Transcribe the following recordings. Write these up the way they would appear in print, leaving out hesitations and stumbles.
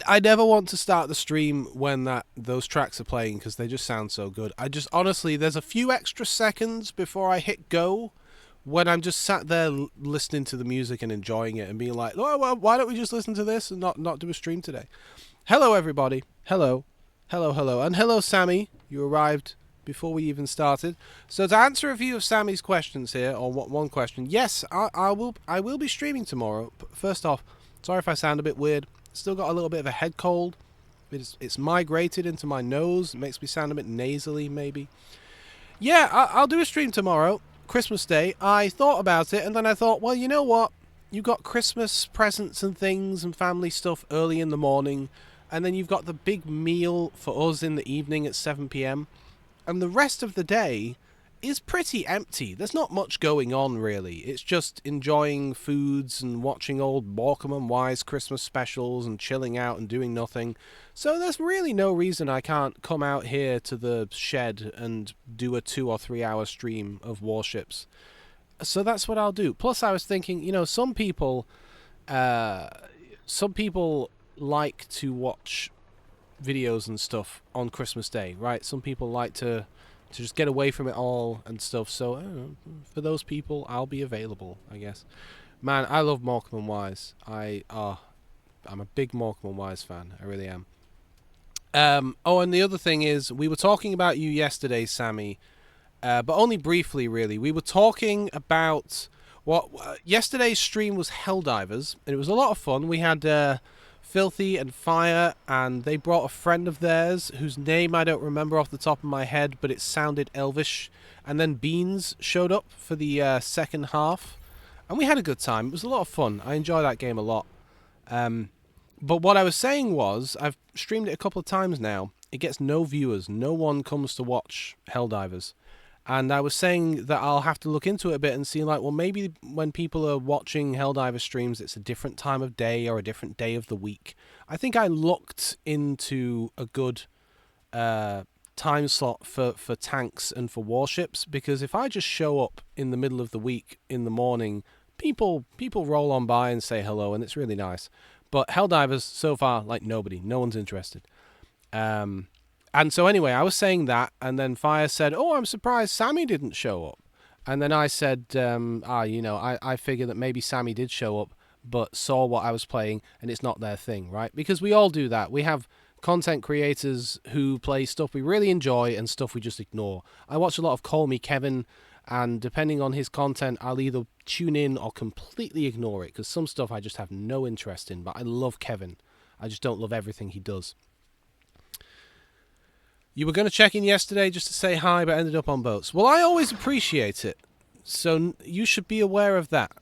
I never want to start the stream when those tracks are playing because they just sound so good. I just honestly, there's a few extra seconds before I hit go when I'm just sat there listening to the music and enjoying it and being like, oh, well, why don't we just listen to this and not do a stream today? Hello, everybody. Hello, hello, hello, and hello, Sammy. You arrived before we even started. So to answer a few of Sammy's questions here, or one question, yes, I will be streaming tomorrow. But first off, sorry if I sound a bit weird. Still got a little bit of a head cold. It's migrated into my nose. It makes me sound a bit nasally, maybe. Yeah, I'll do a stream tomorrow, Christmas Day. I thought about it, and then I thought, well, you know what? You got Christmas presents and things and family stuff early in the morning, and then you've got the big meal for us in the evening at 7 p.m. And the rest of the day is pretty empty. There's not much going on, really. It's just enjoying foods and watching old Morecambe and Wise Christmas specials and chilling out and doing nothing. So there's really no reason I can't come out here to the shed and do a 2 or 3 hour stream of Warships. So that's what I'll do. Plus, I was thinking, you know, some people like to watch videos and stuff on Christmas Day, right? Some people like to just get away from it all and stuff. So I don't know, for those people, I'll be available, I guess. Man, I love Morecambe and Wise. I'm a big Morecambe and Wise fan. I really am. Oh, and the other thing is, we were talking about you yesterday, Sammy, but only briefly, really. We were talking about yesterday's stream was Helldivers, and it was a lot of fun. We had Filthy and Fire, and they brought a friend of theirs whose name I don't remember off the top of my head, but it sounded elvish. And then Beans showed up for the second half, and we had a good time. It was a lot of fun. I enjoy that game a lot. But what I was saying was, I've streamed it a couple of times now. It gets no viewers. No one comes to watch Helldivers. And I was saying that I'll have to look into it a bit and see, like, well, maybe when people are watching Helldiver streams, it's a different time of day or a different day of the week. I think I looked into a good time slot for tanks and for warships, because if I just show up in the middle of the week in the morning, people roll on by and say hello, and it's really nice. But Helldivers, so far, like, no one's interested. And so anyway, I was saying that, and then Fire said, oh, I'm surprised Sammy didn't show up. And then I said, I figured that maybe Sammy did show up, but saw what I was playing, and it's not their thing, right? Because we all do that. We have content creators who play stuff we really enjoy and stuff we just ignore. I watch a lot of Call Me Kevin, and depending on his content, I'll either tune in or completely ignore it, because some stuff I just have no interest in, but I love Kevin. I just don't love everything he does. You were going to check in yesterday just to say hi, but ended up on boats. Well, I always appreciate it. So you should be aware of that.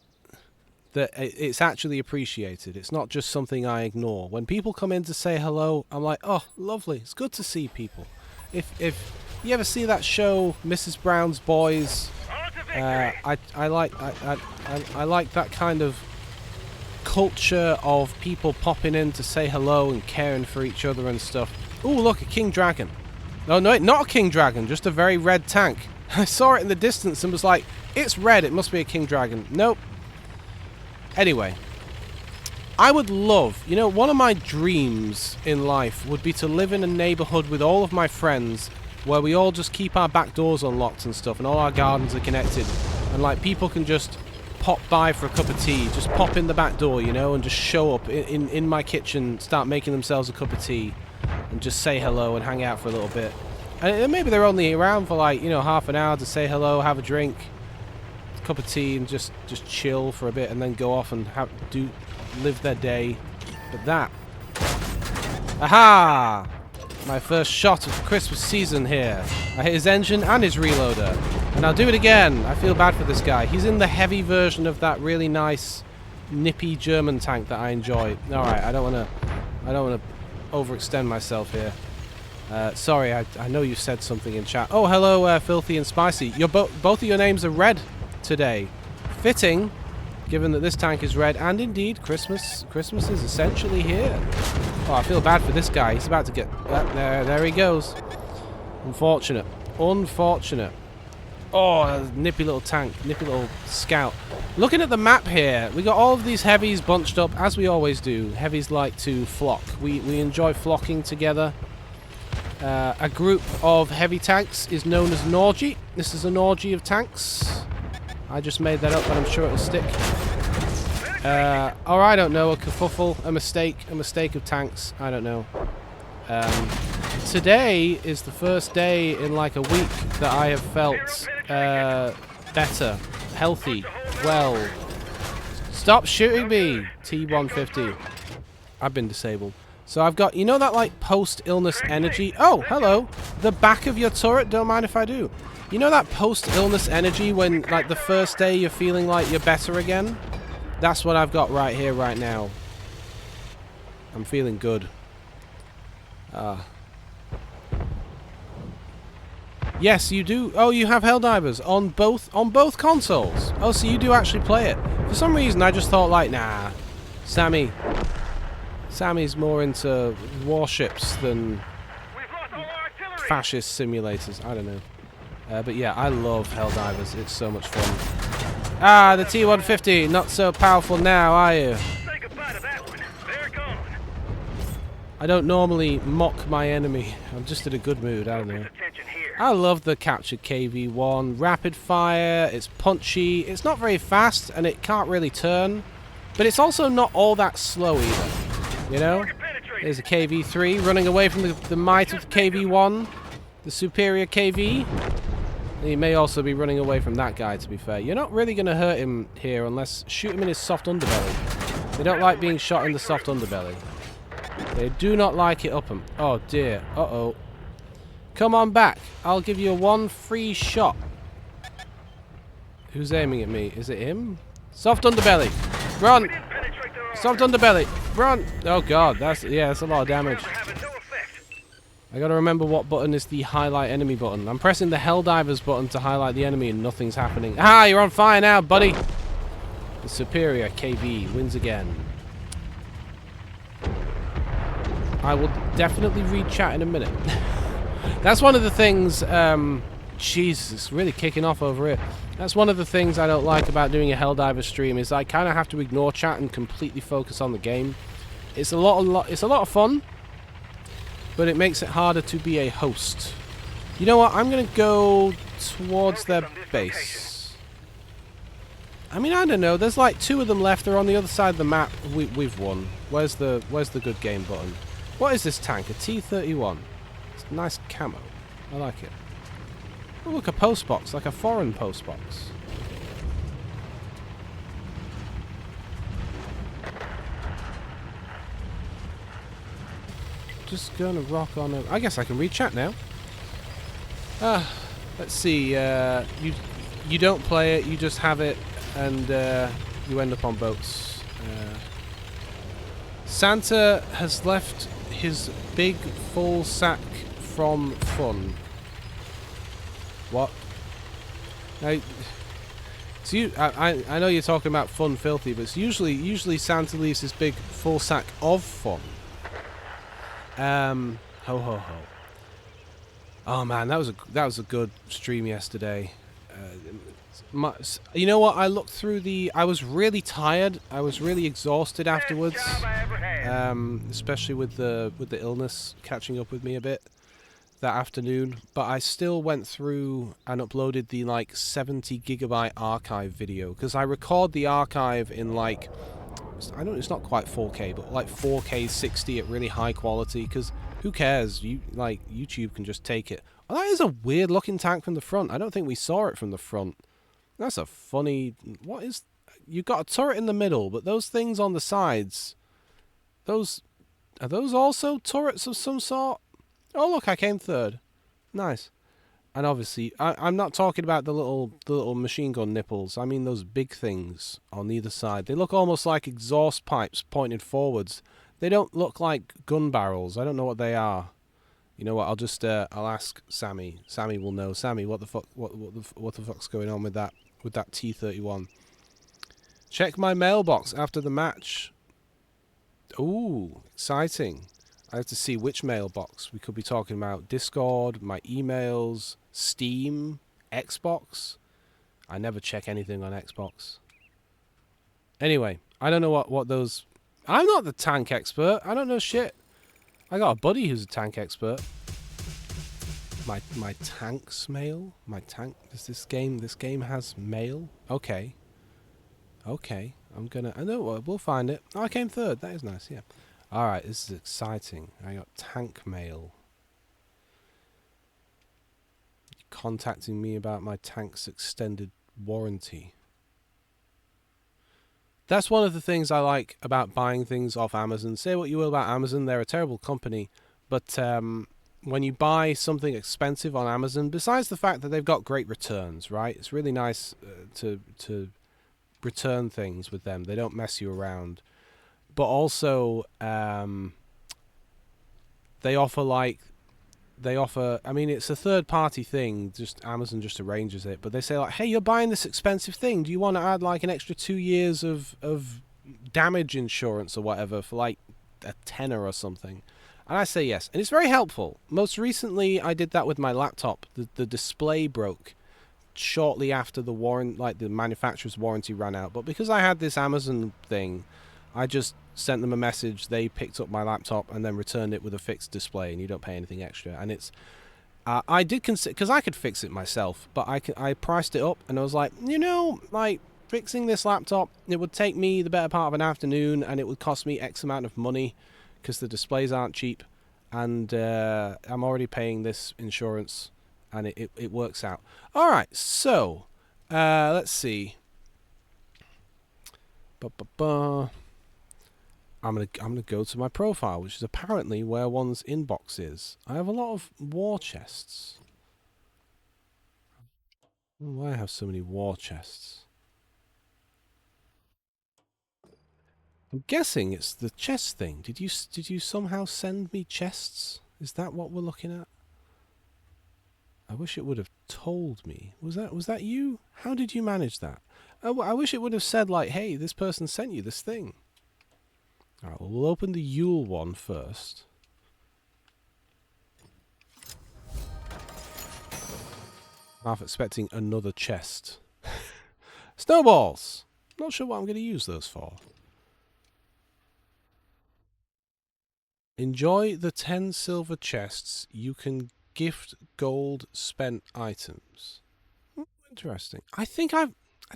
That it's actually appreciated. It's not just something I ignore. When people come in to say hello, I'm like, oh, lovely. It's good to see people. If you ever see that show, Mrs. Brown's Boys, I like that kind of culture of people popping in to say hello and caring for each other and stuff. Ooh, look, a king dragon. No, not a king dragon, just a very red tank. I saw it in the distance and was like, it's red, it must be a king dragon. Nope. Anyway, I would love, one of my dreams in life would be to live in a neighborhood with all of my friends where we all just keep our back doors unlocked and stuff, and all our gardens are connected, and like people can just pop by for a cup of tea, just pop in the back door, and just show up in my kitchen, start making themselves a cup of tea, and just say hello and hang out for a little bit. And maybe they're only around for like, half an hour to say hello, have a drink, a cup of tea, and just chill for a bit, and then go off and live their day. But that, aha! My first shot of the Christmas season here. I hit his engine and his reloader, and I'll do it again. I feel bad for this guy. He's in the heavy version of that really nice, nippy German tank that I enjoy. All right, I don't want to overextend myself here. Sorry, I know you said something in chat. Oh, hello, Filthy and Spicy. Both of your names are red today. Fitting, given that this tank is red, and indeed, Christmas is essentially here. Oh, I feel bad for this guy. He's about to get... there he goes. Unfortunate. Oh, nippy little tank, nippy little scout. Looking at the map here, we got all of these heavies bunched up, as we always do. Heavies like to flock. We enjoy flocking together. A group of heavy tanks is known as an orgy. This is an orgy of tanks. I just made that up, but I'm sure it'll stick. Or I don't know, a kerfuffle, a mistake of tanks. I don't know. Today is the first day in like a week that I have felt better, healthy, well. Stop shooting me, T-150. I've been disabled. So I've got, you know that like post-illness energy? Oh, hello. The back of your turret, don't mind if I do. You know that post-illness energy when like the first day you're feeling like you're better again? That's what I've got right here, right now. I'm feeling good. Yes, you do. Oh, you have Helldivers on both consoles. Oh, so you do actually play it. For some reason, I just thought like, nah, Sammy's more into warships than fascist simulators. I don't know. But yeah, I love Helldivers. It's so much fun. Ah, the T-150, not so powerful now, are you? I don't normally mock my enemy. I'm just in a good mood, I don't know. I love the captured KV-1. Rapid fire, it's punchy. It's not very fast, and it can't really turn. But it's also not all that slow either. You know? There's a KV-3 running away from the might of the KV-1. The superior KV. He may also be running away from that guy, to be fair. You're not really going to hurt him here unless... shoot him in his soft underbelly. They don't like being shot in the soft underbelly. They do not like it up them. Oh, dear. Uh-oh. Come on back. I'll give you one free shot. Who's aiming at me? Is it him? Soft underbelly. Run. Soft underbelly. Run. Oh, God. That's a lot of damage. I gotta remember what button is the highlight enemy button. I'm pressing the Helldivers button to highlight the enemy and nothing's happening. Ah, you're on fire now, buddy. The superior KV wins again. I will definitely read chat in a minute. That's one of the things, jeez, it's really kicking off over here. That's one of the things I don't like about doing a Helldiver stream is I kind of have to ignore chat and completely focus on the game. It's a lot of fun, but it makes it harder to be a host. You know what? I'm going to go towards their base. I mean, I don't know. There's like 2 of them left. They're on the other side of the map. We've won. Where's the good game button? What is this tank? A T-31. It's a nice camo. I like it. Oh, look, a post box, like a foreign post box. Just gonna rock on a... I guess I can read chat now. Let's see. You don't play it, you just have it, and you end up on boats. Santa has left his big full sack from fun. What? Now, so I know you're talking about fun filthy, but it's usually Santa leaves his big full sack of fun. Ho ho ho. Oh man, that was a good stream yesterday. You know what? I looked through the... I was really tired. I was really exhausted afterwards. Especially with the illness catching up with me a bit that afternoon. But I still went through and uploaded the like 70 gigabyte archive video because I record the archive in like... it's not quite 4K, but like 4K 60 at really high quality because who cares? YouTube can just take it. Oh, that is a weird looking tank from the front. I don't think we saw it from the front. That's a funny... What is... You've got a turret in the middle, but those things on the sides... Are those also turrets of some sort? Oh, look, I came third. Nice. And obviously, I'm not talking about the little machine gun nipples. I mean those big things on either side. They look almost like exhaust pipes pointed forwards. They don't look like gun barrels. I don't know what they are. You know what? I'll just I'll ask Sammy. Sammy will know. Sammy, what the fuck's going on with that T-31? Check my mailbox after the match. Ooh, exciting. I have to see which mailbox. We could be talking about Discord, my emails, Steam, Xbox. I never check anything on Xbox. Anyway, I don't know what those... I'm not the tank expert. I don't know shit. I got a buddy who's a tank expert. My tank's mail? My tank... This game has mail? Okay. Okay. I'm gonna... I know what, we'll find it. Oh, I came third. That is nice, yeah. Alright, this is exciting. I got tank mail. Contacting me about my tank's extended warranty. That's one of the things I like about buying things off Amazon. Say what you will about Amazon, they're a terrible company. But when you buy something expensive on Amazon, besides the fact that they've got great returns, right? It's really nice to return things with them. They don't mess you around. But also, they offer I mean, it's a third-party thing. Just Amazon just arranges it. But they say, like, hey, you're buying this expensive thing. Do you want to add, like, an extra 2 years of damage insurance or whatever for, like, a tenner or something? And I say yes. And it's very helpful. Most recently, I did that with my laptop. The display broke shortly after the manufacturer's warranty ran out. But because I had this Amazon thing, I just sent them a message. They picked up my laptop and then returned it with a fixed display, and you don't pay anything extra. And it's I did consider, because I could fix it myself, but I priced it up, and I was like, like, fixing this laptop, it would take me the better part of an afternoon, and it would cost me X amount of money because the displays aren't cheap, and I'm already paying this insurance, and it works out. All right, so let's see. I'm gonna go to my profile, which is apparently where one's inbox is. I have a lot of war chests. Why I have so many war chests? I'm guessing it's the chest thing. Did you somehow send me chests? Is that what we're looking at? I wish it would have told me. Was that you? How did you manage that? I wish it would have said, like, hey, this person sent you this thing. Alright, well, we'll open the Yule one first. Half expecting another chest. Snowballs! Not sure what I'm going to use those for. Enjoy the 10 silver chests. You can gift gold spent items. Interesting. I think I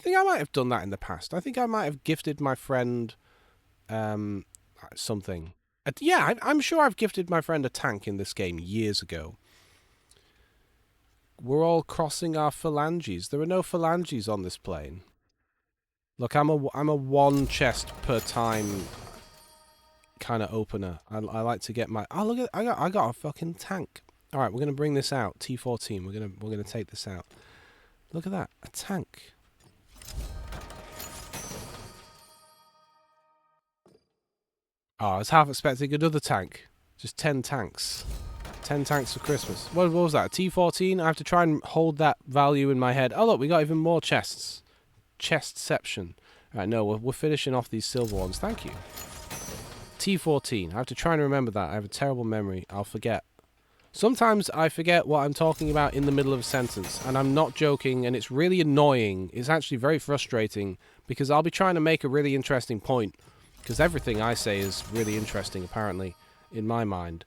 might have done that in the past. I think I might have gifted my friend something. Yeah, I'm sure I've gifted my friend a tank in this game years ago. We're all crossing our phalanges. There are no phalanges on this plane. Look, I'm a one chest per time kind of opener. I like to get my... Oh, look at... I got a fucking tank. All right, we're going to bring this out. T14. We're going to take this out. Look at that. A tank. Oh, I was half expecting another tank. Just 10 tanks. 10 tanks for Christmas. What was that? A T14? I have to try and hold that value in my head. Oh, look, we got even more chests. Chestception. Right, no, we're finishing off these silver ones. Thank you. T14. I have to try and remember that. I have a terrible memory. I'll forget. Sometimes I forget what I'm talking about in the middle of a sentence, and I'm not joking, and it's really annoying. It's actually very frustrating, because I'll be trying to make a really interesting point, because everything I say is really interesting, apparently, in my mind.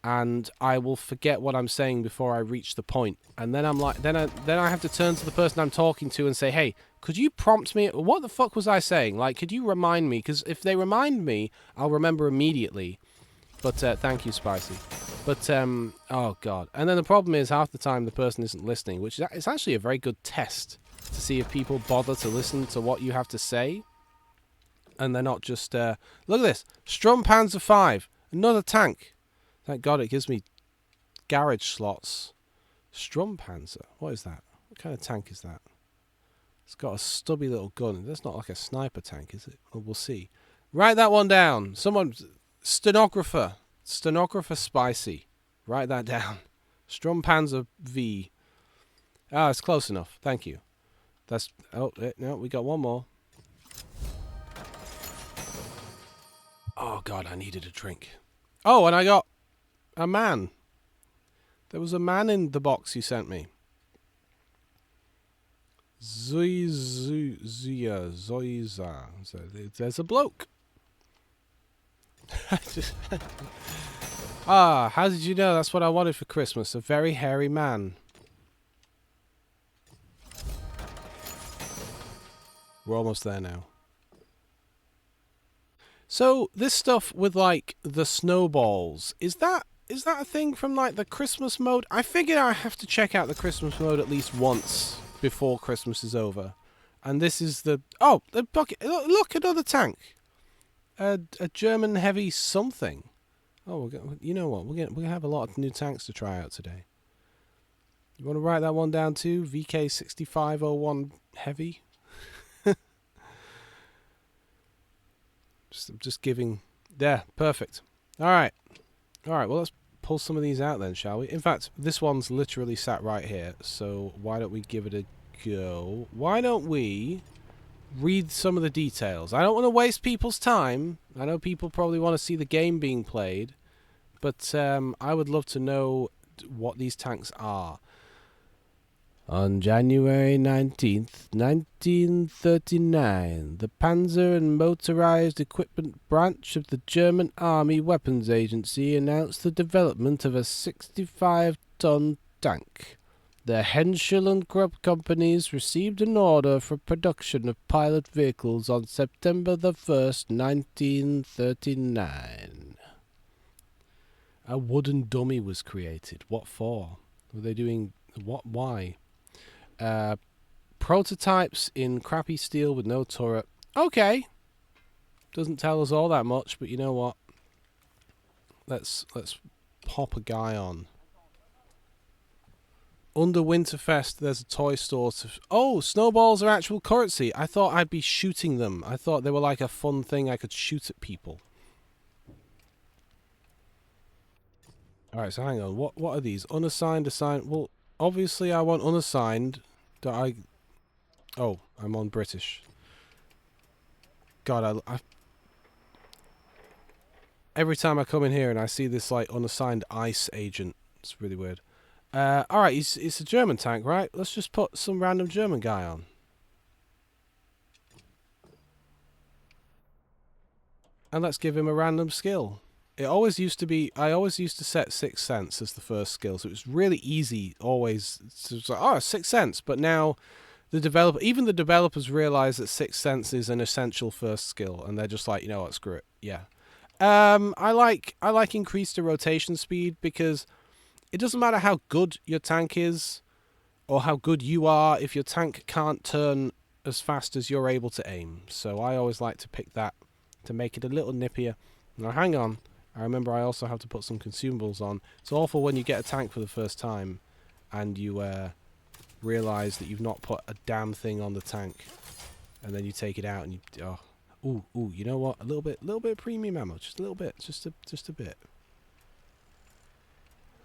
And I will forget what I'm saying before I reach the point. And then I'm like, then I have to turn to the person I'm talking to and say, hey, could you prompt me? What the fuck was I saying? Like, could you remind me? Because if they remind me, I'll remember immediately. But thank you, Spicy. But, oh, God. And then the problem is half the time the person isn't listening, which is actually a very good test to see if people bother to listen to what you have to say. And they're not just, look at this. Strum Panzer 5. Another tank. Thank God it gives me garage slots. Strum Panzer. What is that? What kind of tank is that? It's got a stubby little gun. That's not like a sniper tank, is it? Well, we'll see. Write that one down. Someone... Stenographer. Stenographer Spicy. Write that down. Strum Panzer V. Ah, it's close enough. Thank you. That's... Oh, no, we got one more. Oh, God, I needed a drink. Oh, and I got a man. There was a man in the box you sent me. Zoiza. So there's a bloke. How did you know? That's what I wanted for Christmas. A very hairy man. We're almost there now. So this stuff with like the snowballs, is that a thing from like the Christmas mode? I figured I have to check out the Christmas mode at least once before Christmas is over. And this is the bucket. Look, another tank. A German heavy something. Oh, you know what? We're gonna have a lot of new tanks to try out today. You want to write that one down too? VK6501 heavy. Just giving. There, perfect. All right. Well, let's pull some of these out then, shall we? In fact, this one's literally sat right here. So why don't we give it a go? Why don't we read some of the details? I don't want to waste people's time. I know people probably want to see the game being played, but I would love to know what these tanks are. On January 19th, 1939, the Panzer and Motorized Equipment Branch of the German Army Weapons Agency announced the development of a 65-ton tank. The Henschel and Krupp companies received an order for production of pilot vehicles on September the 1st, 1939. A wooden dummy was created. What for? Were they doing... what? Why? Prototypes in crappy steel with no turret. Okay. Doesn't tell us all that much, but you know what? Let's pop a guy on. Under Winterfest, there's a toy store to... Oh, snowballs are actual currency. I thought I'd be shooting them. I thought they were like a fun thing I could shoot at people. Alright, so hang on. What are these? Unassigned, assigned... Well, obviously I want unassigned. Oh, I'm on British. God, I every time I come in here and I see this like unassigned ICE agent, it's really weird. Alright, it's a German tank, right? Let's just put some random German guy on. And let's give him a random skill. It always used to be... I always used to set Sixth Sense as the first skill, so it was really easy always. So it's like, Sixth Sense, but now... Even the developers realize that Sixth Sense is an essential first skill, and they're just like, you know what, screw it. Yeah. I like increased rotation speed because it doesn't matter how good your tank is or how good you are if your tank can't turn as fast as you're able to aim. So I always like to pick that to make it a little nippier. Now hang on. I remember I also have to put some consumables on. It's awful when you get a tank for the first time and you realize that you've not put a damn thing on the tank, and then you take it out and you you know what, a little bit of premium ammo, just a little bit, just a bit.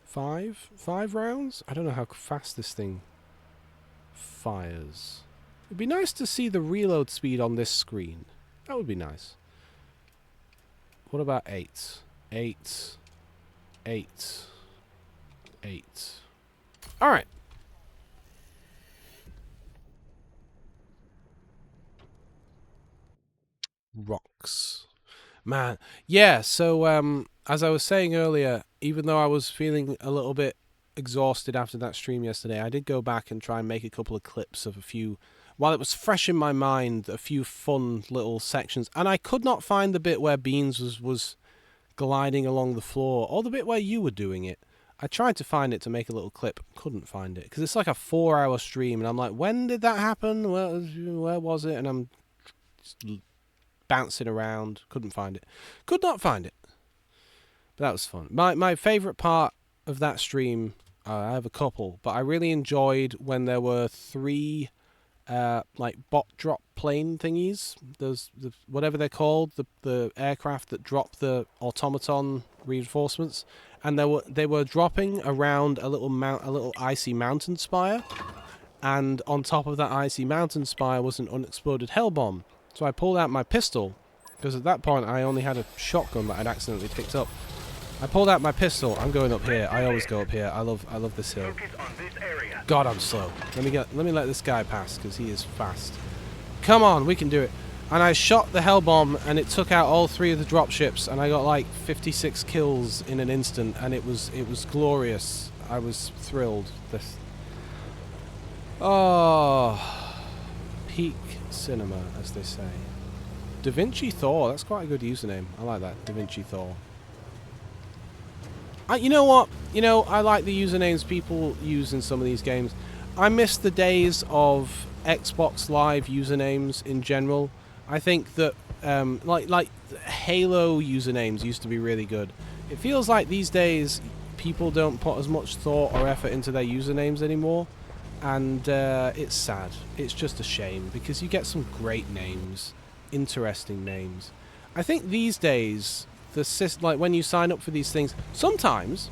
5 rounds. I don't know how fast this thing fires. It'd be nice to see the reload speed on this screen. That would be nice. What about 8? 8. All right. Rocks. Man, yeah, so as I was saying earlier, even though I was feeling a little bit exhausted after that stream yesterday, I did go back and try and make a couple of clips of a few, while it was fresh in my mind, a few fun little sections, and I could not find the bit where Beans was gliding along the floor, or the bit where you were doing it. I tried to find it to make a little clip, couldn't find it, because it's like a 4-hour stream, and I'm like, when did that happen? Where was it? And I'm just bouncing around, couldn't find it. Could not find it. But that was fun. My favourite part of that stream, I have a couple, but I really enjoyed when there were 3 like bot drop plane thingies. Those whatever they're called, the aircraft that drop the automaton reinforcements, and they were dropping around a little icy mountain spire, and on top of that icy mountain spire was an unexploded hell bomb. So I pulled out my pistol, because at that point I only had a shotgun that I'd accidentally picked up. I pulled out my pistol. I'm going up here. I always go up here. I love this hill. God, I'm slow. Let me let this guy pass because he is fast. Come on, we can do it. And I shot the hell bomb and it took out all 3 of the dropships and I got like 56 kills in an instant and it was glorious. I was thrilled. Oh, peak cinema, as they say. Da Vinci Thor. That's quite a good username. I like that. Da Vinci Thor. You know what? You know, I like the usernames people use in some of these games. I miss the days of Xbox Live usernames in general. I think that like Halo usernames used to be really good. It feels like these days people don't put as much thought or effort into their usernames anymore, and it's sad. It's just a shame because you get some great names, interesting names. I think these days like when you sign up for these things, sometimes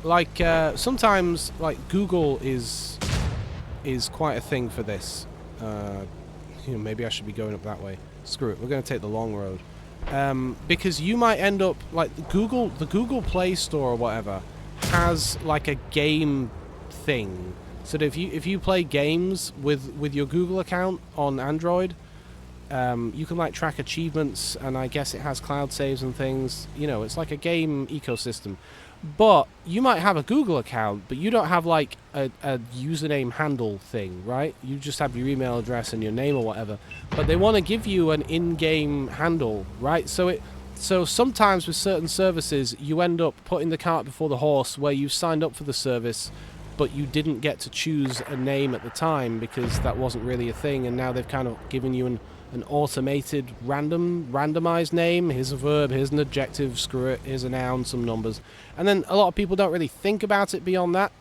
Google is quite a thing for this. You know, maybe I should be going up that way. Screw it, we're going to take the long road. Because you might end up like the Google Play Store or whatever has like a game thing. So that if you play games with your Google account on Android, you can like track achievements, and I guess it has cloud saves and things. You know, it's like a game ecosystem. But you might have a Google account, but you don't have like a username handle thing, right? You just have your email address and your name or whatever. But they want to give you an in-game handle, right? So sometimes with certain services, you end up putting the cart before the horse, where you signed up for the service, but you didn't get to choose a name at the time because that wasn't really a thing, and now they've kind of given you an automated randomized name. Here's a verb, here's an adjective, screw it, here's a noun, some numbers. And then a lot of people don't really think about it beyond that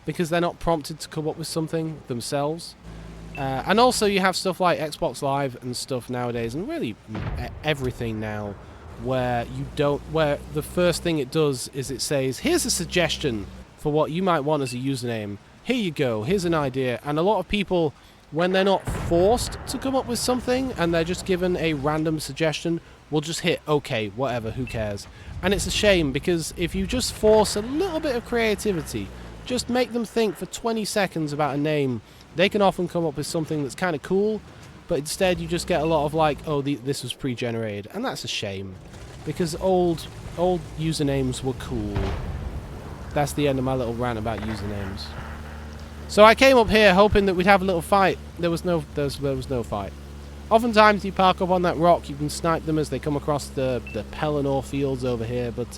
because they're not prompted to come up with something themselves. And also you have stuff like Xbox Live and stuff nowadays, and really everything now, where the first thing it does is it says, here's a suggestion for what you might want as a username. Here you go, here's an idea. And a lot of people, when they're not forced to come up with something and they're just given a random suggestion, will just hit okay, whatever, who cares. And it's a shame, because if you just force a little bit of creativity, just make them think for 20 seconds about a name, they can often come up with something that's kind of cool, but instead you just get a lot of like, oh, this was pre-generated. And that's a shame, because old usernames were cool. That's the end of my little rant about usernames. So I came up here hoping that we'd have a little fight. There was no fight. Oftentimes you park up on that rock, you can snipe them as they come across the Pelennor fields over here. But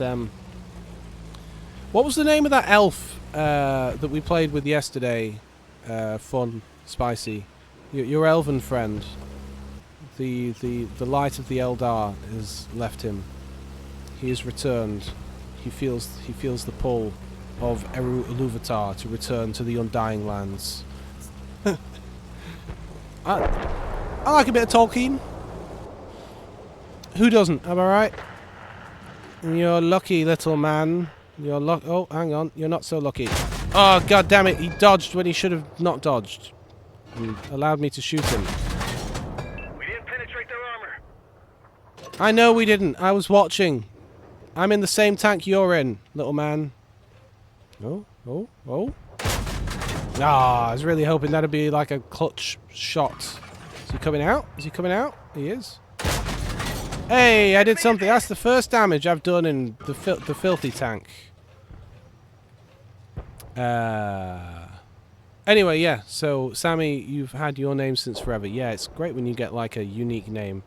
what was the name of that elf that we played with yesterday? Fun, spicy. Your elven friend. The light of the Eldar has left him. He has returned. He feels the pull of Eru Iluvatar to return to the Undying Lands. I like a bit of Tolkien. Who doesn't? Am I right? You're lucky, little man. You're lucky. Oh, hang on. You're not so lucky. Oh, god damn it. He dodged when he should have not dodged. And allowed me to shoot him. We didn't penetrate their armor. I know we didn't. I was watching. I'm in the same tank you're in, little man. Oh. Ah, I was really hoping that'd be like a clutch shot. Is he coming out? Is he coming out? He is. Hey, I did something. That's the first damage I've done in the filthy tank. Anyway, yeah. So, Sammy, you've had your name since forever. Yeah, it's great when you get like a unique name.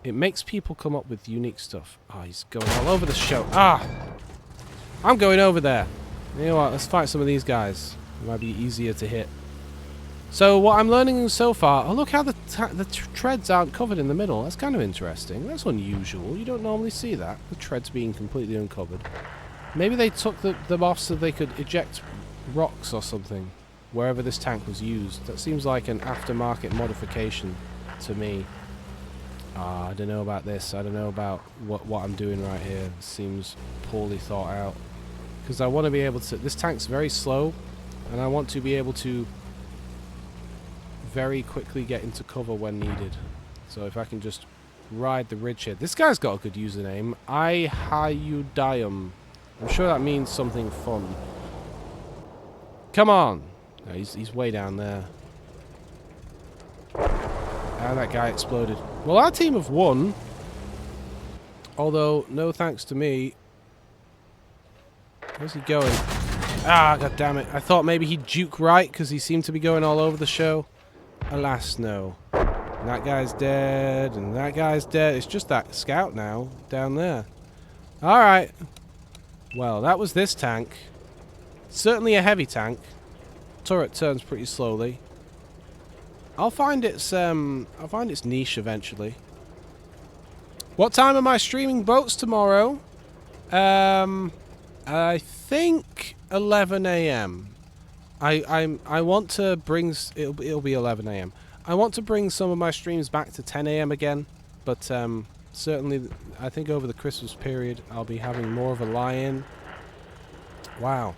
It makes people come up with unique stuff. Oh, he's going all over the show. Ah! I'm going over there. You know what, let's fight some of these guys. It might be easier to hit. So what I'm learning so far... Oh, look how the treads aren't covered in the middle. That's kind of interesting. That's unusual. You don't normally see that. The treads being completely uncovered. Maybe they took them off so they could eject rocks or something wherever this tank was used. That seems like an aftermarket modification to me. I don't know about this. I don't know about what I'm doing right here. It seems poorly thought out. Because I want to be able to... This tank's very slow, and I want to be able to very quickly get into cover when needed. So if I can just ride the ridge here. This guy's got a good username. Ihayudium. I'm sure that means something fun. Come on! No, he's way down there. And that guy exploded. Well, our team have won. Although, no thanks to me. Where's he going? Ah, god damn it. I thought maybe he'd juke right, because he seemed to be going all over the show. Alas, no. And that guy's dead, and that guy's dead. It's just that scout now, down there. Alright. Well, that was this tank. Certainly a heavy tank. Turret turns pretty slowly. I'll find its niche eventually. What time am I streaming boats tomorrow? I think 11 a.m. I want to bring it'll be 11 a.m. I want to bring some of my streams back to 10 a.m. again, but certainly I think over the Christmas period I'll be having more of a lie-in. Wow.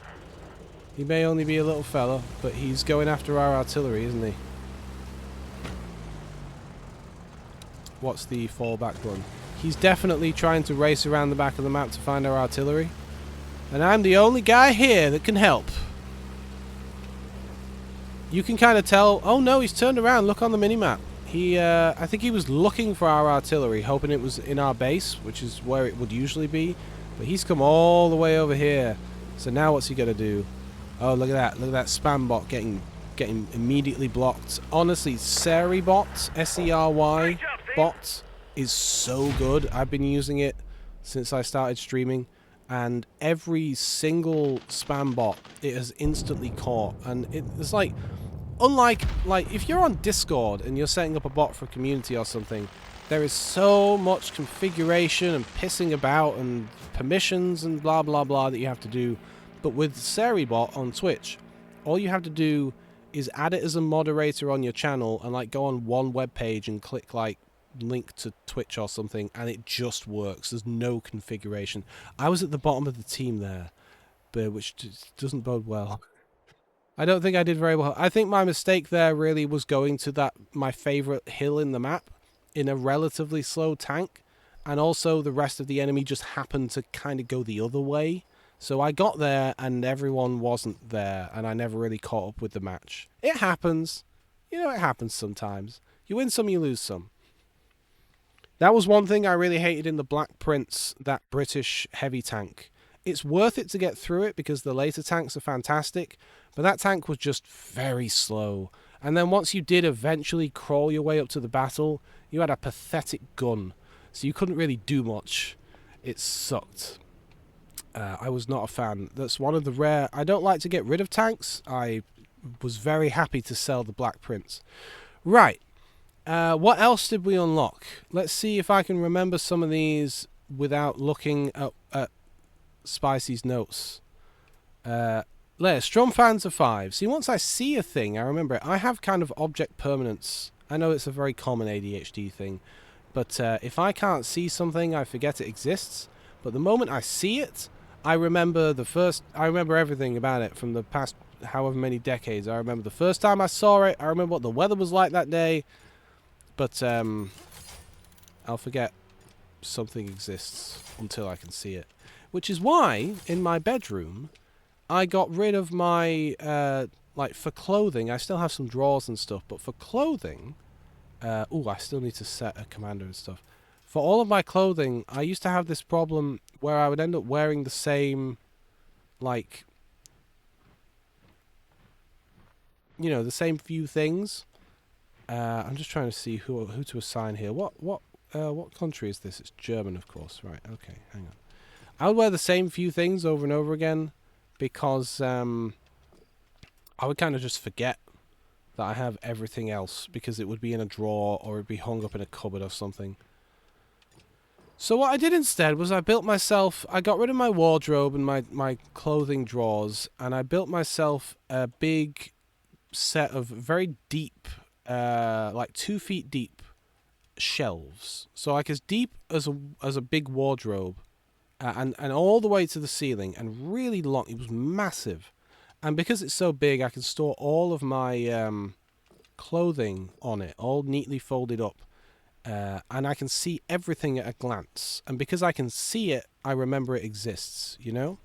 He may only be a little fella, but he's going after our artillery, isn't he? What's the fallback gun? He's definitely trying to race around the back of the map to find our artillery. And I'm the only guy here that can help. You can kind of tell... Oh no, he's turned around. Look on the minimap. I think he was looking for our artillery, hoping it was in our base, which is where it would usually be. But he's come all the way over here. So now what's he going to do? Oh, look at that. Look at that spam bot getting immediately blocked. Honestly, Sery bot, S-E-R-Y bot, is so good. I've been using it since I started streaming, and every single spam bot it has instantly caught. And it's like, unlike if you're on Discord and you're setting up a bot for a community or something, there is so much configuration and pissing about and permissions and blah blah blah that you have to do. But with Sery bot on Twitch, all you have to do is add it as a moderator on your channel and like go on one web page and click like link to Twitch or something, and it just works. There's no configuration. I was at the bottom of the team there, but which just doesn't bode well. I don't think I did very well. I think my mistake there really was going to that my favorite hill in the map in a relatively slow tank, and also the rest of the enemy just happened to kind of go the other way. So I got there and everyone wasn't there, and I never really caught up with the match. It happens. You know, it happens sometimes. You win some, you lose some. That was one thing I really hated in the Black Prince, that British heavy tank. It's worth it to get through it because the later tanks are fantastic, but that tank was just very slow. And then once you did eventually crawl your way up to the battle, you had a pathetic gun, so you couldn't really do much. It sucked. I was not a fan. That's one of the rare... I don't like to get rid of tanks. I was very happy to sell the Black Prince. Right. What else did we unlock? Let's see if I can remember some of these without looking at Spicy's notes. Strum fans are 5. See, once I see a thing, I remember it. I have kind of object permanence. I know it's a very common ADHD thing, but if I can't see something, I forget it exists. But the moment I see it, I remember everything about it from the past however many decades. I remember the first time I saw it. I remember what the weather was like that day. But I'll forget something exists until I can see it. Which is why, in my bedroom, I got rid of my, for clothing, I still have some drawers and stuff, but for clothing, I still need to set a commander and stuff. For all of my clothing, I used to have this problem where I would end up wearing the same, the same few things. I'm just trying to see who to assign here. What country is this? It's German, of course. Right, okay, hang on. I would wear the same few things over and over again because I would kind of just forget that I have everything else because it would be in a drawer or it would be hung up in a cupboard or something. So what I did instead was I got rid of my wardrobe and my clothing drawers, and I built myself a big set of very deep, 2 feet deep shelves. So like as deep as a big wardrobe, and all the way to the ceiling, and really long. It was massive, and because it's so big, I can store all of my clothing on it, all neatly folded up. And I can see everything at a glance. And because I can see it, I remember it exists, you know?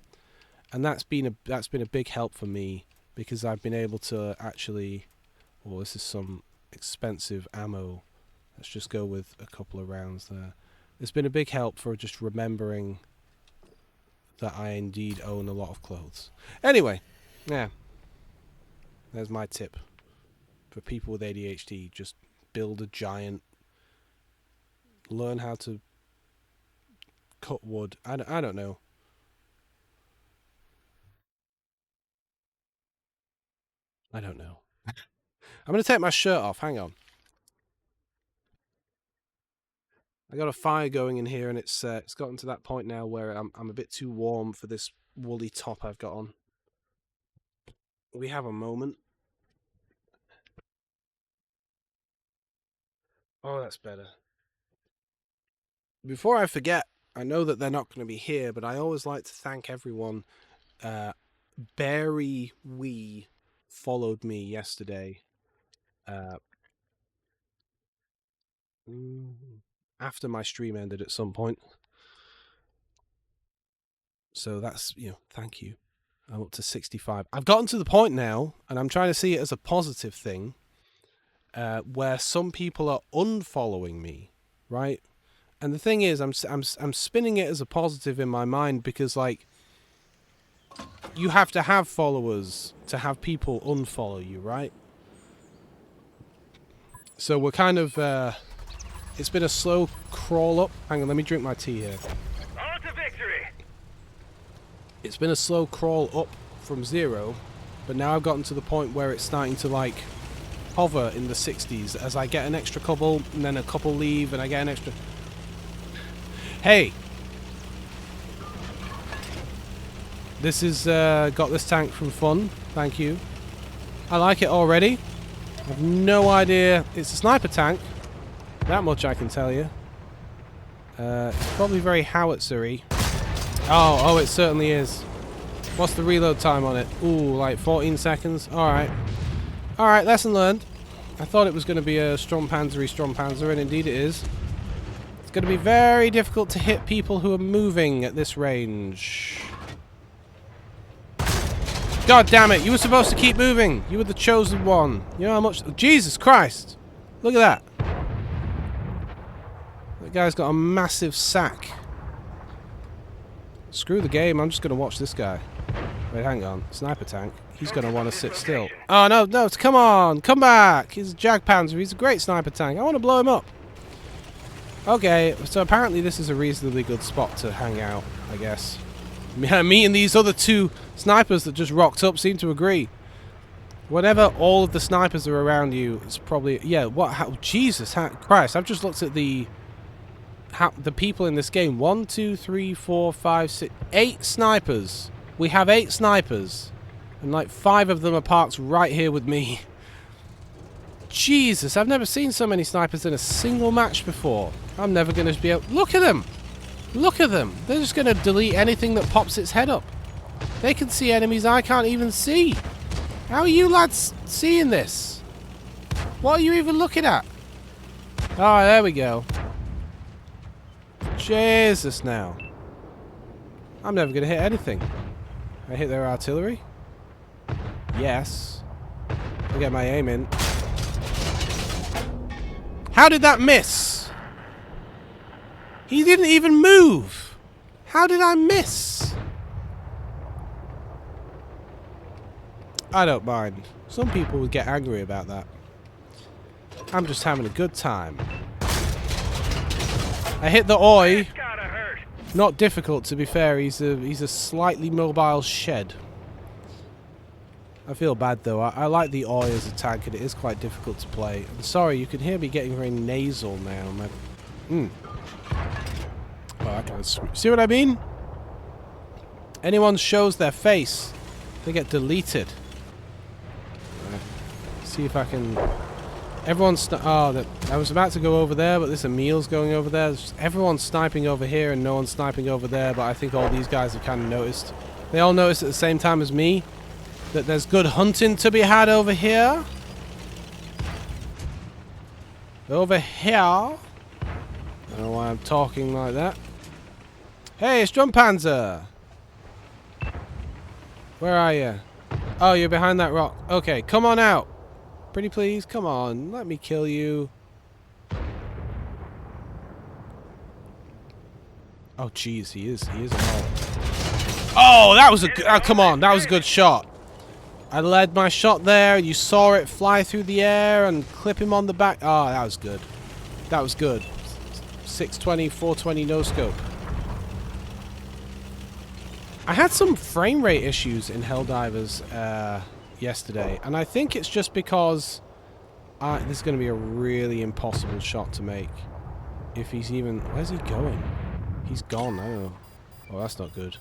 and that's been a big help for me because I've been able to actually. Well, this is some expensive ammo. Let's just go with a couple of rounds there. It's been a big help for just remembering that I indeed own a lot of clothes. Anyway, yeah. There's my tip. For people with ADHD, just build a giant... Learn how to cut wood. I don't know. I don't know. I'm going to take my shirt off. Hang on. I got a fire going in here, and it's gotten to that point now where I'm a bit too warm for this woolly top I've got on. We have a moment. Oh, that's better. Before I forget, I know that they're not going to be here, but I always like to thank everyone. Barry Wee followed me yesterday. After my stream ended at some point. So that's, thank you. I'm up to 65. I've gotten to the point now, and I'm trying to see it as a positive thing, where some people are unfollowing me, right? And the thing is, I'm spinning it as a positive in my mind because, like, you have to have followers to have people unfollow you, right? So we're kind of, it's been a slow crawl up. Hang on, let me drink my tea here. On to victory! It's been a slow crawl up from 0, but now I've gotten to the point where it's starting to, like, hover in the 60s as I get an extra couple, and then a couple leave, and I get an extra... Hey! This is, got this tank from Fun. Thank you. I like it already. I have no idea. It's a sniper tank. That much I can tell you. It's probably very howitzery. Oh, it certainly is. What's the reload time on it? Ooh, like 14 seconds? Alright. Alright, lesson learned. I thought it was going to be a strong panzer, and indeed it is. It's going to be very difficult to hit people who are moving at this range. God damn it, you were supposed to keep moving. You were the chosen one. You know how much... Jesus Christ! Look at that. That guy's got a massive sack. Screw the game, I'm just going to watch this guy. Wait, hang on. Sniper tank. He's going to want to sit still. Oh, no, come on. Come back. He's a Jagdpanzer. He's a great sniper tank. I want to blow him up. Okay, so apparently this is a reasonably good spot to hang out, I guess. Me and these other two snipers that just rocked up seem to agree. Whenever all of the snipers are around you, it's probably... Yeah, what? How, Jesus Christ, I've just looked at the people in this game. 1, 2, 3, 4, 5, 6... 8 snipers. We have 8 snipers. And like 5 of them are parked right here with me. Jesus, I've never seen so many snipers in a single match before. I'm never going to be able... Look at them! Look at them! They're just going to delete anything that pops its head up. They can see enemies I can't even see. How are you lads seeing this? What are you even looking at? Oh, there we go. Jesus now. I'm never going to hit anything. I hit their artillery? Yes. I'll get my aim in. How did that miss? He didn't even move. How did I miss? I don't mind. Some people would get angry about that. I'm just having a good time. I hit the oi. Not difficult, to be fair. He's a slightly mobile shed. I feel bad though. I like the oi as a tank, and it is quite difficult to play. I'm sorry, you can hear me getting very nasal now. Oh, I can't see what I mean? Anyone shows their face, they get deleted. Right. See if I can... Everyone's... I was about to go over there, but there's Emil's going over there. Everyone's sniping over here and no one's sniping over there, but I think all these guys have kind of noticed. They all noticed at the same time as me that there's good hunting to be had over here. Over here. I don't know why I'm talking like that. Hey, Strumpanzer! Where are you? Oh, you're behind that rock. Okay, come on out. Pretty please, come on. Let me kill you. Oh, jeez, he is a mole. Oh, that was a good... Oh, come on, that was a good shot. I led my shot there. You saw it fly through the air and clip him on the back. Oh, that was good. That was good. 620, 420 no scope. I had some frame rate issues in Helldivers yesterday, and I think it's just because this is going to be a really impossible shot to make. If he's even... Where's he going? He's gone, I don't know. Oh, that's not good.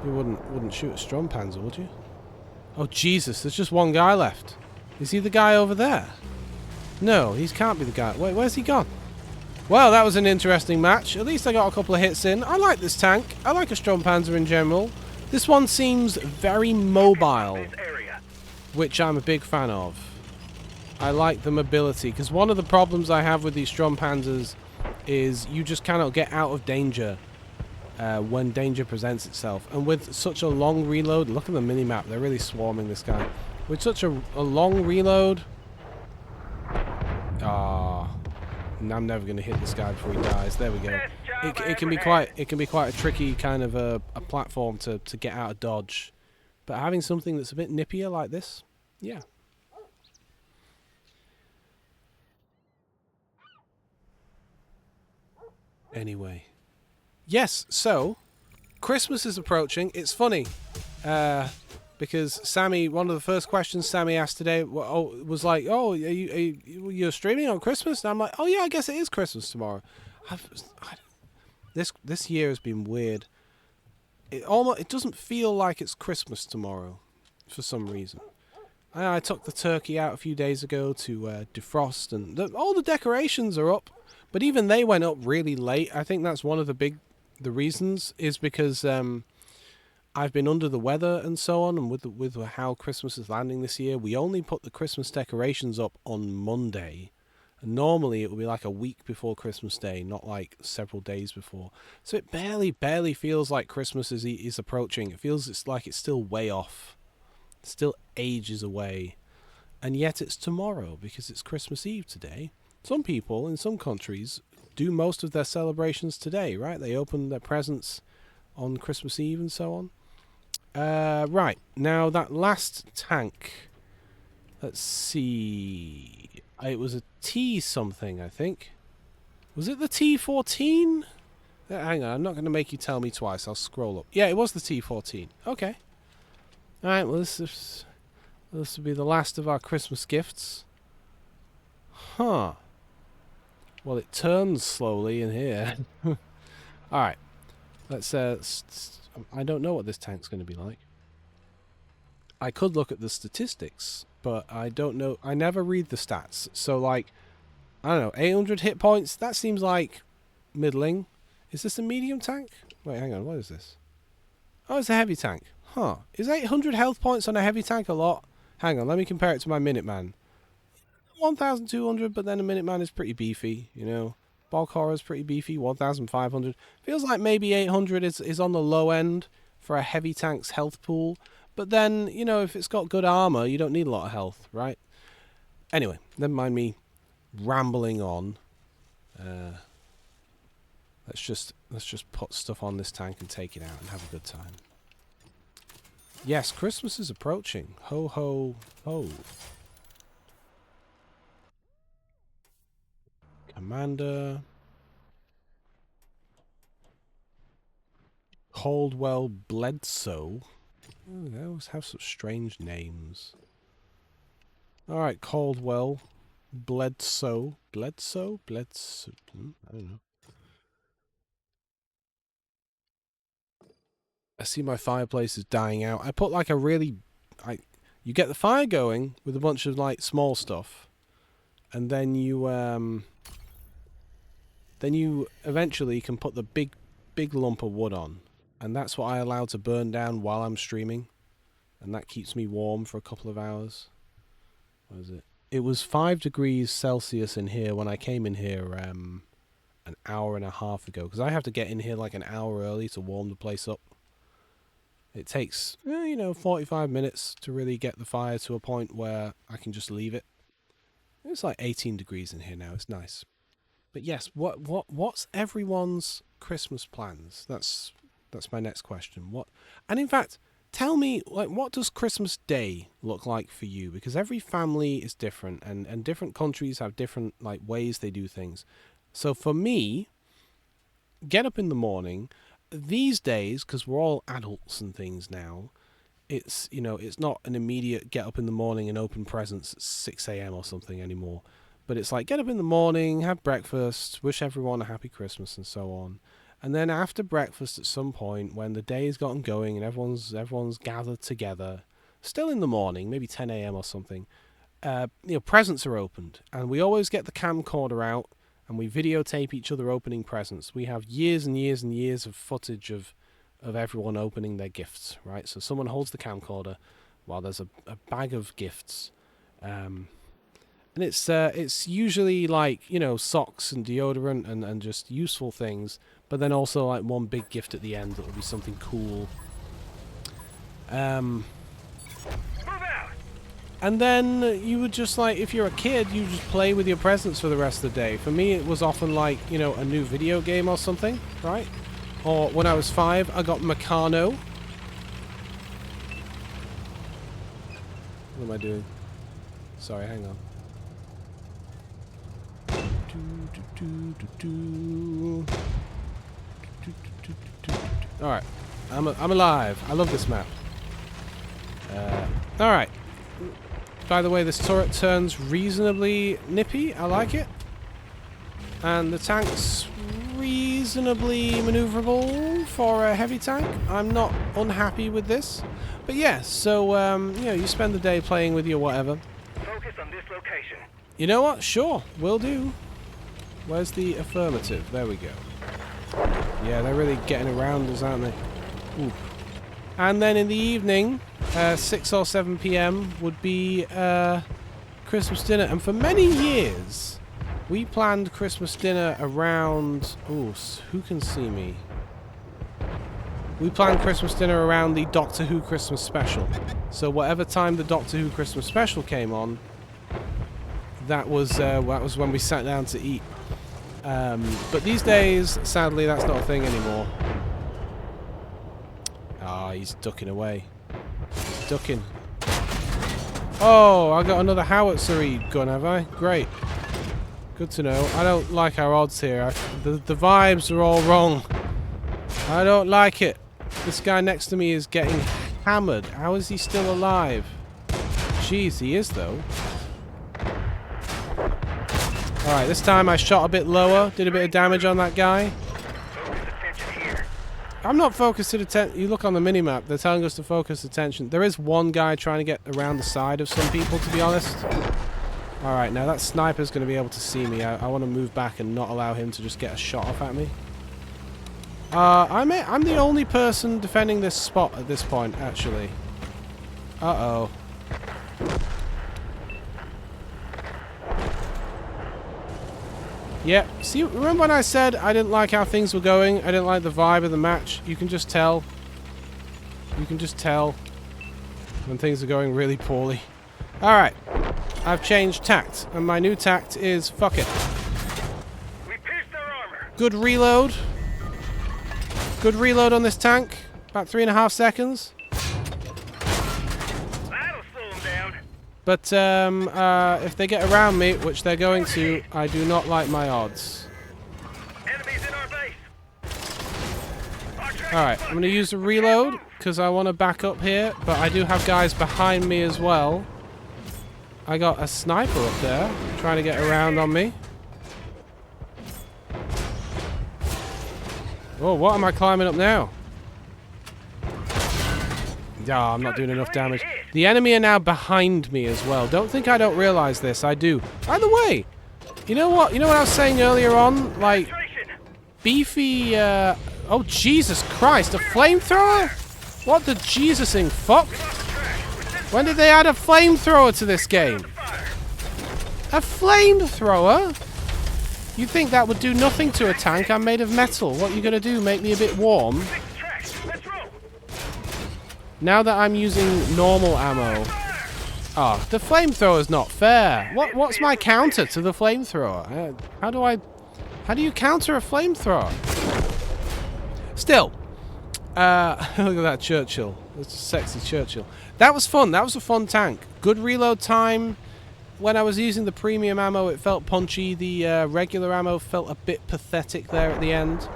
You wouldn't shoot a Strompanzer, would you? Oh, Jesus, there's just one guy left. Is he the guy over there? No, he can't be the guy. Wait, where's he gone? Well, that was an interesting match. At least I got a couple of hits in. I like this tank. I like a Strompanzer in general. This one seems very mobile, which I'm a big fan of. I like the mobility, because one of the problems I have with these Strompanzers is you just cannot get out of danger when danger presents itself. And with such a long reload, look at the minimap, they're really swarming this guy. With such a long reload... I'm never going to hit this guy before he dies. There we go. It can be quite a tricky kind of a platform to get out of dodge. But having something that's a bit nippier like this, yeah. Anyway. Yes, so Christmas is approaching. It's funny. Because Sammy, one of the first questions Sammy asked today was like, "Oh, you're streaming on Christmas?" And I'm like, "Oh yeah, I guess it is Christmas tomorrow." This year has been weird. It doesn't feel like it's Christmas tomorrow, for some reason. I took the turkey out a few days ago to defrost, and all the decorations are up, but even they went up really late. I think that's one of the reasons is because I've been under the weather and so on, and with how Christmas is landing this year, we only put the Christmas decorations up on Monday. And normally it would be like a week before Christmas Day, not like several days before. So it barely feels like Christmas is approaching. It feels like it's still way off. It's still ages away. And yet it's tomorrow because it's Christmas Eve today. Some people in some countries do most of their celebrations today, right? They open their presents on Christmas Eve and so on. Right, now that last tank, let's see, it was a T something, I think. Was it the T14? Hang on, I'm not going to make you tell me twice, I'll scroll up. Yeah, it was the T14, okay. Alright, well this will be the last of our Christmas gifts. Huh. Well, it turns slowly in here. Alright, let's I don't know what this tank's going to be like. I could look at the statistics, but I don't know. I never read the stats. So, like, I don't know, 800 hit points? That seems like middling. Is this a medium tank? Wait, hang on, what is this? Oh, it's a heavy tank. Huh. Is 800 health points on a heavy tank a lot? Hang on, let me compare it to my Minuteman. 1,200, but then a Minuteman is pretty beefy, you know. Bog Horror's pretty beefy, 1,500. Feels like maybe 800 is on the low end for a heavy tank's health pool. But then, you know, if it's got good armor, you don't need a lot of health, right? Anyway, never mind me rambling on. Let's just put stuff on this tank and take it out and have a good time. Yes, Christmas is approaching. Ho, ho, ho. Commander. Caldwell Bledsoe. Oh, they always have such strange names. Alright, Caldwell Bledsoe. Bledsoe? Bledsoe? I don't know. I see my fireplace is dying out. I put like a really... you get the fire going with a bunch of like small stuff. And then you eventually can put the big lump of wood on. And that's what I allow to burn down while I'm streaming. And that keeps me warm for a couple of hours. What is it? It was 5 degrees Celsius in here when I came in here an hour and a half ago. Because I have to get in here like an hour early to warm the place up. It takes, 45 minutes to really get the fire to a point where I can just leave it. It's like 18 degrees in here now. It's nice. But yes, what's everyone's Christmas plans? That's my next question. And in fact, tell me, like, what does Christmas Day look like for you? Because every family is different, and different countries have different like ways they do things. So for me, get up in the morning. These days, because we're all adults and things now, it's it's not an immediate get up in the morning and open presents at 6 a.m. or something anymore. But it's like get up in the morning, have breakfast, wish everyone a happy Christmas and so on. And then after breakfast at some point when the day has gotten going and everyone's gathered together, still in the morning, maybe 10 a.m. or something, presents are opened. And we always get the camcorder out and we videotape each other opening presents. We have years and years and years of footage of everyone opening their gifts, right? So someone holds the camcorder while there's a bag of gifts. And it's usually like, socks and deodorant and just useful things, but then also like one big gift at the end that will be something cool. Move out. And then you would just like, if you're a kid, you just play with your presents for the rest of the day. For me, it was often like, a new video game or something, right? Or when I was 5, I got Meccano. What am I doing? Sorry, hang on. Alright, I'm alive. I love this map. Alright. By the way, this turret turns reasonably nippy. I like it. And the tank's reasonably maneuverable for a heavy tank. I'm not unhappy with this. But yeah, so, you spend the day playing with your whatever. Focus on this location. You know what? Sure, will do. Where's the affirmative? There we go. Yeah, they're really getting around us, aren't they? Ooh. And then in the evening, 6 or 7 p.m. would be Christmas dinner. And for many years, we planned Christmas dinner around... Ooh, who can see me? We planned Christmas dinner around the Doctor Who Christmas special. So whatever time the Doctor Who Christmas special came on, that was when we sat down to eat. But these days, sadly, that's not a thing anymore. Ah, he's ducking away. He's ducking. Oh, I got another howitzer gun, have I? Great. Good to know. I don't like our odds here. The vibes are all wrong. I don't like it. This guy next to me is getting hammered. How is he still alive? Jeez, he is, though. Alright, this time I shot a bit lower. Did a bit of damage on that guy. I'm not focused to attention. You look on the minimap, they're telling us to focus attention. There is one guy trying to get around the side of some people, to be honest. Alright, now that sniper's going to be able to see me. I want to move back and not allow him to just get a shot off at me. I'm the only person defending this spot at this point, actually. Uh-oh. Yeah, see, remember when I said I didn't like how things were going? I didn't like the vibe of the match? You can just tell. You can just tell when things are going really poorly. Alright, I've changed tact, and my new tact is fuck it. We pierced their armor. Good reload. Good reload on this tank. About 3.5 seconds. That'll slow them down. But if they get around me, which they're going to, I do not like my odds. Enemies in our base. Alright, I'm going to use a reload, because I want to back up here, but I do have guys behind me as well. I got a sniper up there, trying to get around on me. Oh, what am I climbing up now? Ah, I'm not doing enough damage. The enemy are now behind me as well. Don't think I don't realize this. I do. By the way, you know what? You know what I was saying earlier on? Like, beefy, oh, Jesus Christ. A flamethrower? What the Jesusing fuck? When did they add a flamethrower to this game? A flamethrower? You'd think that would do nothing to a tank. I'm made of metal. What are you going to do? Make me a bit warm? Now that I'm using normal ammo... Oh, the flamethrower's not fair. What's my counter to the flamethrower? How do you counter a flamethrower? Still. Look at that Churchill. That's a sexy Churchill. That was fun. That was a fun tank. Good reload time. When I was using the premium ammo, it felt punchy. The regular ammo felt a bit pathetic there at the end.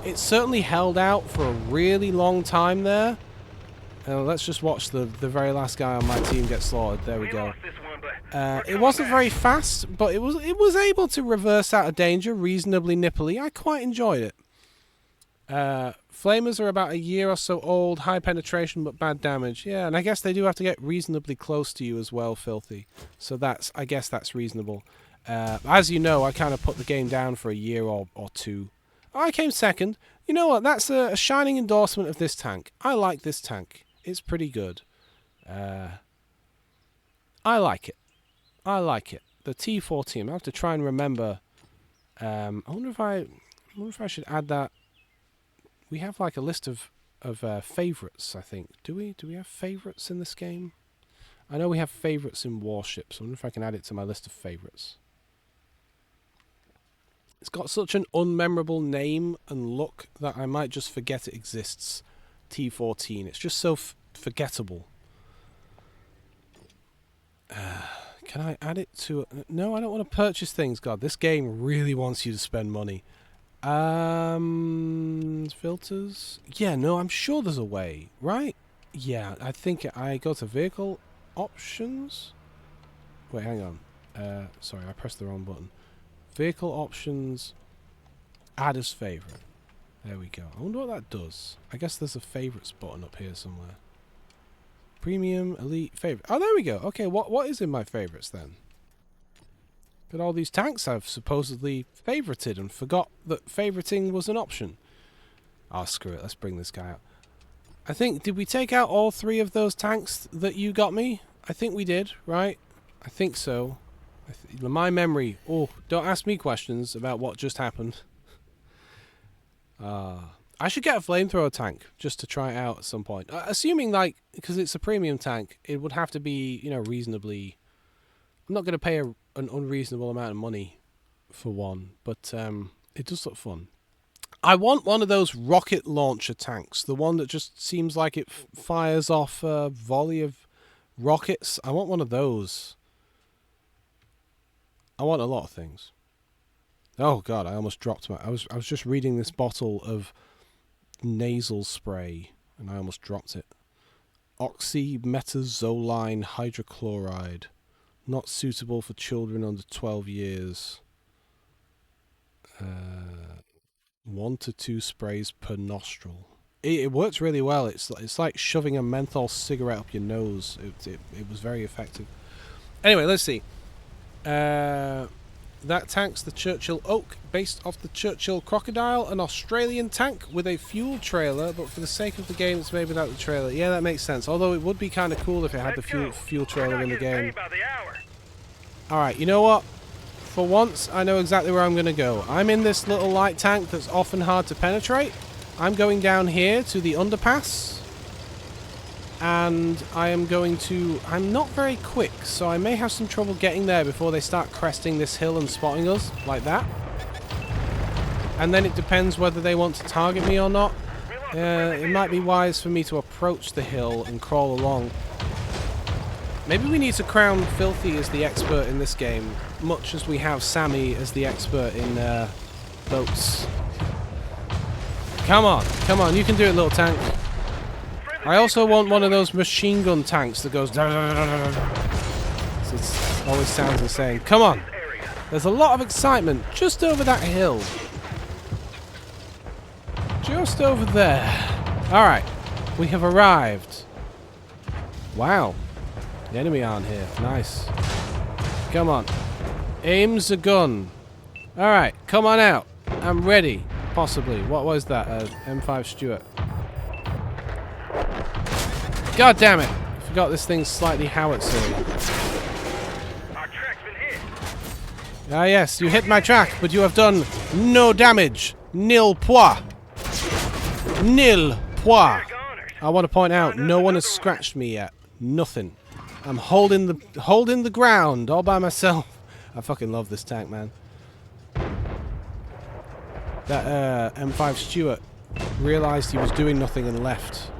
It certainly held out for a really long time there. Let's just watch the very last guy on my team get slaughtered. There we go. It wasn't very fast, but it was able to reverse out of danger reasonably nippily. I quite enjoyed it. Flamers are about a year or so old, high penetration but bad damage. Yeah, and I guess they do have to get reasonably close to you as well, Filthy. So I guess that's reasonable. As you know, I kind of put the game down for a year or two. I came second. You know what? That's a shining endorsement of this tank. I like this tank. It's pretty good. I like it. I like it. The T14. I have to try and remember. I wonder if I should add that. We have like a list of favorites. I think. Do we have favorites in this game? I know we have favorites in Warships. I wonder if I can add it to my list of favorites. It's got such an unmemorable name and look that I might just forget it exists. T14. It's just so forgettable. Can I add it to... No, I don't want to purchase things. God, this game really wants you to spend money. Filters? Yeah, no, I'm sure there's a way, right? Yeah, I think I go to vehicle options. Wait, hang on. Sorry, I pressed the wrong button. Vehicle options. Add as favorite. There we go. I wonder what that does. I guess there's a favorites button up here somewhere. Premium, elite, favorite. Oh, there we go. Okay, what is in my favorites then? Got all these tanks I've supposedly favorited and forgot that favoriting was an option. Oh, screw it. Let's bring this guy out. I think, did we take out all 3 of those tanks that you got me? I think we did, right? I think so. My memory. Oh, don't ask me questions about what just happened. I should get a flamethrower tank just to try it out at some point. Assuming, like, because it's a premium tank, it would have to be, you know, reasonably... I'm not going to pay an unreasonable amount of money for one, but it does look fun. I want one of those rocket launcher tanks, the one that just seems like it fires off a volley of rockets. I want one of those. I want a lot of things. Oh god, I almost dropped my... I was just reading this bottle of nasal spray and I almost dropped it. Oxymetazoline hydrochloride. Not suitable for children under 12 years. 1 to 2 sprays per nostril. It works really well. It's like shoving a menthol cigarette up your nose. It was very effective. Anyway, let's see. That tank's the Churchill Oak, based off the Churchill Crocodile, an Australian tank with a fuel trailer, but for the sake of the game it's made without the trailer. Yeah, that makes sense. Although it would be kind of cool if it had the fuel trailer in the game. Alright, you know what? For once, I know exactly where I'm going to go. I'm in this little light tank that's often hard to penetrate. I'm going down here to the underpass. And I am going to... I'm not very quick, so I may have some trouble getting there before they start cresting this hill and spotting us, like that. And then it depends whether they want to target me or not. It might be wise for me to approach the hill and crawl along. Maybe we need to crown Filthy as the expert in this game, much as we have Sammy as the expert in boats. Come on, you can do it, little tank. I also want one of those machine gun tanks that goes... It always sounds insane. Come on. There's a lot of excitement just over that hill. Just over there. Alright. We have arrived. Wow. The enemy aren't here. Nice. Come on. Aim's a gun. Alright. Come on out. I'm ready. Possibly. What was that? M5 Stuart. God damn it! I forgot this thing's slightly howitzery. Our track's been hit. Ah yes, you hit my track, but you have done no damage. Nil pois. Nil pois. I want to point out, no one has scratched me yet. Nothing. I'm holding the ground all by myself. I fucking love this tank, man. That M5 Stuart realized he was doing nothing and left.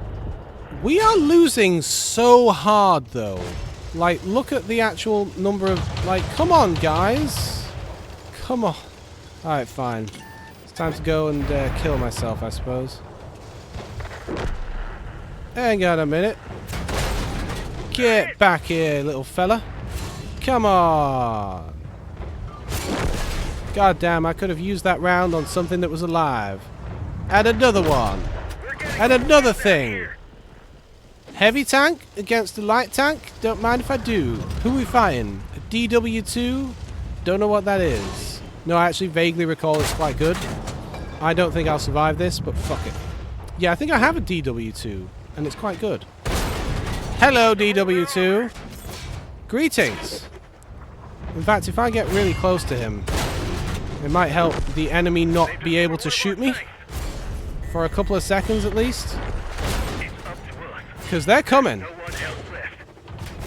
We are losing so hard, though. Like, look at the actual number of... Like, come on, guys. Come on. Alright, fine. It's time to go and kill myself, I suppose. Hang on a minute. Get back here, little fella. Come on. God damn, I could have used that round on something that was alive. And another one. And another thing. Heavy tank against a light tank? Don't mind if I do. Who are we fighting? A DW2? Don't know what that is. No, I actually vaguely recall it's quite good. I don't think I'll survive this, but fuck it. Yeah, I think I have a DW2, and it's quite good. Hello, DW2. Greetings. In fact, if I get really close to him, it might help the enemy not be able to shoot me. For a couple of seconds, at least. Because they're coming.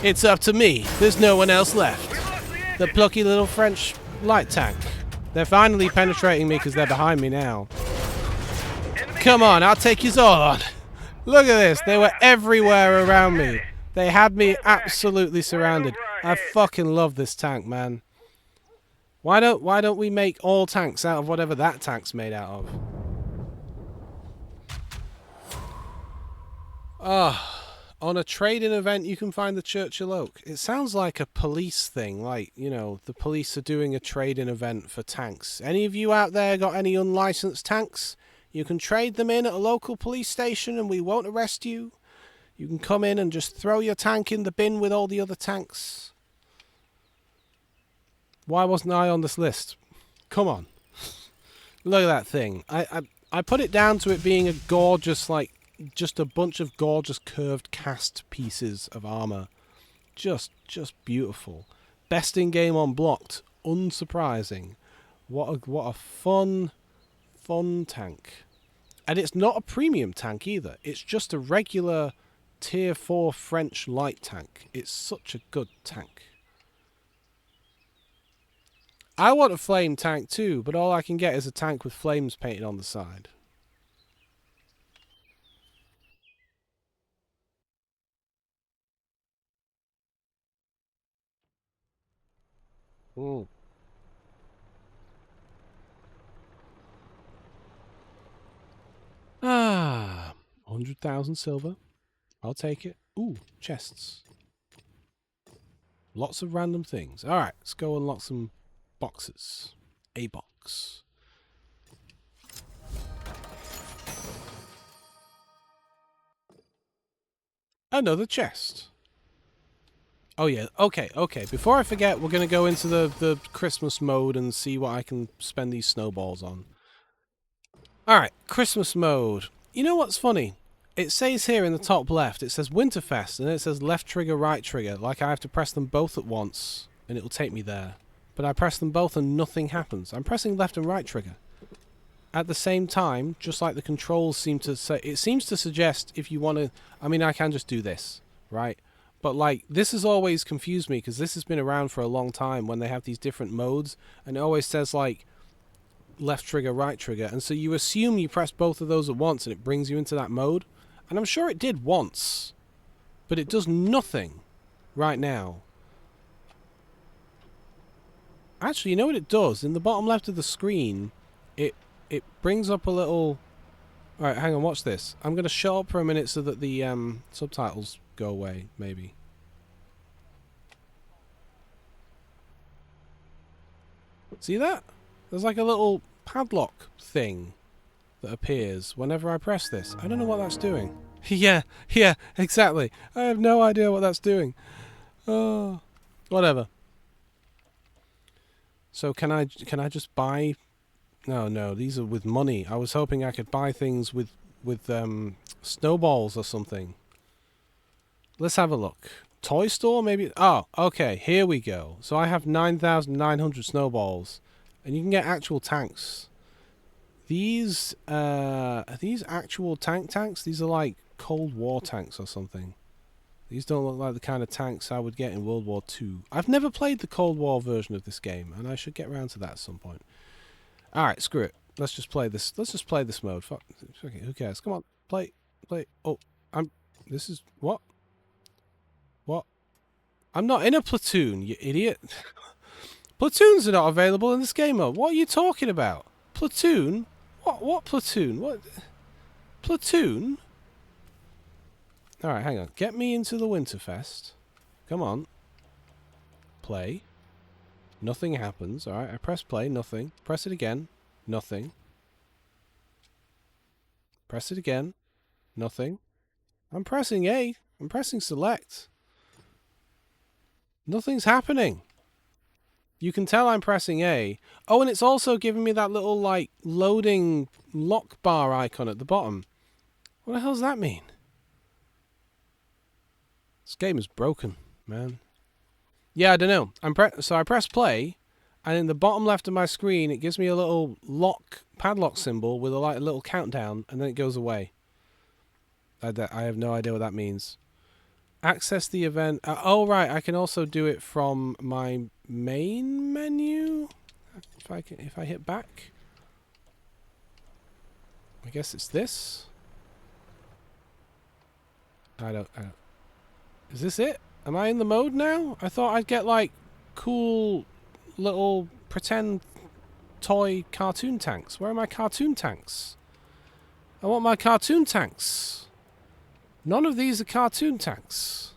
It's up to me. There's no one else left. The plucky little French light tank. They're finally penetrating me because they're behind me now. Come on, I'll take you all on. Look at this. They were everywhere around me. They had me absolutely surrounded. I fucking love this tank, man. Why don't we make all tanks out of whatever that tank's made out of? On a trading event, you can find the Churchill Oak. It sounds like a police thing, like, you know, the police are doing a trading event for tanks. Any of you out there got any unlicensed tanks? You can trade them in at a local police station and we won't arrest you. You can come in and just throw your tank in the bin with all the other tanks. Why wasn't I on this list? Come on. Look at that thing. I put it down to it being a gorgeous, like, just a bunch of gorgeous curved cast pieces of armor. Just beautiful. Best in game on blocked. Unsurprising. What a fun tank. And it's not a premium tank either. It's just a regular tier 4 French light tank. It's such a good tank. I want a flame tank too, but all I can get is a tank with flames painted on the side. Ooh. Ah, 100,000 silver. I'll take it. Ooh, chests. Lots of random things. Alright, let's go unlock some boxes. A box. Another chest. Oh yeah, okay. Before I forget, we're going to go into the Christmas mode and see what I can spend these snowballs on. Alright, Christmas mode. You know what's funny? It says here in the top left, it says Winterfest, and it says left trigger, right trigger. Like I have to press them both at once, and it'll take me there. But I press them both and nothing happens. I'm pressing left and right trigger. At the same time, just like the controls seem to say, it seems to suggest if you want to, I mean, I can just do this, right? But like, this has always confused me because this has been around for a long time when they have these different modes, and it always says like left trigger, right trigger, and so you assume you press both of those at once and it brings you into that mode. And I'm sure it did once, but it does nothing right now. Actually, you know what it does? In the bottom left of the screen, it brings up a little... Alright, hang on, watch this. I'm going to shut up for a minute so that the subtitles go away, maybe. See that? There's like a little padlock thing that appears whenever I press this. I don't know what that's doing. yeah, exactly. I have no idea what that's doing. Oh, whatever. So can I just buy... No, these are with money. I was hoping I could buy things with snowballs or something. Let's have a look. Toy store, maybe? Oh, okay, here we go. So I have 9,900 snowballs. And you can get actual tanks. These, are these actual tanks? These are like Cold War tanks or something. These don't look like the kind of tanks I would get in World War II. I've never played the Cold War version of this game, and I should get around to that at some point. Alright, screw it. Let's just play this. Let's just play this mode. Fuck it, who cares? Come on, play. Oh, this is... What? What? I'm not in a platoon, you idiot. Platoons are not available in this game mode. What are you talking about? Platoon? What platoon? What? Platoon? Alright, hang on. Get me into the Winterfest. Come on. Play. Nothing happens. Alright, I press play. Nothing. Press it again. Nothing. Press it again. Nothing. I'm pressing A. I'm pressing select. Nothing's happening. You can tell I'm pressing A. Oh, and it's also giving me that little, like, loading lock bar icon at the bottom. What the hell does that mean? This game is broken, man. Yeah, I don't know. So I press play, and in the bottom left of my screen, it gives me a little padlock symbol with a little countdown, and then it goes away. I have no idea what that means. Access the event. Oh, right. I can also do it from my main menu. If I hit back. I guess it's this. I don't. Is this it? Am I in the mode now? I thought I'd get like cool little pretend toy cartoon tanks. Where are my cartoon tanks? I want my cartoon tanks. None of these are cartoon tanks.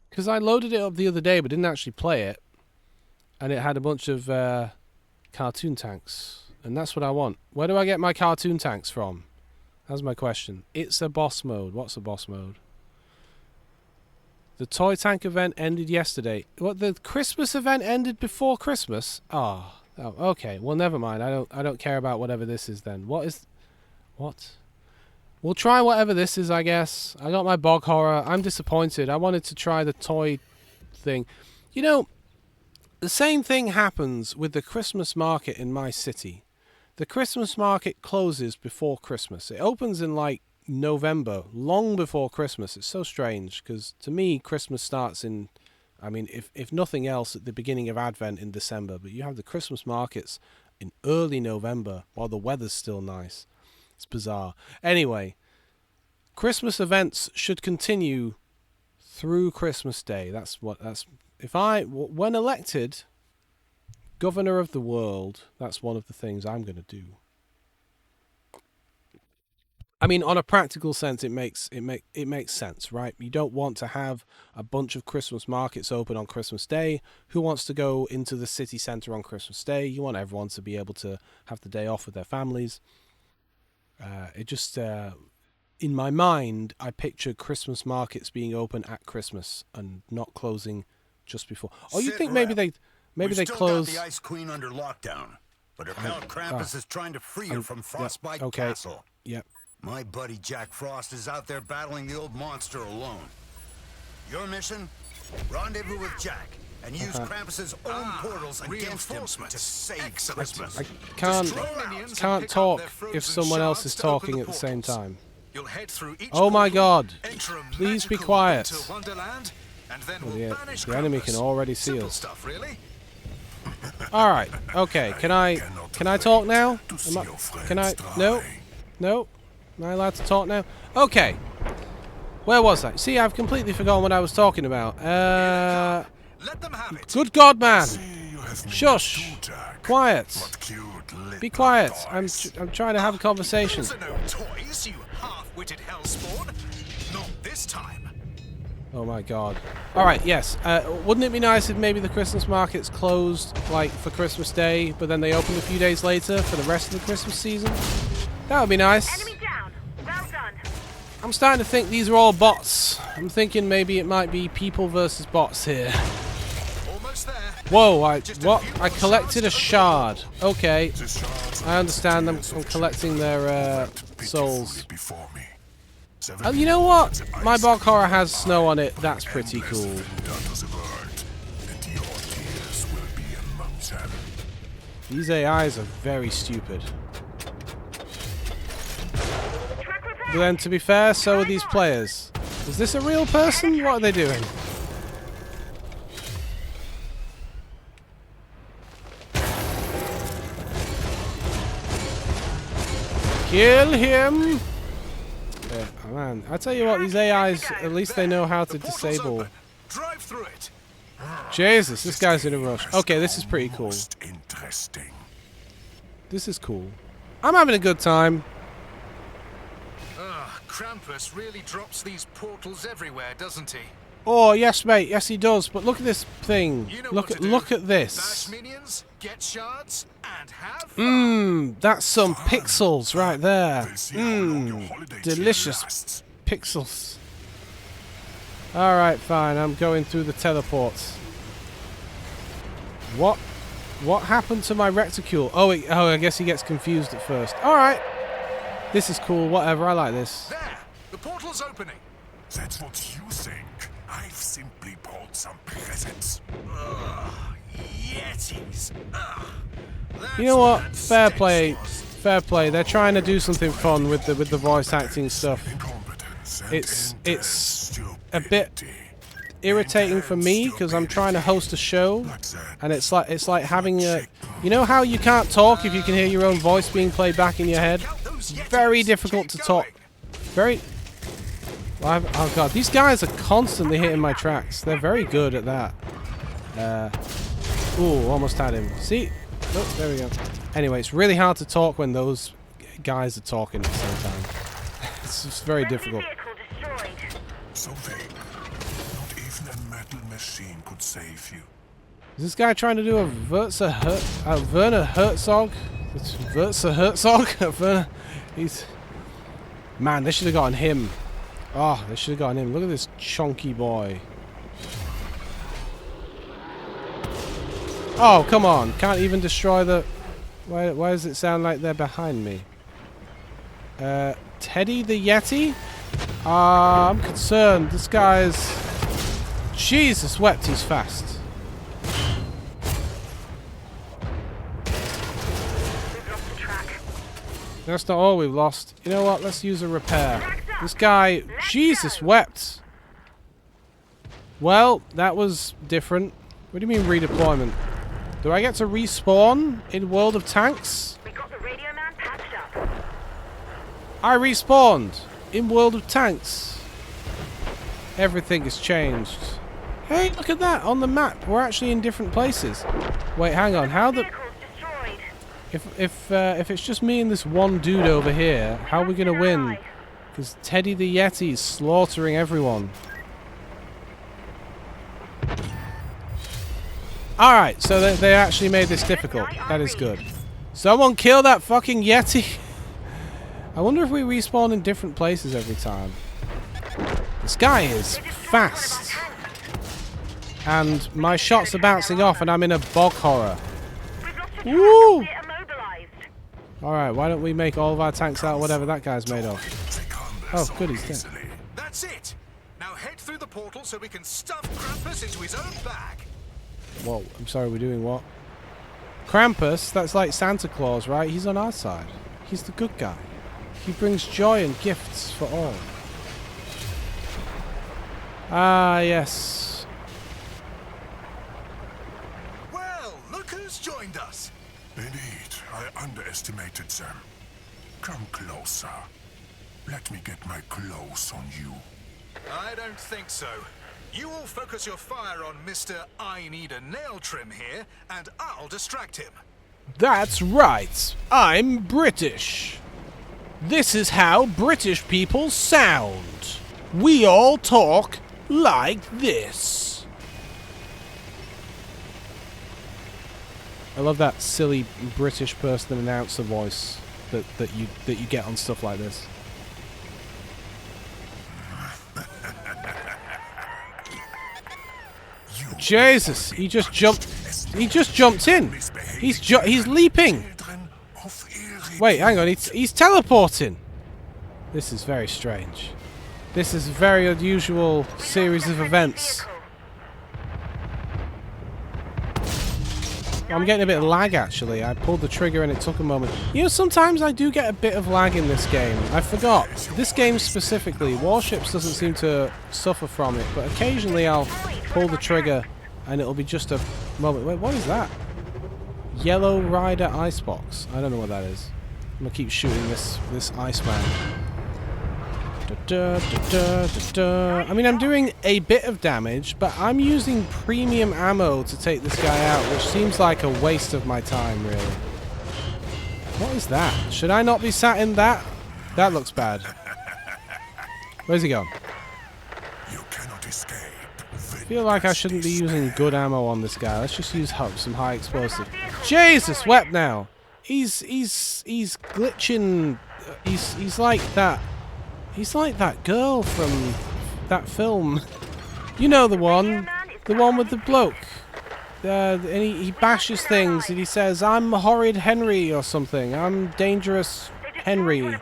Because I loaded it up the other day but didn't actually play it. And it had a bunch of cartoon tanks. And that's what I want. Where do I get my cartoon tanks from? That's my question. It's a boss mode. What's a boss mode? The toy tank event ended yesterday. What, the Christmas event ended before Christmas? Oh, okay. Well, never mind. I don't care about whatever this is then. What? We'll try whatever this is, I guess. I got my bog horror. I'm disappointed. I wanted to try the toy thing. You know, the same thing happens with the Christmas market in my city. The Christmas market closes before Christmas. It opens in like November, long before Christmas. It's so strange because to me, Christmas starts in, I mean, if nothing else, at the beginning of Advent in December. But you have the Christmas markets in early November while the weather's still nice. It's bizarre. Anyway, Christmas events should continue through Christmas Day. When elected governor of the world, that's one of the things I'm going to do. I mean, on a practical sense, it makes sense, right? You don't want to have a bunch of Christmas markets open on Christmas Day. Who wants to go into the city centre on Christmas Day? You want everyone to be able to have the day off with their families. In my mind, I picture Christmas markets being open at Christmas and not closing just before. Oh, you think maybe they close? Got the Ice Queen under lockdown, but her pal Krampus is trying to free her from Frostbite Castle. Yep. My buddy Jack Frost is out there battling the old monster alone. Your mission? Rendezvous with Jack and use Krampus's own portals against him to save Christmas. I can't talk if someone else is talking at the same time. Oh my God! Please be quiet. The enemy can already see us. All right. Okay. Can I talk now? No. No. Am I allowed to talk now? Okay. Where was I? See, I've completely forgotten what I was talking about. Good God, man! Shush! Quiet! Be quiet! I'm trying to have a conversation. Oh my God! All right, yes. Wouldn't it be nice if maybe the Christmas markets closed like for Christmas Day, but then they opened a few days later for the rest of the Christmas season? That would be nice. Enemy down. Well done. I'm starting to think these are all bots. I'm thinking maybe it might be people versus bots here. Whoa, what? I collected a shard. Okay. I understand. I'm collecting their souls. You know what? My bog horror has snow on it. That's pretty cool. These AIs are very stupid. But then, to be fair, so are these players. Is this a real person? What are they doing? Kill him! Yeah, oh man, I tell you what, these AIs, at least they know how to disable. Drive through it. Jesus, this guy's in a rush. Okay, this is pretty cool. Interesting. This is cool. I'm having a good time. Krampus really drops these portals everywhere, doesn't he? Oh yes, mate. Yes, he does. But look at this thing. You know Look at this. Bash minions, get shards, and have fun. That's some pixels right there. Delicious pixels. All right, fine. I'm going through the teleports. What happened to my reticule? Oh, I guess he gets confused at first. All right. This is cool. Whatever. I like this. There, the portal's opening. That's what you think. I've simply bought some presents. Yetis. You know what? Fair play. Fair play. They're trying to do something fun with the voice acting stuff. It's a bit irritating for me because I'm trying to host a show, and it's like having a. You know how you can't talk if you can hear your own voice being played back in your head? Very difficult to talk. Very. Oh god, these guys are constantly hitting my tracks. They're very good at that. Ooh, almost had him. See? Oh, there we go. Anyway, it's really hard to talk when those guys are talking at the same time. It's just very difficult. So vague. Not even a metal machine could save you. Is this guy trying to do a Werner Herzog? It's Werner Herzog? Werner, he's... Man, they should have gotten him. Oh, they should have gotten him. Look at this chunky boy. Oh, come on. Can't even destroy the... Why does it sound like they're behind me? Teddy the Yeti? I'm concerned. This guy's... Jesus wept, he's fast. That's not all we've lost. You know what? Let's use a repair. This guy... Jesus wept. Well, that was different. What do you mean redeployment? Do I get to respawn in World of Tanks? We got the radio man patched up. I respawned in World of Tanks. Everything has changed. Hey, look at that on the map. We're actually in different places. Wait, hang on. How the... If it's just me and this one dude over here, how are we gonna win? Because Teddy the Yeti's slaughtering everyone. Alright, so they actually made this difficult. That is good. Someone kill that fucking Yeti! I wonder if we respawn in different places every time. This guy is fast. And my shots are bouncing off and I'm in a bog horror. Woo! Alright, why don't we make all of our tanks out of whatever that guy's made of? Oh, good, he's dead. That's it. Now head through the portal so we can stuff Krampus into his own bag. Whoa, I'm sorry, we're doing what? Krampus, that's like Santa Claus, right? He's on our side. He's the good guy. He brings joy and gifts for all. Ah, yes. Well, look who's joined us. Indeed, I underestimated them. Come closer. Let me get my clothes on you. I don't think so. You all focus your fire on Mr. I Need a Nail Trim here, and I'll distract him. That's right. I'm British. This is how British people sound. We all talk like this. I love that silly British person announcer voice that you get on stuff like this. Jesus, he just jumped. He just jumped in. He's leaping. Wait, hang on. He's teleporting. This is very strange. This is a very unusual series of events. I'm getting a bit of lag, actually. I pulled the trigger and it took a moment. You know, sometimes I do get a bit of lag in this game. I forgot. This game specifically, Warships doesn't seem to suffer from it, but occasionally I'll pull the trigger and it'll be just a moment. Wait, what is that? Yellow Rider Icebox. I don't know what that is. I'm gonna keep shooting this Iceman. I mean, I'm doing a bit of damage, but I'm using premium ammo to take this guy out, which seems like a waste of my time, really. What is that? Should I not be sat in that? That looks bad. Where's he gone? You cannot escape. I feel like I shouldn't be using good ammo on this guy. Let's just use some high explosive. Jesus, wept now. He's glitching. He's like that. He's like that girl from that film. You know the one with the bloke. And he bashes things and he says, "I'm horrid Henry" or something. "I'm dangerous Henry."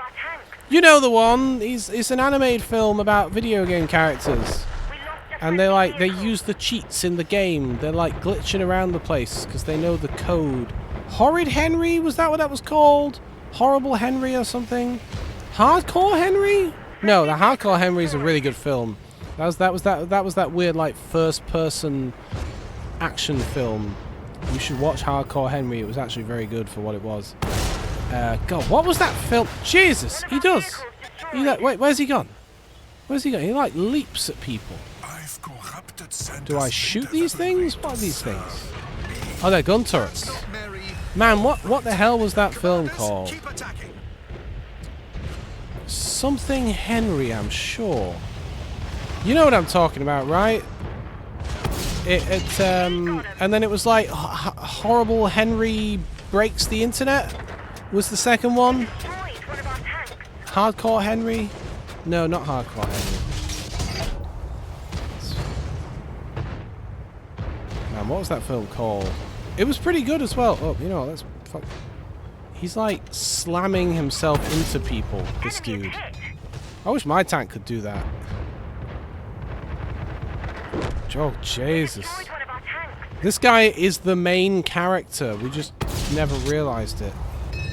You know the one. It's an animated film about video game characters. And they use the cheats in the game. They're like glitching around the place because they know the code. Horrid Henry? Was that what that was called? Horrible Henry or something? Hardcore Henry? No, the Hardcore Henry is a really good film. That was that weird like first person action film. You should watch Hardcore Henry. It was actually very good for what it was. God, what was that film? Jesus, he does. Wait, where's he gone? Where's he gone? He like leaps at people. Do I shoot these things? What are these things? Oh, they're gun turrets. Man, what the hell was that film called? Something Henry, I'm sure. You know what I'm talking about, right? And then it was like Horrible Henry Breaks the Internet was the second one. Hardcore Henry? No, not Hardcore Henry. Man, what was that film called? It was pretty good as well. Oh, you know, let's fuck. He's like slamming himself into people, this dude. I wish my tank could do that. Oh, Jesus. This guy is the main character. We just never realized it.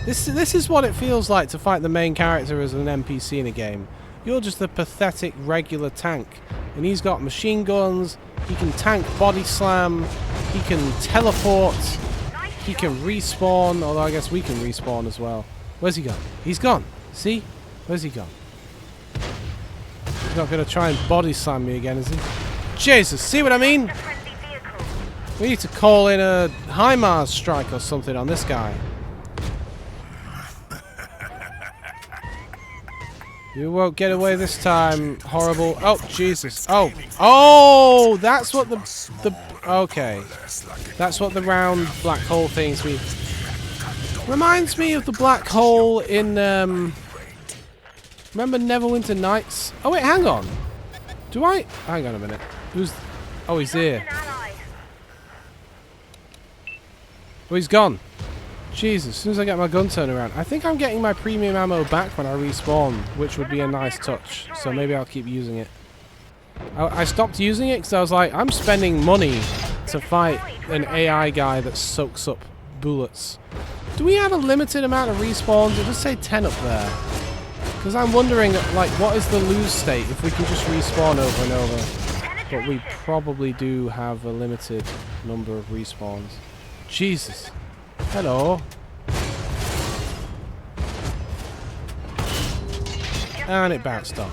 This is what it feels like to fight the main character as an NPC in a game. You're just a pathetic regular tank. And he's got machine guns, he can tank body slam, he can teleport, he can respawn, although I guess we can respawn as well. Where's he gone? He's gone. See? Where's he gone? He's not going to try and body slam me again, is he? Jesus, see what I mean? We need to call in a HIMARS strike or something on this guy. You won't get away this time, horrible. Oh, Jesus. Oh. Oh, that's what the okay. That's what the round black hole things mean. Reminds me of the black hole in, remember Neverwinter Nights? Oh, wait, hang on. Hang on a minute. Oh, he's here. Oh, he's gone. Jesus, as soon as I get my gun turned around. I think I'm getting my premium ammo back when I respawn, which would be a nice touch. So maybe I'll keep using it. I stopped using it because I was like, I'm spending money to fight an AI guy that soaks up bullets. Do we have a limited amount of respawns? It does say 10 up there. Because I'm wondering, like, what is the lose state if we can just respawn over and over? But we probably do have a limited number of respawns. Jesus. Hello. And it bounced off.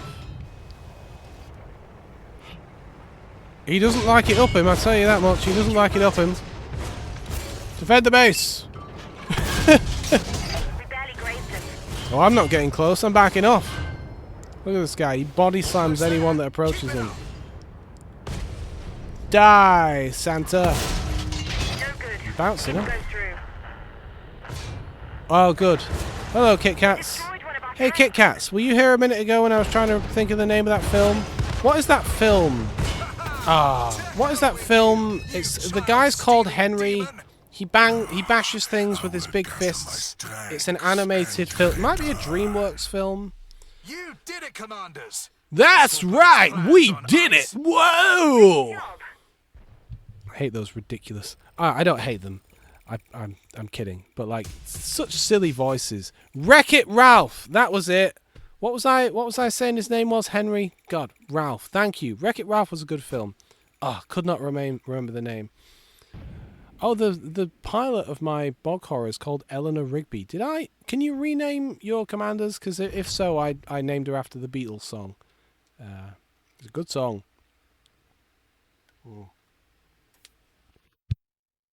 He doesn't like it up him, I'll tell you that much. He doesn't like it up him. Defend the base! Oh, I'm not getting close, I'm backing off. Look at this guy, he body slams anyone that approaches him. Die, Santa! Bouncing, huh? Oh, good. Hello, Kit Kats. Hey, Kit Kats, were you here a minute ago when I was trying to think of the name of that film? What is that film? What is that film? It's the guy's called Henry. He bashes things with his big fists. It's an animated film. It might be a DreamWorks film. You did it, Commanders. That's right, we did it. Whoa! I hate those ridiculous. I don't hate them. I'm kidding, but like such silly voices. Wreck-It Ralph, that was it. What was I saying his name was? Henry? God, Ralph. Thank you. Wreck-It Ralph was a good film. Oh, could not remember the name. Oh, the pilot of my bog horror is called Eleanor Rigby. Can you rename your commanders? Because if so, I named her after the Beatles song. It's a good song. Ooh.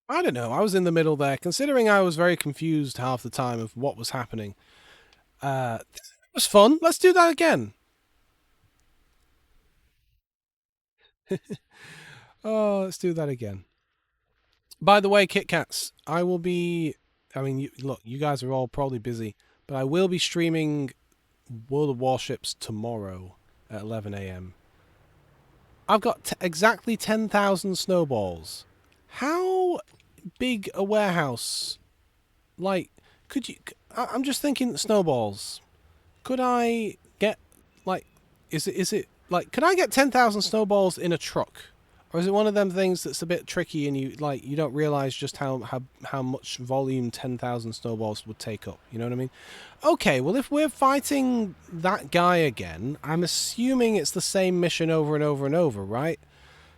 I don't know. I was in the middle there. Considering I was very confused half the time of what was happening. It was fun. Let's do that again. Oh, let's do that again. By the way, Kit Kats, I will be... I mean, look, you guys are all probably busy, but I will be streaming World of Warships tomorrow at 11 AM. I've got exactly 10,000 snowballs. How big a warehouse? Like, could you... I'm just thinking snowballs. Could I get, like... Is it like, could I get 10,000 snowballs in a truck? Or is it one of them things that's a bit tricky and you don't realize just how much volume 10,000 snowballs would take up? You know what I mean? Okay, well, if we're fighting that guy again, I'm assuming it's the same mission over and over and over, right?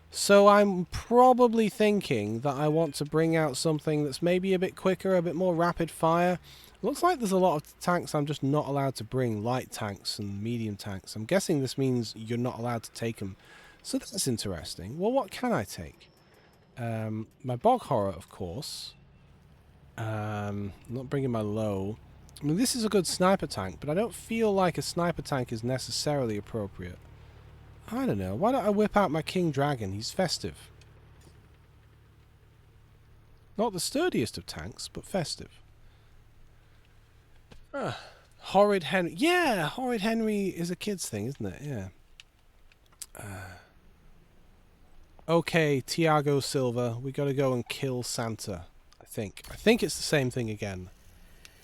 So I'm probably thinking that I want to bring out something that's maybe a bit quicker, a bit more rapid fire. Looks like there's a lot of tanks I'm just not allowed to bring, light tanks and medium tanks. I'm guessing this means you're not allowed to take them. So that's interesting. Well, what can I take? My bog horror, of course. Not bringing my low. I mean, this is a good sniper tank, but I don't feel like a sniper tank is necessarily appropriate. I don't know. Why don't I whip out my King Dragon? He's festive. Not the sturdiest of tanks, but festive. Horrid Henry. Yeah, Horrid Henry is a kid's thing, isn't it? Yeah. Okay, Tiago Silva, we gotta go and kill Santa, I think. I think it's the same thing again.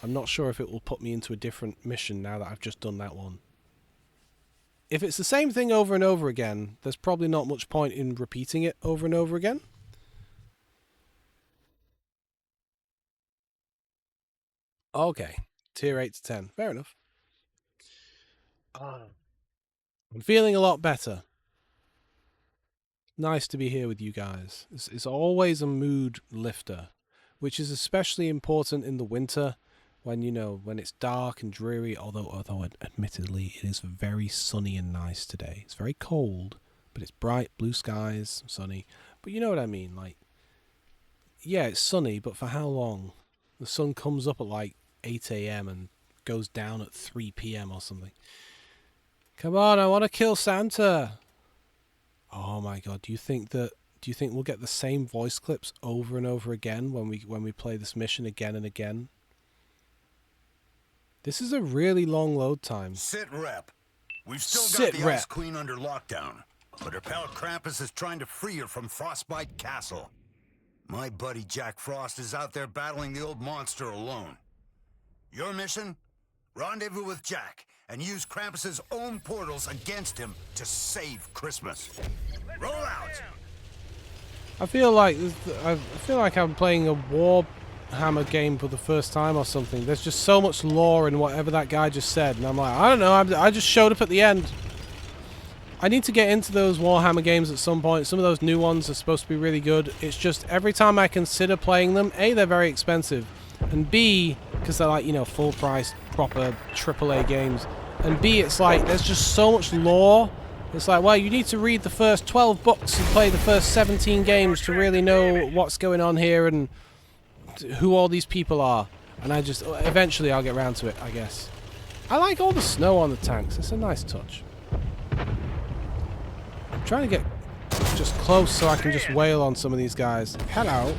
I'm not sure if it will put me into a different mission now that I've just done that one. If it's the same thing over and over again, there's probably not much point in repeating it over and over again. Okay, tier 8 to 10, fair enough. I'm feeling a lot better. Nice to be here with you guys. It's always a mood lifter, which is especially important in the winter when, you know, when it's dark and dreary, although admittedly it is very sunny and nice today. It's very cold, but it's bright, blue skies, sunny. But you know what I mean, like, yeah, it's sunny, but for how long? The sun comes up at like 8 AM and goes down at 3 PM or something. Come on, I want to kill Santa. Oh my god, do you think we'll get the same voice clips over and over again when we play this mission again and again? This is a really long load time. Sit rep. We've still got the Ice Queen under lockdown, but her pal Krampus is trying to free her from Frostbite Castle. My buddy Jack Frost is out there battling the old monster alone. Your mission? Rendezvous with Jack and use Krampus's own portals against him to save Christmas. Roll out! I feel like I'm playing a Warhammer game for the first time or something. There's just so much lore in whatever that guy just said, and I'm like, I don't know, I just showed up at the end. I need to get into those Warhammer games at some point. Some of those new ones are supposed to be really good. It's just every time I consider playing them, A, they're very expensive, and B, because they're like, you know, full price, proper AAA games, and B, it's like, there's just so much lore. It's like, well, you need to read the first 12 books and play the first 17 games to really know what's going on here and who all these people are. And I just, eventually I'll get around to it, I guess. I like all the snow on the tanks. It's a nice touch. I'm trying to get just close so I can just wail on some of these guys. Hello.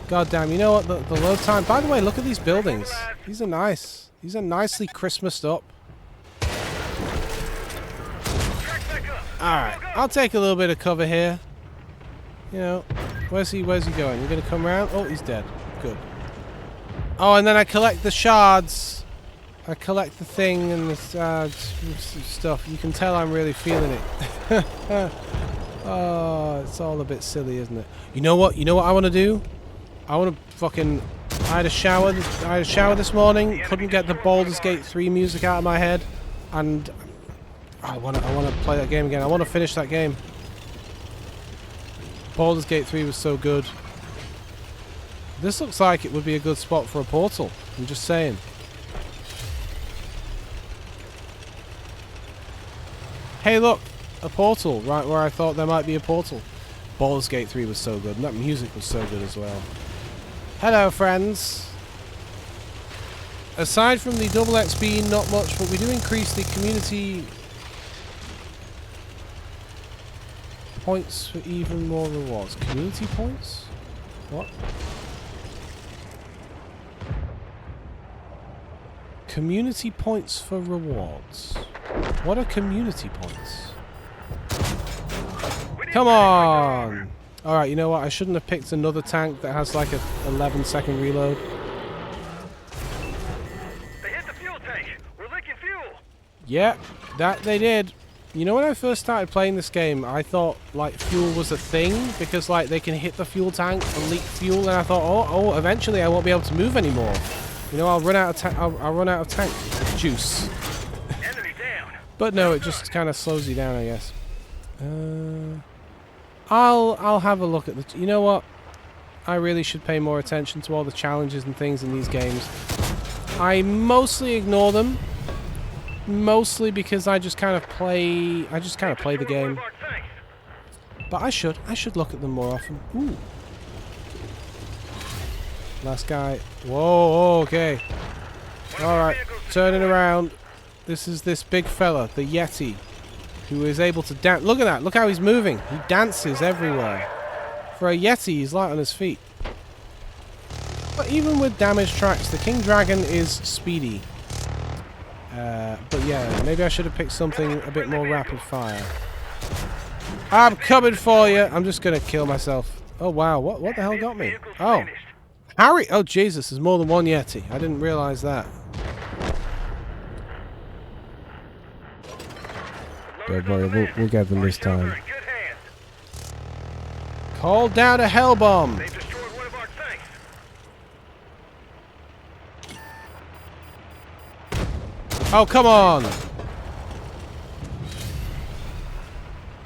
God damn, you know what? The load time... By the way, look at these buildings. These are nice. These are nicely Christmased up. Alright, I'll take a little bit of cover here. You know, where's he going? You're gonna come around? Oh, he's dead. Good. Oh, and then I collect the shards. I collect the thing and the stuff. You can tell I'm really feeling it. Oh, it's all a bit silly, isn't it? You know what? You know what I want to do? I want to fucking... I had a shower this morning. Couldn't get the Baldur's Gate 3 music out of my head. And... I want to play that game again. I want to finish that game. Baldur's Gate 3 was so good. This looks like it would be a good spot for a portal. I'm just saying. Hey look! A portal, right where I thought there might be a portal. Baldur's Gate 3 was so good, and that music was so good as well. Hello friends! Aside from the double XP, not much, but we do increase the community points for even more rewards. Community points? What? Community points for rewards. What are community points? Come on! Alright, you know what? I shouldn't have picked another tank that has like a 11-second reload. They hit the fuel tank. We're leaking fuel. Yeah, that they did. You know, when I first started playing this game, I thought like fuel was a thing because like they can hit the fuel tank and leak fuel, and I thought, oh, eventually I won't be able to move anymore. You know, I'll run out of I'll run out of tank juice. Enemy down. But no, it just kind of slows you down, I guess. I'll have a look at the... You know what? I really should pay more attention to all the challenges and things in these games. I mostly ignore them. Mostly because I just kind of play... the game. But I should look at them more often. Ooh. Last guy. Whoa, okay. Alright, turning around. This is this big fella, the Yeti, who is able to dance. Look at that. Look how he's moving. He dances everywhere. For a Yeti, he's light on his feet. But even with damaged tracks, the King Dragon is speedy. But yeah, maybe I should have picked something a bit more rapid fire. I'm coming for you. I'm just going to kill myself. Oh, wow. What the hell got me? Oh. Harry. Oh, Jesus. There's more than one Yeti. I didn't realize that. Don't worry, we'll get them this time. Call down a hell bomb. They've destroyed one of our tanks. Oh, come on!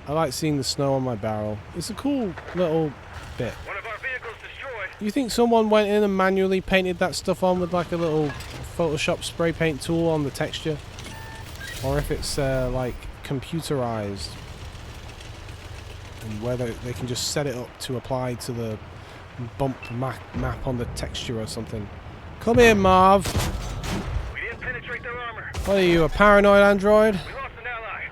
I like seeing the snow on my barrel. It's a cool little bit. One of our vehicles destroyed. You think someone went in and manually painted that stuff on with like a little Photoshop spray paint tool on the texture? Or if it's like computerized, and whether they can just set it up to apply to the bump map on the texture or something. Come here, Marv. We didn't penetrate their armor. What are you, a paranoid android? We lost an ally.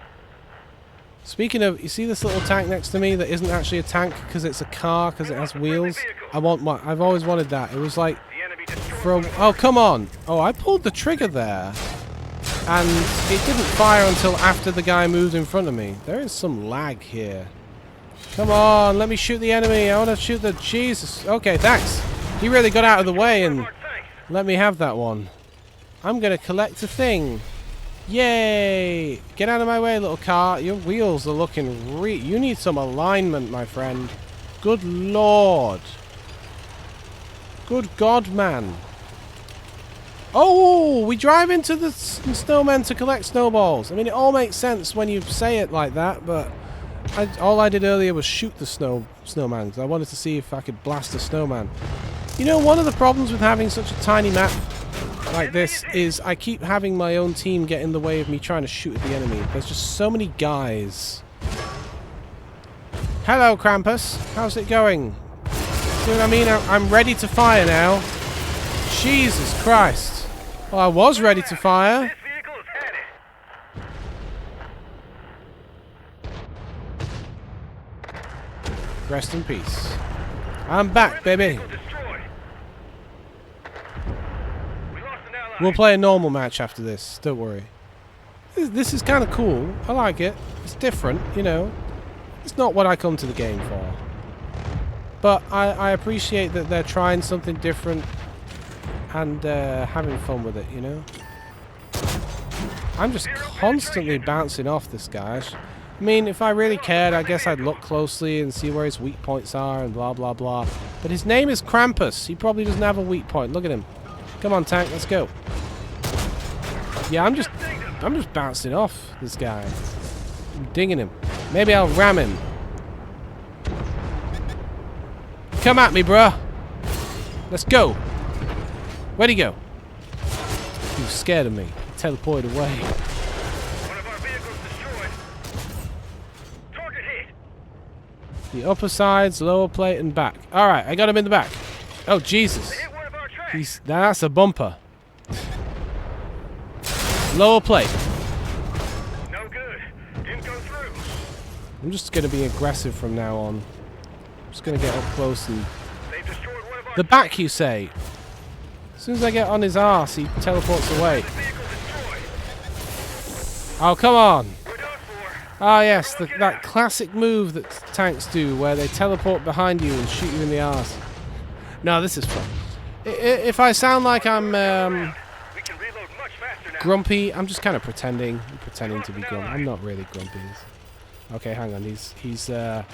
Speaking of, you see this little tank next to me that isn't actually a tank because it's a car because it has wheels? I want one. I've always wanted that. It was like The enemy destroyed. from... Oh, come on. Oh, I pulled the trigger there. And it didn't fire until after the guy moved in front of me. There is some lag here. Come on, let me shoot the enemy. I want to shoot the... Jesus. Okay, thanks. He really got out of the way and let me have that one. I'm going to collect a thing. Yay! Get out of my way, little car. Your wheels are looking you need some alignment, my friend. Good lord. Good God, man. Oh, we drive into the snowmen to collect snowballs. I mean, it all makes sense when you say it like that, but all I did earlier was shoot the snowman because I wanted to see if I could blast a snowman. You know, one of the problems with having such a tiny map like this is I keep having my own team get in the way of me trying to shoot at the enemy. There's just so many guys. Hello, Krampus. How's it going? See what I mean? I'm ready to fire now. Jesus Christ. Well, I was ready to fire. This vehicle is headed. Rest in peace. I'm back, baby. Vehicle destroyed. We lost an ally. We'll play a normal match after this. Don't worry. This is kind of cool. I like it. It's different, you know. It's not what I come to the game for. But I appreciate that they're trying something different and having fun with it, you know. I'm just constantly bouncing off this guy. I mean, if I really cared, I guess I'd look closely and see where his weak points are and blah, blah, blah. But his name is Krampus. He probably doesn't have a weak point. Look at him. Come on, tank. Let's go. Yeah, I'm just bouncing off this guy. I'm dinging him. Maybe I'll ram him. Come at me, bruh. Let's go. Where'd he go? He was scared of me. He teleported away. One of our vehicles destroyed. Target hit. The upper sides, lower plate, and back. Alright, I got him in the back. Oh, Jesus. They hit one of our tracks. That's a bumper. Lower plate. No good. Didn't go through. I'm just going to be aggressive from now on. I'm just going to get up close and... They've destroyed one of our The back, you say? As soon as I get on his arse, he teleports away. vehicle destroyed. Oh, come on. We're done for. Ah, yes, that classic move that tanks do, where they teleport behind you and shoot you in the arse. No, this is fun. If I sound like I'm We can reload much faster now. grumpy, I'm just kind of pretending. I'm pretending to be grumpy. I'm not really grumpy. Okay, hang on. He's the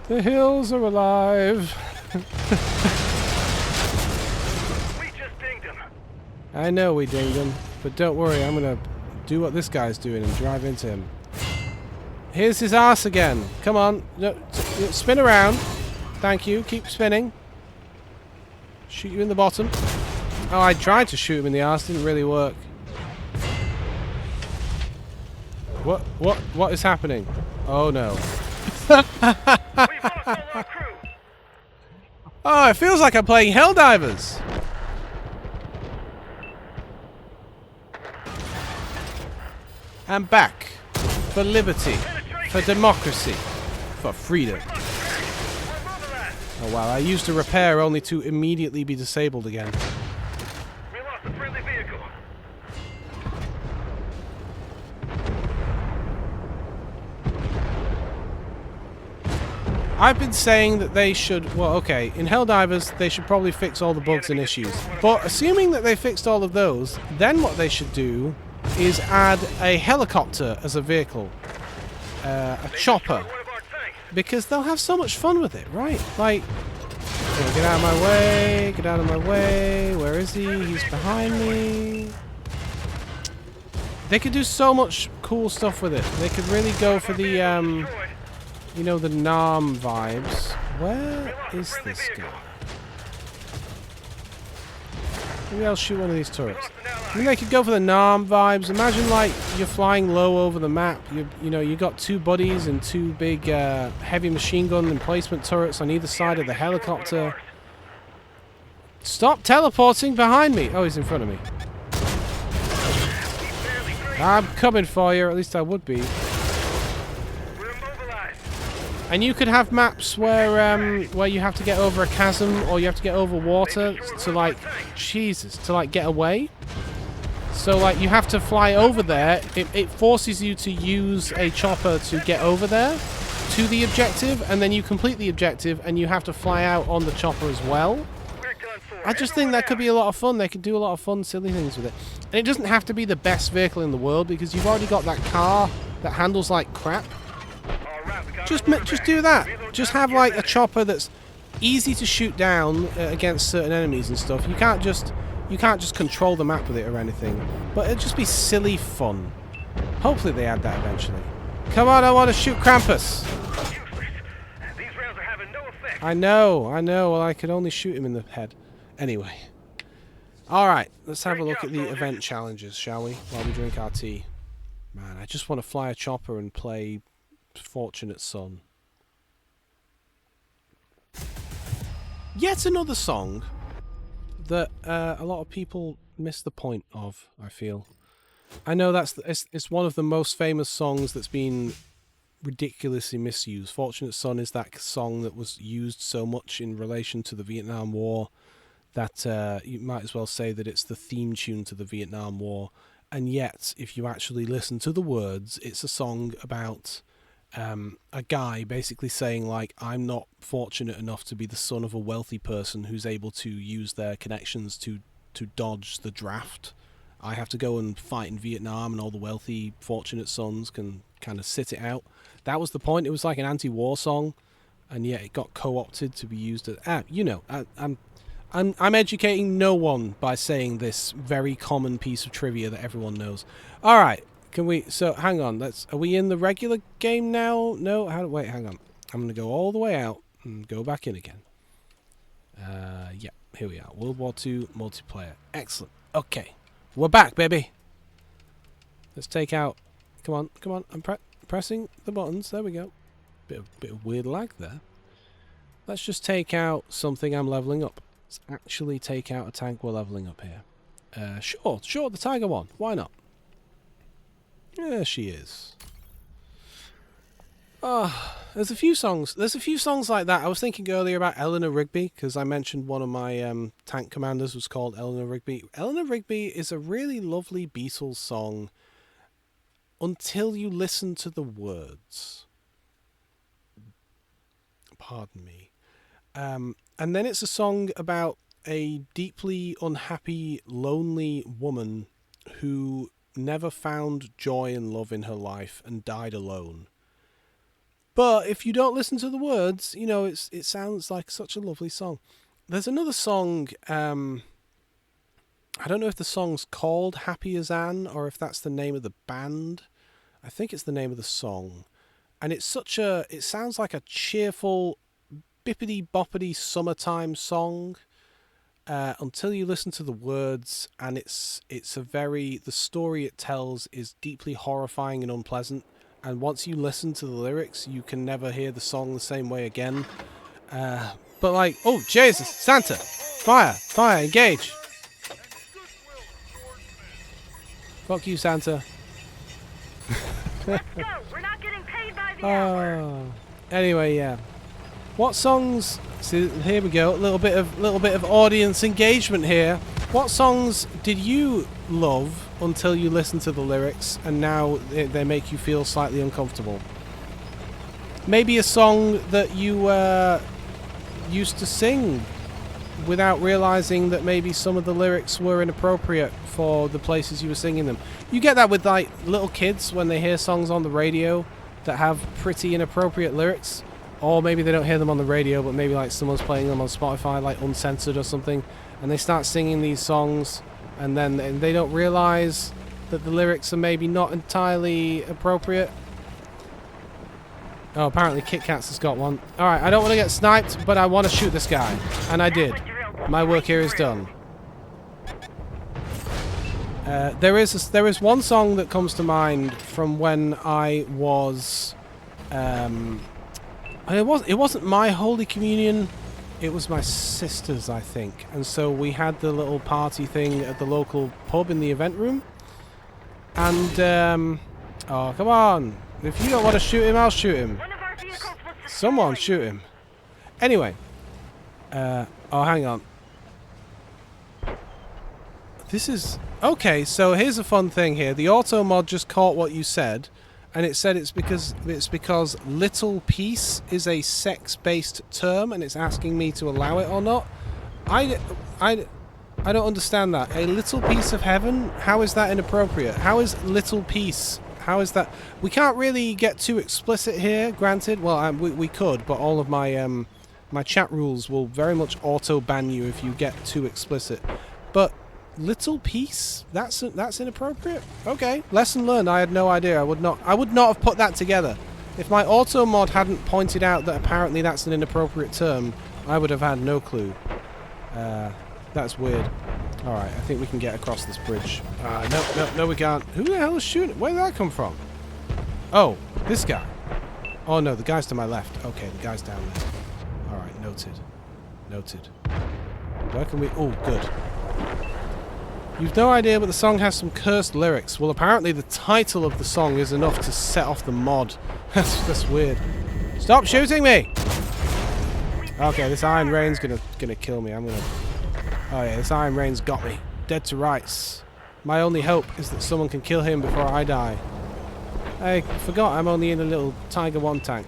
hills are alive. We just dinged him. I know we dinged him, but don't worry. I'm gonna do what this guy's doing and drive into him. Here's his ass again. Come on, no, spin around. Thank you. Keep spinning. Shoot you in the bottom. Oh, I tried to shoot him in the ass. Didn't really work. What is happening? Oh no. We've lost all our crew. Oh, it feels like I'm playing Helldivers. I'm back. For liberty. For democracy. For freedom. We're mobilized. Oh wow, I used a repair only to immediately be disabled again. We lost a friendly vehicle. I've been saying that they should, well okay, in Helldivers they should probably fix all the bugs and issues. But assuming that they fixed all of those, then what they should do is add a helicopter as a vehicle. A chopper. One of our tanks. Because they'll have so much fun with it, right? Like, get out of my way, get out of my way. Where is he? He's behind me. They could do so much cool stuff with it. They could really go for the, Destroyed. you know, the NARM vibes. Where is this guy? Maybe I'll shoot one of these turrets. I mean, they could go for the NARM vibes. Imagine, like, you're flying low over the map. You know, you got two buddies and two big heavy machine gun emplacement turrets on either side of the helicopter. Stop teleporting behind me! Oh, he's in front of me. I'm coming for you, or at least I would be. We're immobilized. And you could have maps where you have to get over a chasm or you have to get over water to like, Jesus, to like get away. So like you have to fly over there. It forces you to use a chopper to get over there to the objective, and then you complete the objective and you have to fly out on the chopper as well. We're done for. I just think that could be a lot of fun. They could do a lot of fun, silly things with it. And it doesn't have to be the best vehicle in the world because you've already got that car that handles like crap. All right, we got Just do that. Just have like a chopper that's easy to shoot down against certain enemies and stuff. You can't just control the map with it or anything. But it'd just be silly fun. Hopefully they add that eventually. Come on, I want to shoot Krampus. useless. These rounds are having no effect. I know. Well, I could only shoot him in the head. Anyway. Alright, let's have a look at the event challenges, shall we? While we drink our tea. Man, I just want to fly a chopper and play Fortunate Son. Yet another song that a lot of people miss the point of, I feel. I know it's one of the most famous songs that's been ridiculously misused. Fortunate Son is that song that was used so much in relation to the Vietnam War that you might as well say that it's the theme tune to the Vietnam War. And yet, if you actually listen to the words, it's a song about a guy basically saying, like, I'm not fortunate enough to be the son of a wealthy person who's able to use their connections to dodge the draft. I have to go and fight in Vietnam, and all the wealthy, fortunate sons can kind of sit it out. That was the point. It was like an anti-war song. and yet it got co-opted to be used as. You know, I'm educating no one by saying this very common piece of trivia that everyone knows. All right, can we? So hang on. Are we in the regular game now? No. Wait, hang on. I'm gonna go all the way out and go back in again. Yeah, here we are. World War II multiplayer. Excellent. Okay, we're back, baby. Let's take out. Come on, come on. I'm pressing the buttons. There we go. Bit of weird lag there. Let's just take out something I'm leveling up. Let's actually take out a tank we're leveling up here. Sure, the Tiger one. Why not? Yeah, she is. There's a few songs like that. I was thinking earlier about Eleanor Rigby, because I mentioned one of my tank commanders was called Eleanor Rigby. Eleanor Rigby is a really lovely Beatles song until you listen to the words. Pardon me. And then it's a song about a deeply unhappy, lonely woman who never found joy and love in her life and died alone. But if you don't listen to the words, you know, it sounds like such a lovely song. There's another song, I don't know if the song's called Happy as Anne or if that's the name of the band. I think it's the name of the song. And it sounds like a cheerful, bippity-boppity summertime song until you listen to the words, and the story it tells is deeply horrifying and unpleasant. And once you listen to the lyrics, you can never hear the song the same way again. But like, oh Jesus, Santa, fire, engage. Fuck you, Santa. Let's go. We're not getting paid by the hour. Anyway, yeah. What songs? See, here we go. A little bit of audience engagement here. What songs did you love until you listened to the lyrics, and now they make you feel slightly uncomfortable? Maybe a song that you used to sing without realizing that maybe some of the lyrics were inappropriate for the places you were singing them. You get that with like little kids when they hear songs on the radio that have pretty inappropriate lyrics, or maybe they don't hear them on the radio, but maybe like someone's playing them on Spotify, like uncensored or something, and they start singing these songs, and then they don't realize that the lyrics are maybe not entirely appropriate. Oh, apparently Kit Kats has got one. Alright, I don't want to get sniped, but I want to shoot this guy. And I did. My work here is done. There is one song that comes to mind from when I was... it wasn't my Holy Communion, it was my sister's, I think. And so we had the little party thing at the local pub in the event room. And, oh, come on. If you don't want to shoot him, I'll shoot him. Someone shoot him. Anyway. Oh, hang on. This is... Okay, so here's a fun thing here. The auto mod just caught what you said, and it said it's because little piece is a sex-based term, and it's asking me to allow it or not. I don't understand that. A little piece of heaven? How is that inappropriate? How is little piece... How is that? We can't really get too explicit here, granted. Well, we could, but all of my my chat rules will very much auto-ban you if you get too explicit. But little piece? That's inappropriate? Okay, lesson learned. I had no idea. I would not have put that together. If my auto mod hadn't pointed out that apparently that's an inappropriate term, I would have had no clue. That's weird. Alright, I think we can get across this bridge. No, we can't. Who the hell is shooting? Where did that come from? Oh, this guy. Oh no, the guy's to my left. Okay, the guy's down there. Alright, noted. Noted. Where can we... Oh, good. You've no idea, but the song has some cursed lyrics. Well, apparently the title of the song is enough to set off the mod. That's weird. Stop shooting me! Okay, this Iron Rain's gonna kill me. Oh yeah, this Iron Rain's got me. Dead to rights. My only hope is that someone can kill him before I die. I forgot I'm only in a little Tiger 1 tank.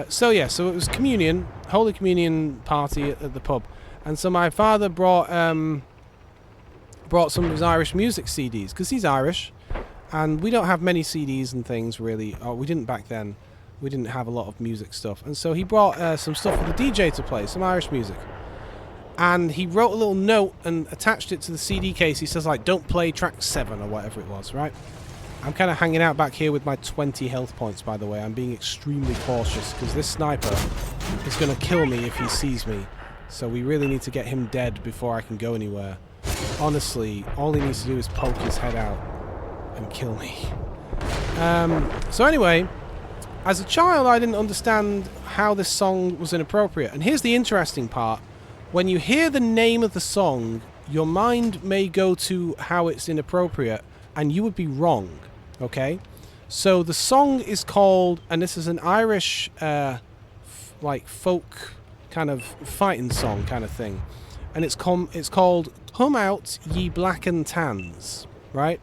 So it was communion, Holy Communion party at the pub. And so my father brought some of his Irish music CDs, because he's Irish. And we don't have many CDs and things, really. Oh, we didn't back then. We didn't have a lot of music stuff. And so he brought some stuff for the DJ to play, some Irish music. And he wrote a little note and attached it to the CD case. He says, like, don't play track 7 or whatever it was, right? I'm kind of hanging out back here with my 20 health points, by the way. I'm being extremely cautious because this sniper is going to kill me if he sees me. So we really need to get him dead before I can go anywhere. Honestly, all he needs to do is poke his head out and kill me. So anyway, as a child, I didn't understand how this song was inappropriate. And here's the interesting part. When you hear the name of the song, your mind may go to how it's inappropriate, and you would be wrong, okay? So the song is called, and this is an Irish, like, folk kind of fighting song kind of thing. And it's called Come Out Ye Black and Tans, right?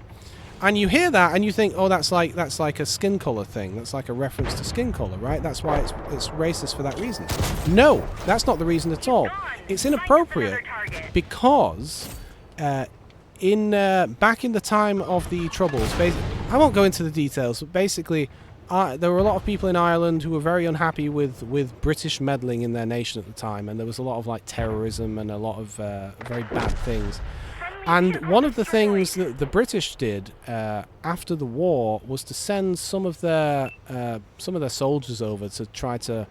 And you hear that and you think, oh, that's like a skin color thing. That's like a reference to skin color, right? That's why it's racist for that reason. No, that's not the reason at all. It's inappropriate because back in the time of the Troubles, I won't go into the details, but basically there were a lot of people in Ireland who were very unhappy with British meddling in their nation at the time, and there was a lot of like terrorism and a lot of very bad things. And one of the things that the British did after the war was to send some of their soldiers over to try to,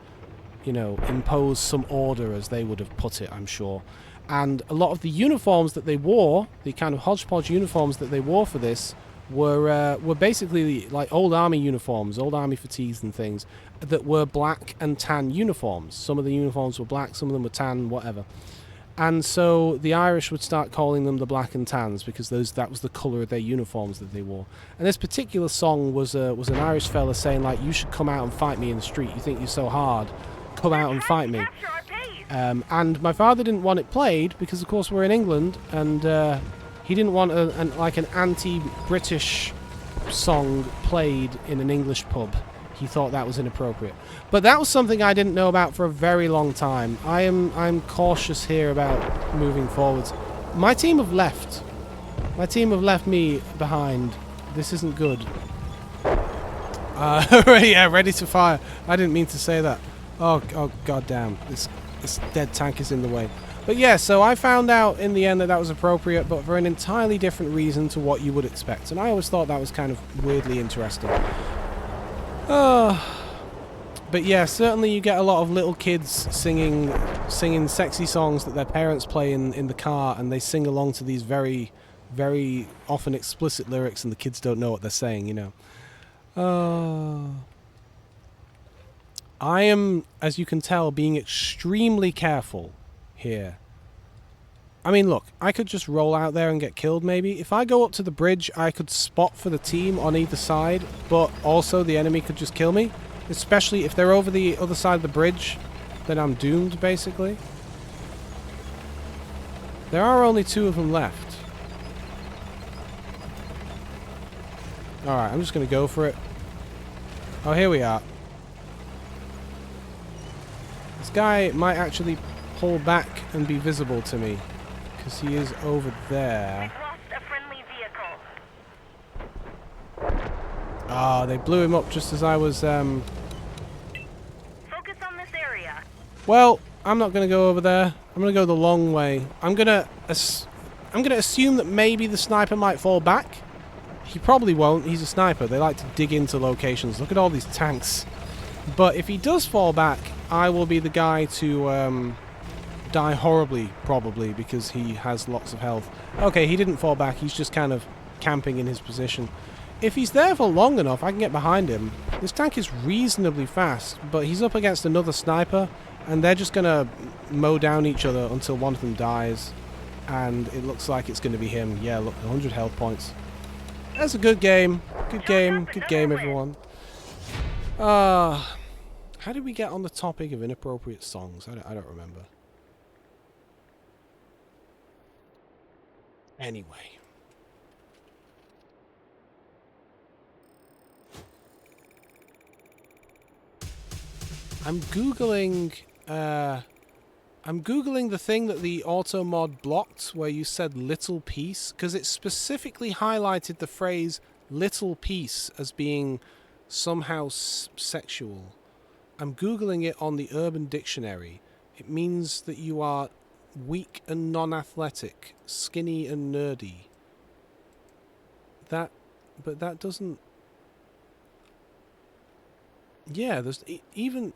you know, impose some order, as they would have put it, I'm sure. And a lot of the uniforms that they wore, the kind of hodgepodge uniforms that they wore for this, were basically like old army uniforms, old army fatigues and things that were black and tan uniforms. Some of the uniforms were black, some of them were tan, whatever. And so the Irish would start calling them the Black and Tans because that was the colour of their uniforms that they wore. And this particular song was an Irish fella saying, like, you should come out and fight me in the street. You think you're so hard. Come out and fight me. And my father didn't want it played because, of course, we're in England, and he didn't want an anti-British song played in an English pub. He thought that was inappropriate. But that was something I didn't know about for a very long time. I'm cautious here about moving forwards. My team have left. My team have left me behind. This isn't good. Yeah, ready to fire. I didn't mean to say that. Oh goddamn. This dead tank is in the way. But yeah, so I found out in the end that was appropriate, but for an entirely different reason to what you would expect. And I always thought that was kind of weirdly interesting. But yeah, certainly you get a lot of little kids singing sexy songs that their parents play in the car, and they sing along to these very, very often explicit lyrics, and the kids don't know what they're saying, you know. I am, as you can tell, being extremely careful here. I mean, look, I could just roll out there and get killed, maybe. If I go up to the bridge, I could spot for the team on either side, but also the enemy could just kill me. Especially if they're over the other side of the bridge, then I'm doomed, basically. There are only 2 of them left. Alright, I'm just going to go for it. Oh, here we are. This guy might actually pull back and be visible to me, because he is over there. We've lost a friendly vehicle. Ah, they blew him up just as I was, Focus on this area. Well, I'm not going to go over there. I'm going to go the long way. I'm going to assume that maybe the sniper might fall back. He probably won't. He's a sniper. They like to dig into locations. Look at all these tanks. But if he does fall back, I will be the guy to die horribly, probably, because he has lots of health. Okay, he didn't fall back. He's just kind of camping in his position. If he's there for long enough, I can get behind him. This tank is reasonably fast, but he's up against another sniper, and they're just going to mow down each other until one of them dies. And it looks like it's going to be him. Yeah, look, 100 health points. That's a good game. Good game. Good game, everyone. How did we get on the topic of inappropriate songs? I don't remember. Anyway. I'm googling the thing that the auto mod blocked where you said little piece, because it specifically highlighted the phrase little piece as being somehow sexual. I'm Googling it on the Urban Dictionary. It means that you are weak and non-athletic, skinny and nerdy. But that doesn't... Yeah, there's even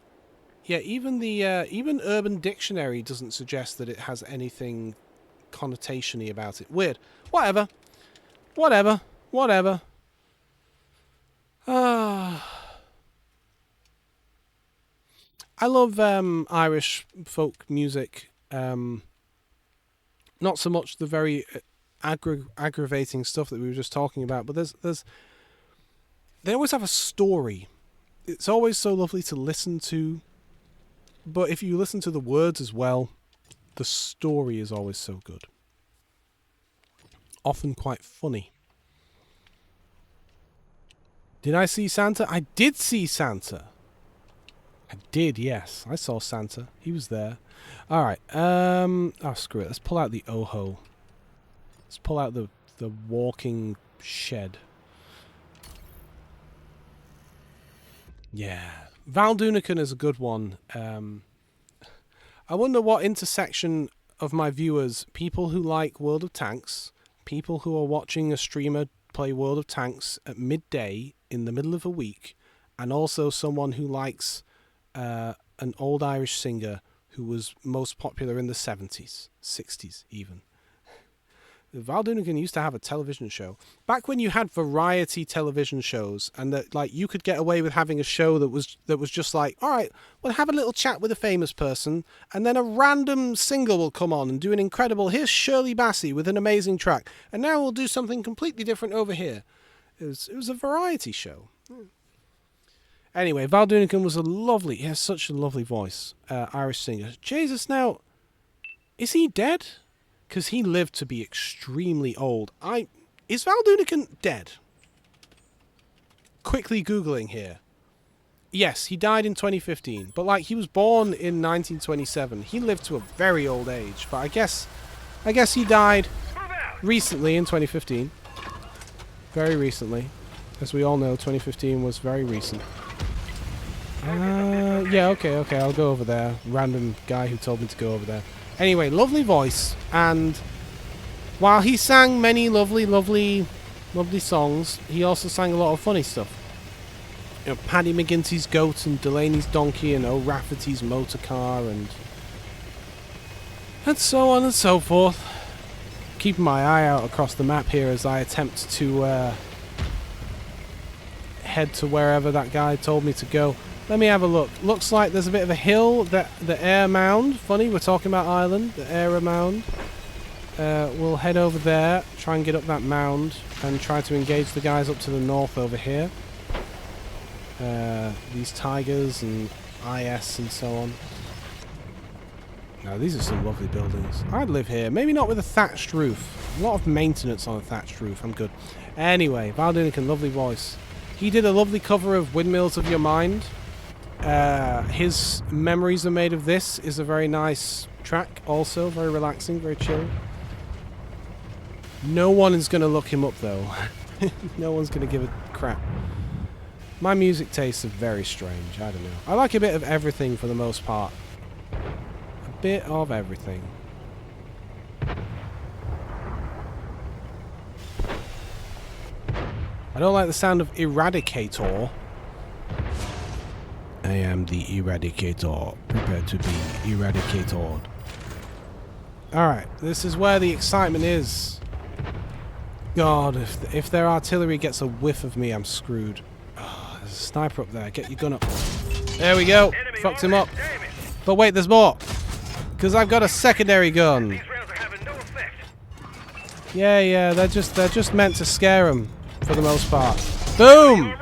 Urban Dictionary doesn't suggest that it has anything connotation-y about it. Weird. Whatever. I love Irish folk music. Not so much the very aggravating stuff that we were just talking about, but they always have a story. It's always so lovely to listen to, but if you listen to the words as well, the story is always so good. Often quite funny. Did I see Santa? I did see Santa. I did, yes. I saw Santa. He was there. Alright, oh screw it. Let's pull out the Oho. Let's pull out the walking shed. Yeah. Val Dunican is a good one. I wonder what intersection of my viewers, people who like World of Tanks, people who are watching a streamer play World of Tanks at midday in the middle of a week, and also someone who likes an old Irish singer who was most popular in the 70s, 60s even. Val Dunican used to have a television show back when you had variety television shows, and that like you could get away with having a show that was just like, all right, we'll have a little chat with a famous person, and then a random singer will come on and do an incredible. Here's Shirley Bassey with an amazing track, and now we'll do something completely different over here. It was a variety show. Anyway, Val Dunican was he has such a lovely voice, Irish singer. Jesus, now, is he dead? Because he lived to be extremely old. Is Val Dunican dead? Quickly Googling here. Yes, he died in 2015. But like, he was born in 1927. He lived to a very old age. But I guess he died recently in 2015. Very recently. As we all know, 2015 was very recent. Yeah, okay, I'll go over there. Random guy who told me to go over there. Anyway, lovely voice, and while he sang many lovely songs, he also sang a lot of funny stuff. You know, Paddy McGinty's Goat and Delaney's Donkey and O'Rafferty's Motor Car and so on and so forth. Keeping my eye out across the map here as I attempt to head to wherever that guy told me to go. Let me have a look. Looks like there's a bit of a hill, the air mound. Funny, we're talking about Ireland, the air mound. We'll head over there, try and get up that mound, and try to engage the guys up to the north over here. These tigers and IS and so on. Now, these are some lovely buildings. I'd live here. Maybe not with a thatched roof. A lot of maintenance on a thatched roof. I'm good. Anyway, Val Dunican, lovely voice. He did a lovely cover of Windmills of Your Mind. His Memories Are Made of This is a very nice track also, very relaxing, very chill. No one is going to look him up though. No one's going to give a crap. My music tastes are very strange, I don't know. I like a bit of everything for the most part. A bit of everything. I don't like the sound of Eradicator. I am the Eradicator, prepared to be eradicated. Alright, this is where the excitement is. God, if their artillery gets a whiff of me, I'm screwed. Oh, there's a sniper up there. Get your gun up. There we go. Fucked him up. But wait, there's more. Because I've got a secondary gun. These rounds are having no effect. Yeah, they're just meant to scare them, for the most part. Boom!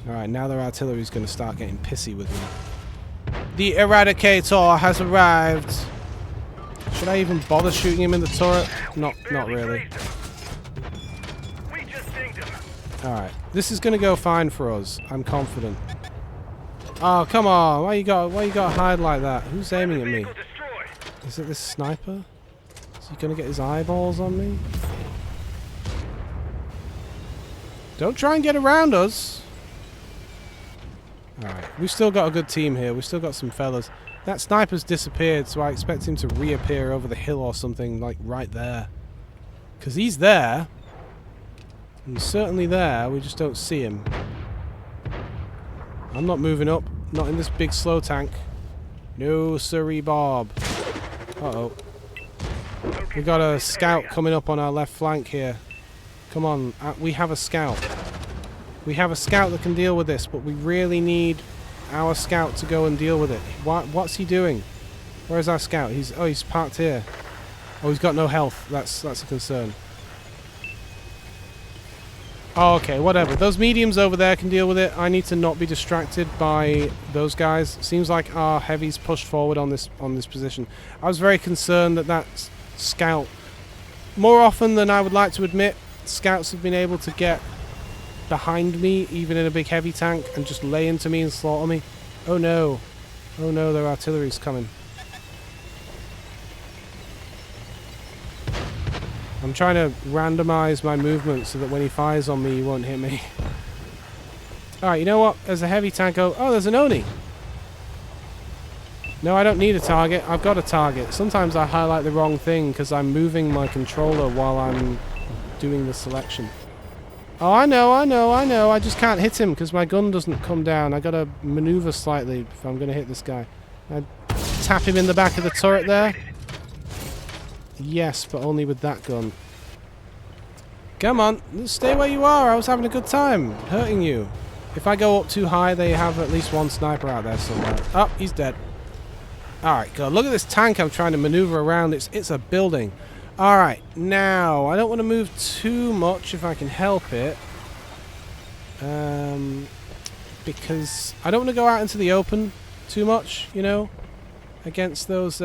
Alright, now their artillery's going to start getting pissy with me. The Eradicator has arrived. Should I even bother shooting him in the turret? Not really. Alright, this is going to go fine for us. I'm confident. Oh, come on. Why you got to hide like that? Who's aiming at me? Is it this sniper? Is he going to get his eyeballs on me? Don't try and get around us. Alright, we've still got a good team here. We've still got some fellas. That sniper's disappeared, so I expect him to reappear over the hill or something, like right there. Because he's there. He's certainly there, we just don't see him. I'm not moving up. Not in this big slow tank. No siree Bob. Uh-oh. We got a scout coming up on our left flank here. Come on, we have a scout. We have a scout that can deal with this, but we really need our scout to go and deal with it. What's he doing? Where is our scout? He's parked here. Oh, he's got no health. That's a concern. Oh, okay, whatever. Those mediums over there can deal with it. I need to not be distracted by those guys. Seems like our heavies pushed forward on this position. I was very concerned that scout, more often than I would like to admit, scouts have been able to get behind me, even in a big heavy tank, and just lay into me and slaughter me. Oh no. Oh no, their artillery's coming. I'm trying to randomize my movement so that when he fires on me, he won't hit me. Alright, you know what? There's a heavy tank. Oh, there's an Oni. No, I don't need a target. I've got a target. Sometimes I highlight the wrong thing because I'm moving my controller while I'm doing the selection. Oh, I know. I just can't hit him because my gun doesn't come down. I gotta maneuver slightly if I'm gonna hit this guy. I tap him in the back of the turret there. Yes, but only with that gun. Come on, stay where you are. I was having a good time hurting you. If I go up too high, they have at least one sniper out there somewhere. Oh, he's dead. Alright, God, look at this tank I'm trying to maneuver around. It's a building. Alright, now, I don't want to move too much if I can help it. Because I don't want to go out into the open too much, you know, against those,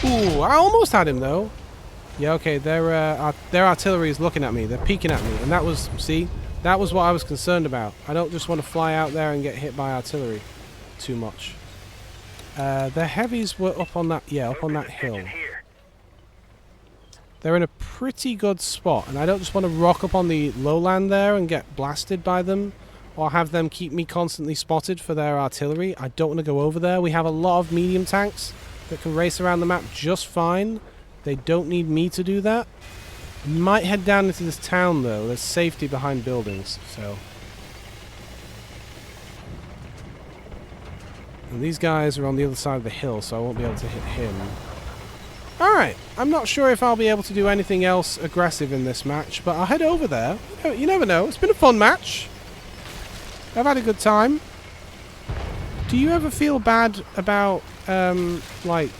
Ooh, I almost had him, though. Yeah, okay, their artillery is looking at me. They're peeking at me. And that was, see, that was what I was concerned about. I don't just want to fly out there and get hit by artillery too much. Their heavies were up on that, yeah, up on that hill. They're in a pretty good spot, and I don't just want to rock up on the lowland there and get blasted by them, or have them keep me constantly spotted for their artillery. I don't want to go over there. We have a lot of medium tanks that can race around the map just fine. They don't need me to do that. Might head down into this town, though. There's safety behind buildings, so... And these guys are on the other side of the hill, so I won't be able to hit him. Alright, I'm not sure if I'll be able to do anything else aggressive in this match, but I'll head over there. You never know. It's been a fun match. I've had a good time. Do you ever feel bad about, like,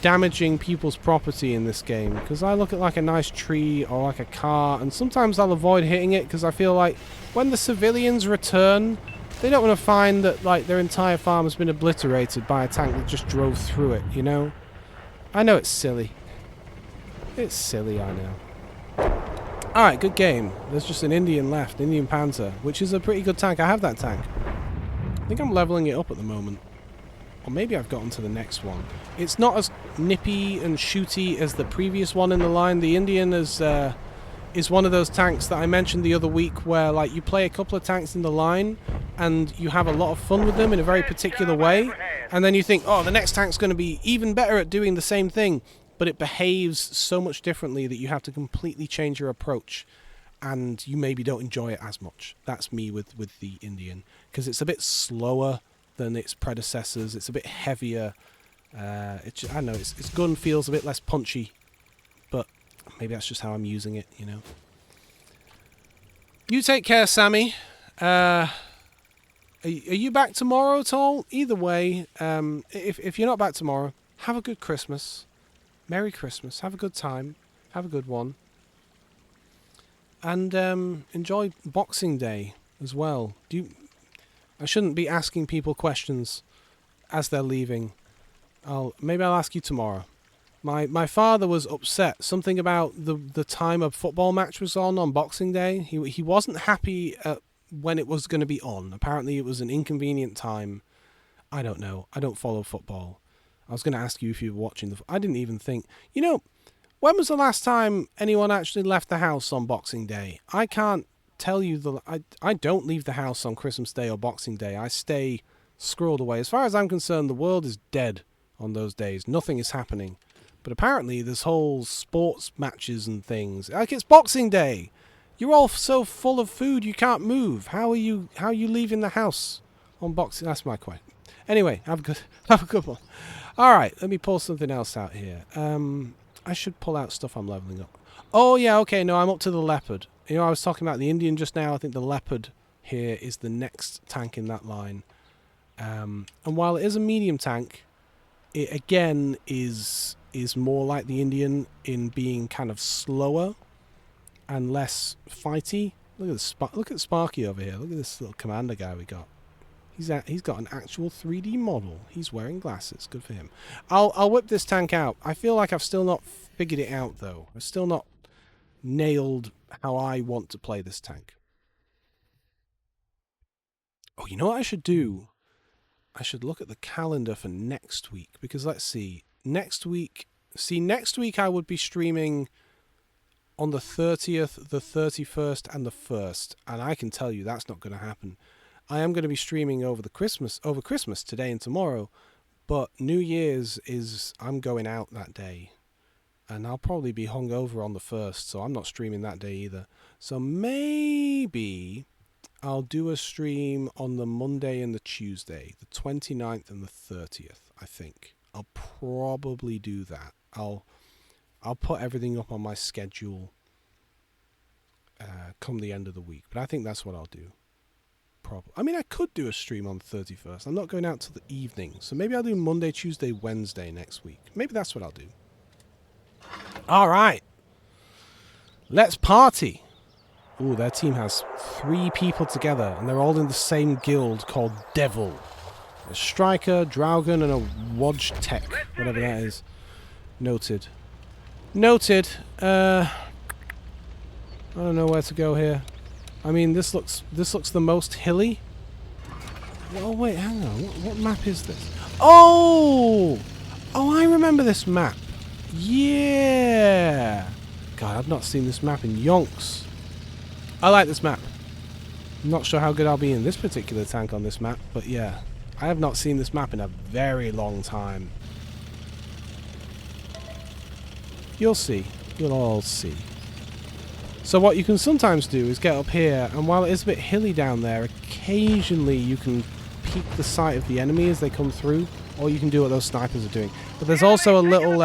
damaging people's property in this game? Because I look at, like, a nice tree or, like, a car, and sometimes I'll avoid hitting it because I feel like when the civilians return, they don't want to find that, like, their entire farm has been obliterated by a tank that just drove through it, you know? I know it's silly. It's silly, I know. Alright, good game. There's just an Indian left, Indian Panzer, which is a pretty good tank. I have that tank. I think I'm leveling it up at the moment. Or maybe I've gotten to the next one. It's not as nippy and shooty as the previous one in the line. The Indian is one of those tanks that I mentioned the other week where, like, you play a couple of tanks in the line and you have a lot of fun with them in a very particular way, and then you think, oh, the next tank's going to be even better at doing the same thing, but it behaves so much differently that you have to completely change your approach, and you maybe don't enjoy it as much. That's me with the Indian, because it's a bit slower than its predecessors. It's a bit heavier. I don't know, its gun feels a bit less punchy, but maybe that's just how I'm using it, you know. You take care, Sammy. Are you back tomorrow at all? Either way, if you're not back tomorrow, have a good Christmas. Merry Christmas. Have a good time. Have a good one. And enjoy Boxing Day as well. I shouldn't be asking people questions as they're leaving. Maybe I'll ask you tomorrow. My father was upset. Something about the time a football match was on Boxing Day. He wasn't happy when it was going to be on. Apparently it was an inconvenient time. I don't know. I don't follow football. I was going to ask you if you were watching I didn't even think. You know, when was the last time anyone actually left the house on Boxing Day? I can't tell you I don't leave the house on Christmas Day or Boxing Day. I stay squirreled away. As far as I'm concerned, the world is dead on those days. Nothing is happening. But apparently there's whole sports matches and things. Like, it's Boxing Day. You're all so full of food you can't move. How are you leaving the house on Boxing? That's my question. Anyway, have a good one. All right, let me pull something else out here. I should pull out stuff I'm leveling up. Oh yeah, okay. No, I'm up to the leopard. You know, I was talking about the Indian just now. I think the leopard here is the next tank in that line. And while it is a medium tank, it again is more like the Indian in being kind of slower and less fighty. Look at Sparky over here. Look at this little commander guy we got. He's got an actual 3D model. He's wearing glasses. Good for him. I'll whip this tank out. I feel like I've still not figured it out though. I've still not nailed how I want to play this tank. Oh, you know what I should do? I should look at the calendar for next week, because let's see. Next week I would be streaming on the 30th, the 31st, and the 1st, and I can tell you that's not going to happen. I am going to be streaming over Christmas today and tomorrow, but New Year's I'm going out that day, and I'll probably be hungover on the 1st, so I'm not streaming that day either. So maybe I'll do a stream on the Monday and the Tuesday, the 29th and the 30th, I think. I'll probably do that. I'll put everything up on my schedule come the end of the week, but I think that's what I'll do. I mean, I could do a stream on the 31st. I'm not going out till the evening, so maybe I'll do Monday, Tuesday, Wednesday next week. Maybe that's what I'll do. All right. Let's party. Ooh, their team has 3 people together, and they're all in the same guild called Devil. A striker, Draugen, and a Wodge Tech, whatever that is. Noted. Noted. I don't know where to go here. I mean, this looks the most hilly. Oh wait, hang on. What map is this? Oh, I remember this map. Yeah. God, I've not seen this map in yonks. I like this map. I'm not sure how good I'll be in this particular tank on this map, but yeah, I have not seen this map in a very long time. You'll see. You'll all see. So what you can sometimes do is get up here, and while it is a bit hilly down there, occasionally you can peek the sight of the enemy as they come through, or you can do what those snipers are doing. But there's also a little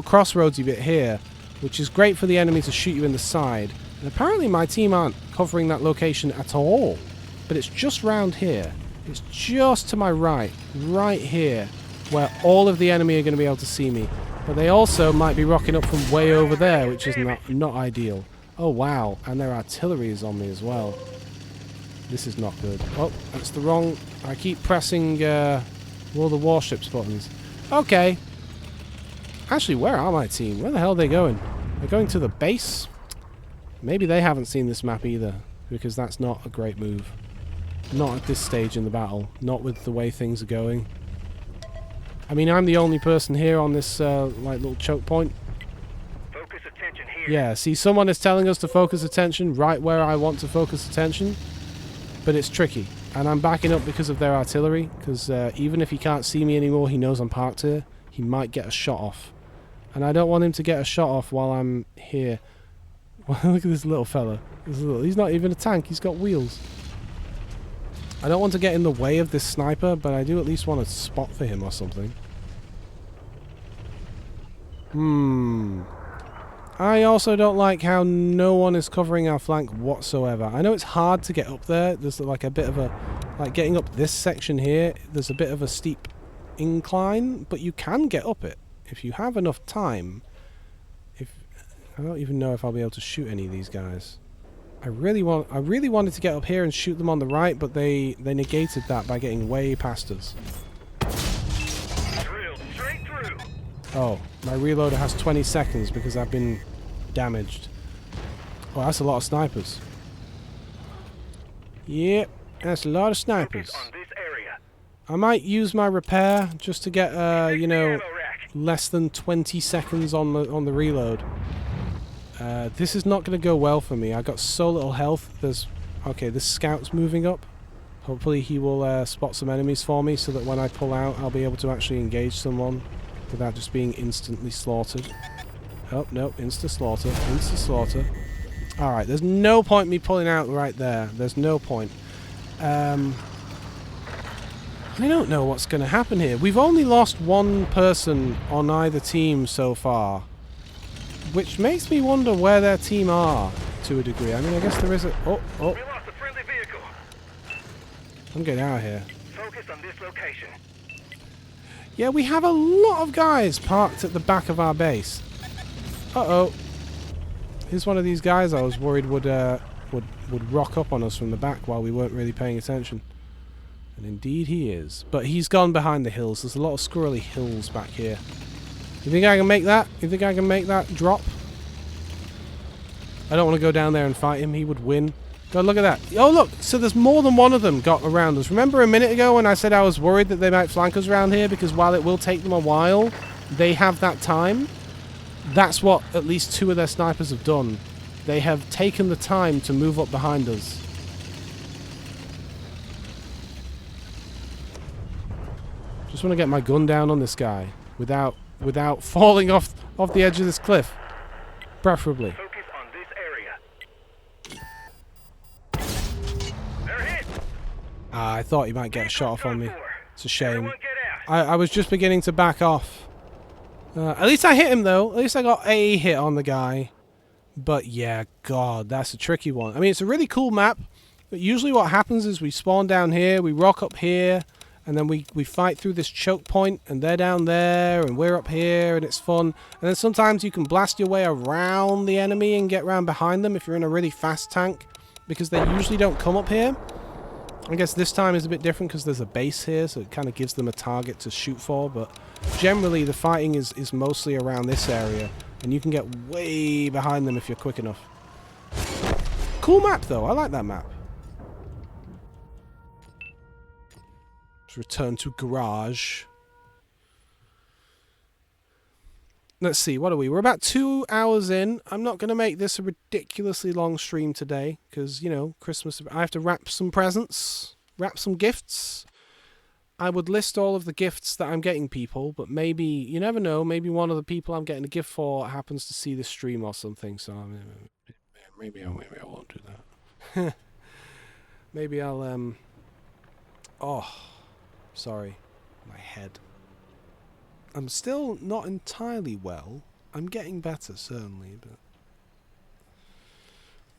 crossroadsy bit here, which is great for the enemy to shoot you in the side. And apparently my team aren't covering that location at all, but it's just round here. It's just to my right here, where all of the enemy are going to be able to see me. But they also might be rocking up from way over there, which is not ideal. Oh wow, and their artillery is on me as well. This is not good. Oh, that's the wrong... I keep pressing all the warships buttons. Okay. Actually, where are my team? Where the hell are they going? They're going to the base? Maybe they haven't seen this map either, because that's not a great move. Not at this stage in the battle. Not with the way things are going. I mean, I'm the only person here on this like little choke point. Focus attention here. Yeah, see, someone is telling us to focus attention right where I want to focus attention, but it's tricky. And I'm backing up because of their artillery, because even if he can't see me anymore, he knows I'm parked here. He might get a shot off. And I don't want him to get a shot off while I'm here. Look at this little fella. He's not even a tank, he's got wheels. I don't want to get in the way of this sniper, but I do at least want a spot for him or something. I also don't like how no one is covering our flank whatsoever. I know it's hard to get up there. There's like a bit of a... Like getting up this section here, there's a bit of a steep incline, but you can get up it if you have enough time. I don't even know if I'll be able to shoot any of these guys. I really wanted to get up here and shoot them on the right, but they negated that by getting way past us. Drilled straight through. Oh, my reloader has 20 seconds because I've been damaged. Oh, that's a lot of snipers. Yep, that's a lot of snipers. Focus on this area. I might use my repair just to get, you know, Ammo rack. less than 20 seconds on the reload. This is not going to go well for me. I got so little health. Okay, this scout's moving up. Hopefully he will spot some enemies for me so that when I pull out I'll be able to actually engage someone without just being instantly slaughtered. Oh, no, insta-slaughter, insta-slaughter. Alright, there's no point me pulling out right there. There's no point. I don't know what's going to happen here. We've only lost one person on either team so far, which makes me wonder where their team are to a degree. I mean, I guess there is a... Oh. We lost a friendly vehicle. I'm getting out of here. Focus on this location. Yeah, we have a lot of guys parked at the back of our base. Uh-oh. Here's one of these guys I was worried would rock up on us from the back while we weren't really paying attention. And indeed he is. But he's gone behind the hills. There's a lot of squirrely hills back here. You think I can make that? You think I can make that drop? I don't want to go down there and fight him. He would win. God, look at that. Oh, look. So there's more than one of them got around us. Remember a minute ago when I said I was worried that they might flank us around here? Because while it will take them a while, they have that time. That's what at least 2 of their snipers have done. They have taken the time to move up behind us. Just want to get my gun down on this guy without falling off the edge of this cliff. Preferably. Focus on this area. They're hit. I thought he might get a shot off on me. It's a shame. Everyone get out. I was just beginning to back off. At least I hit him, though. At least I got a hit on the guy. But yeah, God, that's a tricky one. I mean, it's a really cool map. But usually what happens is we spawn down here, we rock up here, and then we fight through this choke point, and they're down there, and we're up here, and it's fun. And then sometimes you can blast your way around the enemy and get around behind them if you're in a really fast tank, because they usually don't come up here. I guess this time is a bit different because there's a base here, so it kind of gives them a target to shoot for, but generally the fighting is mostly around this area, and you can get way behind them if you're quick enough. Cool map, though. I like that map. Let's return to garage. Let's see, what are we? We're about 2 hours in. I'm not going to make this a ridiculously long stream today because, you know, Christmas. I have to wrap some presents, wrap some gifts. I would list all of the gifts that I'm getting people, but maybe, you never know, maybe one of the people I'm getting a gift for happens to see this stream or something, so maybe I won't do that. Maybe I'll, oh, sorry, my head. I'm still not entirely well. I'm getting better, certainly, but...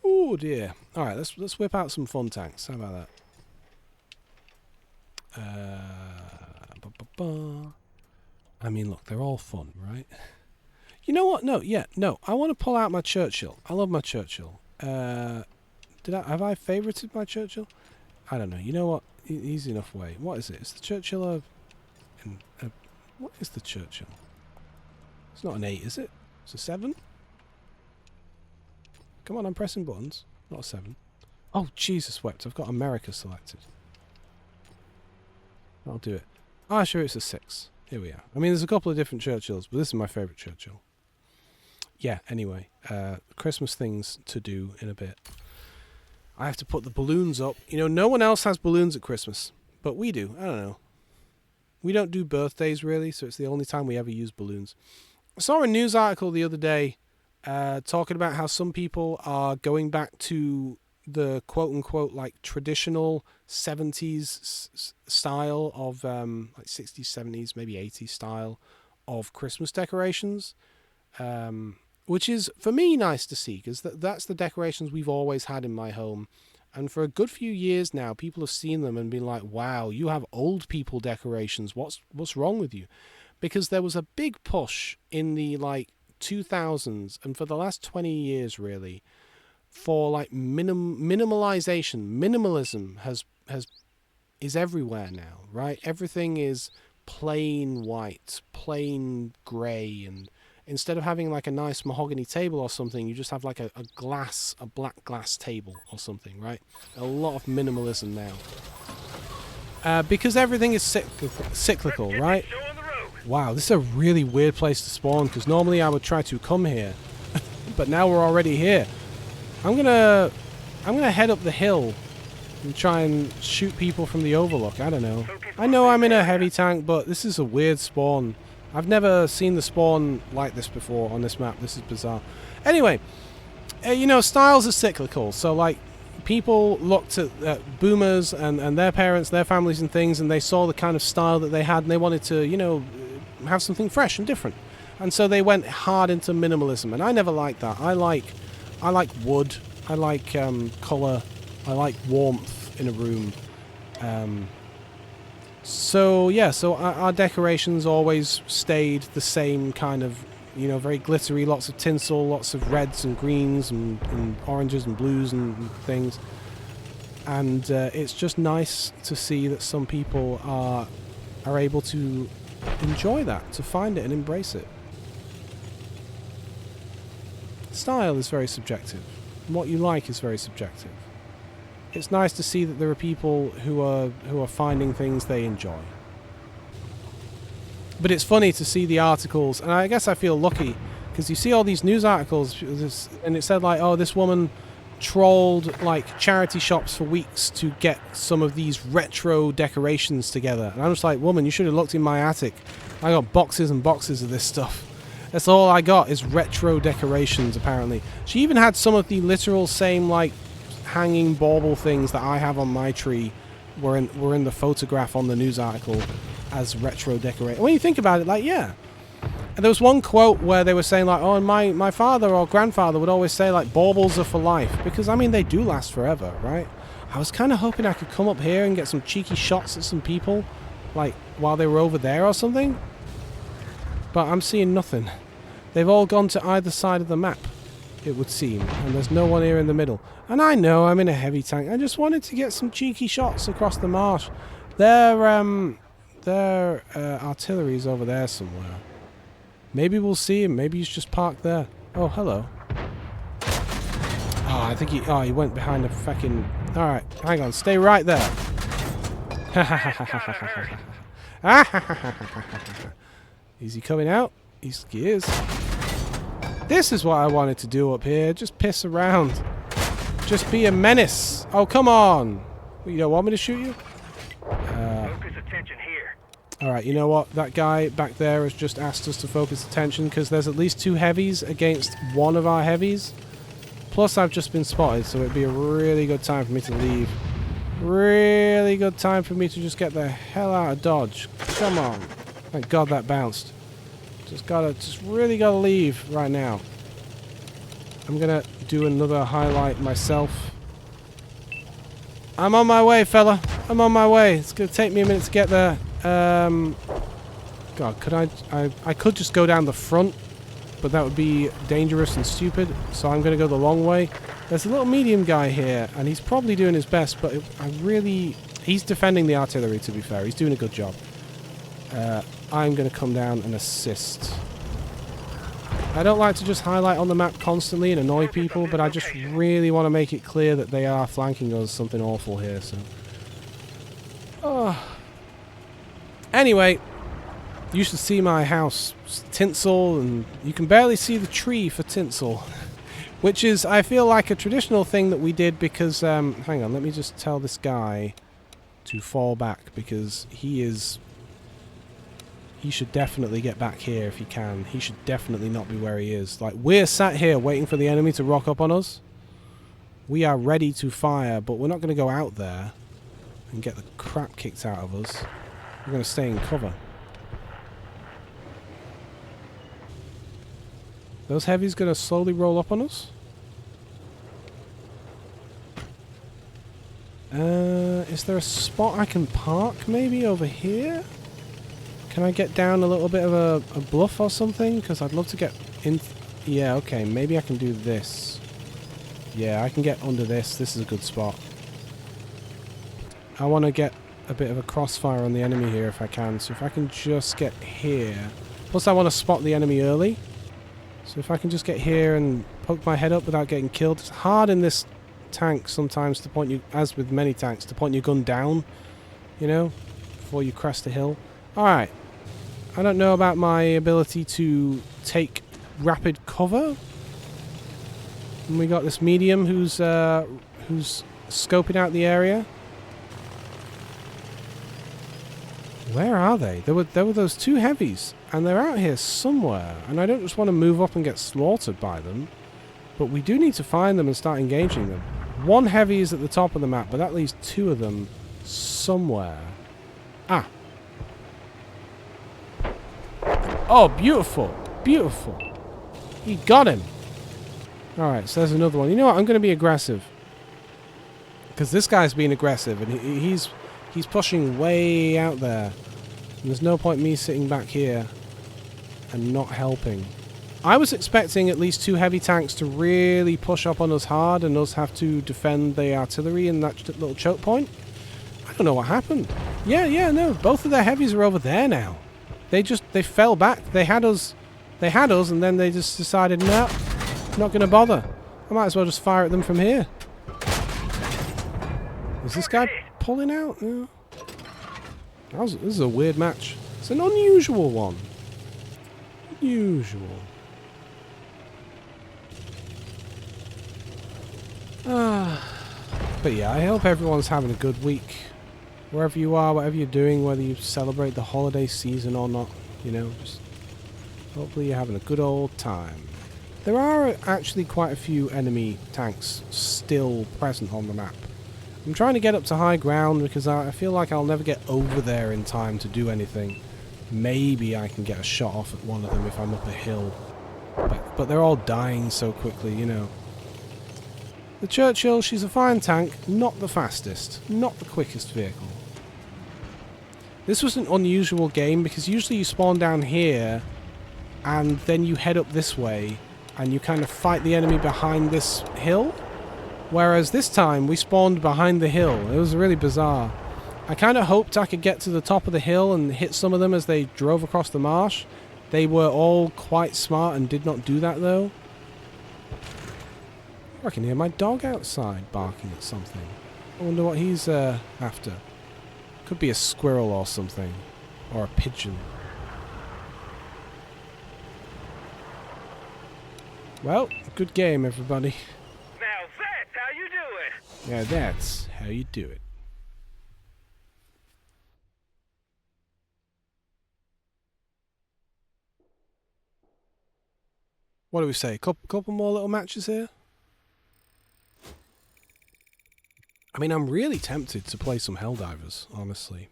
Oh dear. Alright, let's whip out some fun tanks. How about that? I mean, look, they're all fun, right? You know what? No, I want to pull out my Churchill. I love my Churchill. Have I favorited my Churchill? I don't know. You know what? Easy enough way. What is it? Is the Churchill what is the Churchill? It's not an 8, is it? It's a 7? Come on, I'm pressing buttons. Not a 7. Oh, Jesus wept. I've got America selected. I'll do it. Ah, sure, it's a 6. Here we are. I mean, there's a couple of different Churchills, but this is my favourite Churchill. Yeah, anyway. Christmas things to do in a bit. I have to put the balloons up. You know, no one else has balloons at Christmas, but we do. I don't know. We don't do birthdays, really, so it's the only time we ever use balloons. I saw a news article the other day talking about how some people are going back to the quote-unquote, like, traditional 70s style of, like, 60s, 70s, maybe 80s style of Christmas decorations, which is, for me, nice to see, because that's the decorations we've always had in my home. And for a good few years now, people have seen them and been like, wow, you have old people decorations. What's wrong with you? Because there was a big push in the, like, 2000s, and for the last 20 years, really, for, like, minimalization. Minimalism is everywhere now, right? Everything is plain white, plain grey, and instead of having like a nice mahogany table or something, you just have like a black glass table or something, right? A lot of minimalism now. Because everything is cyclical, right? Wow, this is a really weird place to spawn, because normally I would try to come here, but now we're already here. I'm gonna head up the hill and try and shoot people from the overlook. I don't know. I know I'm in a heavy tank, but this is a weird spawn. I've never seen the spawn like this before on this map. This is bizarre. Anyway, you know, styles are cyclical. So, like, people looked at boomers and their parents, their families and things, and they saw the kind of style that they had, and they wanted to, you know, have something fresh and different. And so they went hard into minimalism, and I never liked that. I like wood. I like colour. I like warmth in a room. So yeah, so our decorations always stayed the same kind of, you know, very glittery, lots of tinsel, lots of reds and greens and oranges and blues and things. And it's just nice to see that some people are able to enjoy that, to find it and embrace it. Style is very subjective. And what you like is very subjective. It's nice to see that there are people who are finding things they enjoy. But it's funny to see the articles, and I guess I feel lucky because you see all these news articles, and it said like, oh, this woman trolled like charity shops for weeks to get some of these retro decorations together. And I'm just like, woman, you should have looked in my attic. I got boxes and boxes of this stuff. That's all I got is retro decorations, apparently. She even had some of the literal same like hanging bauble things that I have on my tree were in the photograph on the news article as retro decoration. When you think about it, like, yeah. And there was one quote where they were saying like, oh, and my father or grandfather would always say like, baubles are for life, because I mean they do last forever, right? I was kind of hoping I could come up here and get some cheeky shots at some people like while they were over there or something, but I'm seeing nothing. They've all gone to either side of the map, it would seem, and there's no one here in the middle. And I know I'm in a heavy tank. I just wanted to get some cheeky shots across the marsh. Their artillery's over there somewhere. Maybe we'll see him. Maybe he's just parked there. Oh, hello. Oh, I think he went behind a fucking... Alright, hang on. Stay right there. Is he coming out? He is. This is what I wanted to do up here. Just piss around. Just be a menace. Oh, come on. You don't want me to shoot you? Focus attention here. Alright, you know what? That guy back there has just asked us to focus attention because there's at least 2 heavies against one of our heavies. Plus, I've just been spotted, so it'd be a really good time for me to leave. Really good time for me to just get the hell out of Dodge. Come on. Thank God that bounced. Just really gotta leave right now. I'm gonna do another highlight myself. I'm on my way, fella. I'm on my way. It's gonna take me a minute to get there. God, could I could just go down the front, but that would be dangerous and stupid. So I'm gonna go the long way. There's a little medium guy here, and he's probably doing his best, but he's defending the artillery, to be fair. He's doing a good job. I'm going to come down and assist. I don't like to just highlight on the map constantly and annoy people, but I just really want to make it clear that they are flanking us something awful here, so... Oh. Anyway, you should see my house. It's tinsel, and you can barely see the tree for tinsel. Which is, I feel like, a traditional thing that we did because... hang on, let me just tell this guy to fall back, because he should definitely get back here if he can. He should definitely not be where he is. Like, we're sat here waiting for the enemy to rock up on us. We are ready to fire, but we're not going to go out there and get the crap kicked out of us. We're going to stay in cover. Those heavies going to slowly roll up on us? Is there a spot I can park maybe over here? Can I get down a little bit of a bluff or something? Because I'd love to get in... Yeah, okay, maybe I can do this. Yeah, I can get under this. This is a good spot. I want to get a bit of a crossfire on the enemy here if I can. So if I can just get here... Plus I want to spot the enemy early. So if I can just get here and poke my head up without getting killed. It's hard in this tank sometimes to point you... As with many tanks, to point your gun down. You know? Before you crest the hill. Alright. I don't know about my ability to take rapid cover. And we got this medium who's scoping out the area. Where are they? There were those two heavies, and they're out here somewhere. And I don't just want to move up and get slaughtered by them, but we do need to find them and start engaging them. One heavy is at the top of the map, but that leaves two of them somewhere. Ah. Oh, beautiful. Beautiful. He got him. Alright, so there's another one. You know what? I'm going to be aggressive. Because this guy's being aggressive, and he's pushing way out there. And there's no point me sitting back here and not helping. I was expecting at least two heavy tanks to really push up on us hard and us have to defend the artillery in that little choke point. I don't know what happened. Yeah, no. Both of their heavies are over there now. They fell back. They had us, and then they just decided, no, not going to bother. I might as well just fire at them from here. Is this guy pulling out? Yeah. This is a weird match. It's an unusual one. Unusual. But yeah, I hope everyone's having a good week. Wherever you are, whatever you're doing, whether you celebrate the holiday season or not, you know, just hopefully you're having a good old time. There are actually quite a few enemy tanks still present on the map. I'm trying to get up to high ground because I feel like I'll never get over there in time to do anything. Maybe I can get a shot off at one of them if I'm up a hill. But they're all dying so quickly, you know. The Churchill, she's a fine tank, not the fastest, not the quickest vehicle. This was an unusual game because usually you spawn down here and then you head up this way and you kind of fight the enemy behind this hill. Whereas this time we spawned behind the hill. It was really bizarre. I kind of hoped I could get to the top of the hill and hit some of them as they drove across the marsh. They were all quite smart and did not do that though. I can hear my dog outside barking at something. I wonder what he's after. Could be a squirrel or something. Or a pigeon. Well, good game everybody. Now that's how you do it. Yeah, that's how you do it. What do we say? Couple more little matches here? I mean, I'm really tempted to play some Helldivers, honestly.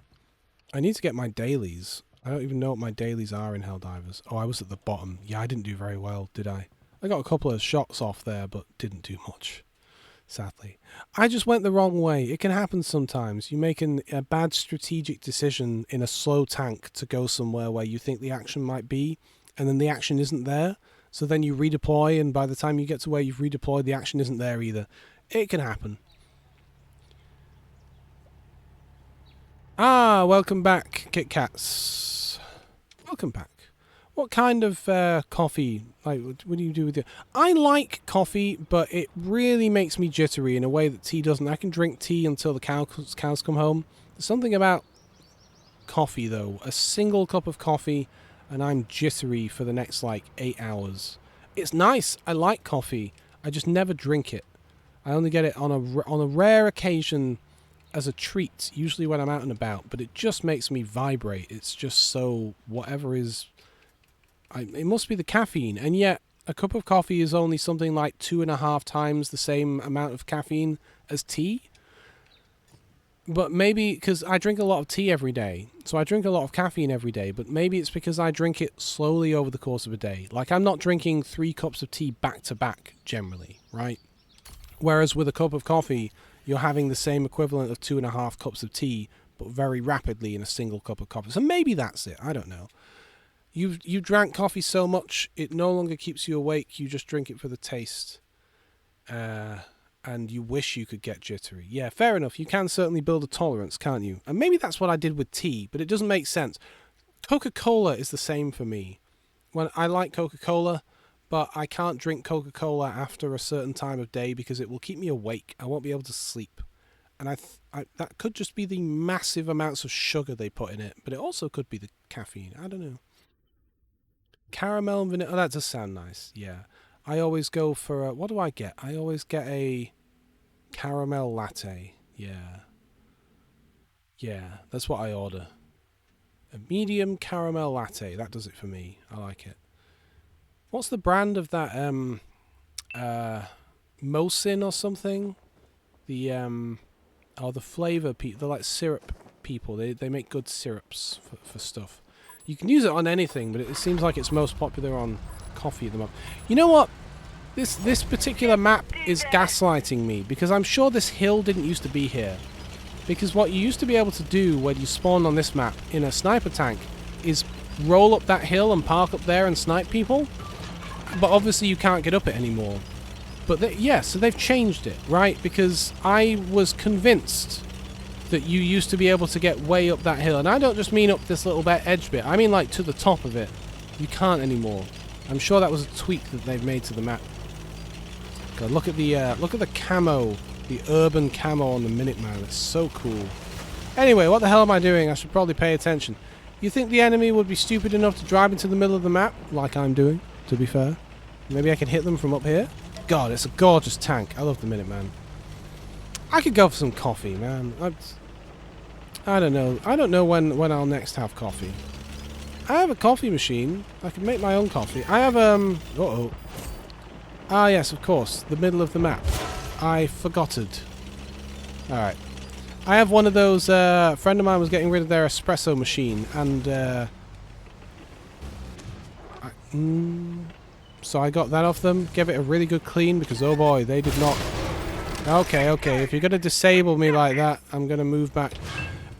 I need to get my dailies. I don't even know what my dailies are in Helldivers. Oh, I was at the bottom. Yeah, I didn't do very well, did I? I got a couple of shots off there, but didn't do much. Sadly. I just went the wrong way. It can happen sometimes. You make a bad strategic decision in a slow tank to go somewhere where you think the action might be, and then the action isn't there. So then you redeploy, and by the time you get to where you've redeployed, the action isn't there either. It can happen. Ah, welcome back, Kit Kats. Welcome back. What kind of coffee, like, what do you do with it? I like coffee, but it really makes me jittery in a way that tea doesn't. I can drink tea until the cows come home. There's something about coffee, though. A single cup of coffee, and I'm jittery for the next, like, 8 hours. It's nice. I like coffee. I just never drink it. I only get it on a rare occasion as a treat, usually when I'm out and about, but it just makes me vibrate. It's just so whatever is... it must be the caffeine, and yet a cup of coffee is only something like 2.5 times the same amount of caffeine as tea. But maybe because I drink a lot of tea every day, so I drink a lot of caffeine every day, but maybe it's because I drink it slowly over the course of a day. Like, I'm not drinking 3 cups of tea back to back generally, right? Whereas with a cup of coffee, you're having the same equivalent of 2.5 cups of tea, but very rapidly in a single cup of coffee. So maybe that's it. I don't know. You drank coffee so much, it no longer keeps you awake. You just drink it for the taste. And you wish you could get jittery. Yeah, fair enough. You can certainly build a tolerance, can't you? And maybe that's what I did with tea, but it doesn't make sense. Coca-Cola is the same for me. When I like Coca-Cola, but I can't drink Coca-Cola after a certain time of day because it will keep me awake. I won't be able to sleep. And that could just be the massive amounts of sugar they put in it, but it also could be the caffeine. I don't know. Caramel and vanilla. Oh, that does sound nice. Yeah. I always go for what do I get? I always get a caramel latte. Yeah. Yeah, that's what I order. A medium caramel latte. That does it for me. I like it. What's the brand of that Mosin or something? The the flavor people, they're like syrup people. They make good syrups for stuff. You can use it on anything, but it seems like it's most popular on coffee at the moment. You know what? This particular map is gaslighting me, because I'm sure this hill didn't used to be here. Because what you used to be able to do when you spawn on this map in a sniper tank is roll up that hill and park up there and snipe people. But obviously you can't get up it anymore. But yeah, so they've changed it, right? Because I was convinced that you used to be able to get way up that hill. And I don't just mean up this little bit edge bit. I mean like to the top of it. You can't anymore. I'm sure that was a tweak that they've made to the map. God, look at the camo. The urban camo on the Minuteman. It's so cool. Anyway, what the hell am I doing? I should probably pay attention. You think the enemy would be stupid enough to drive into the middle of the map? Like I'm doing, to be fair. Maybe I can hit them from up here? God, it's a gorgeous tank. I love the Minuteman. I could go for some coffee, man. I don't know. I don't know when I'll next have coffee. I have a coffee machine. I can make my own coffee. I have, uh-oh. Ah, yes, of course. The middle of the map. I forgotted. Alright. I have one of those, a friend of mine was getting rid of their espresso machine, and, so I got that off them, gave it a really good clean, because oh boy, they did not... Okay, if you're going to disable me like that, I'm going to move back.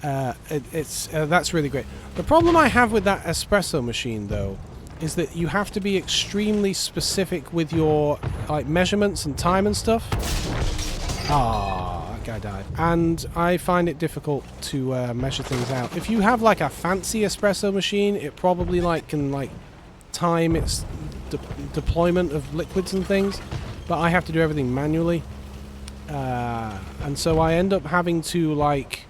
That's really great. The problem I have with that espresso machine, though, is that you have to be extremely specific with your like measurements and time and stuff. Ah, that guy died. And I find it difficult to measure things out. If you have like a fancy espresso machine, it probably like can like time its deployment of liquids and things, but I have to do everything manually. And so I end up having to like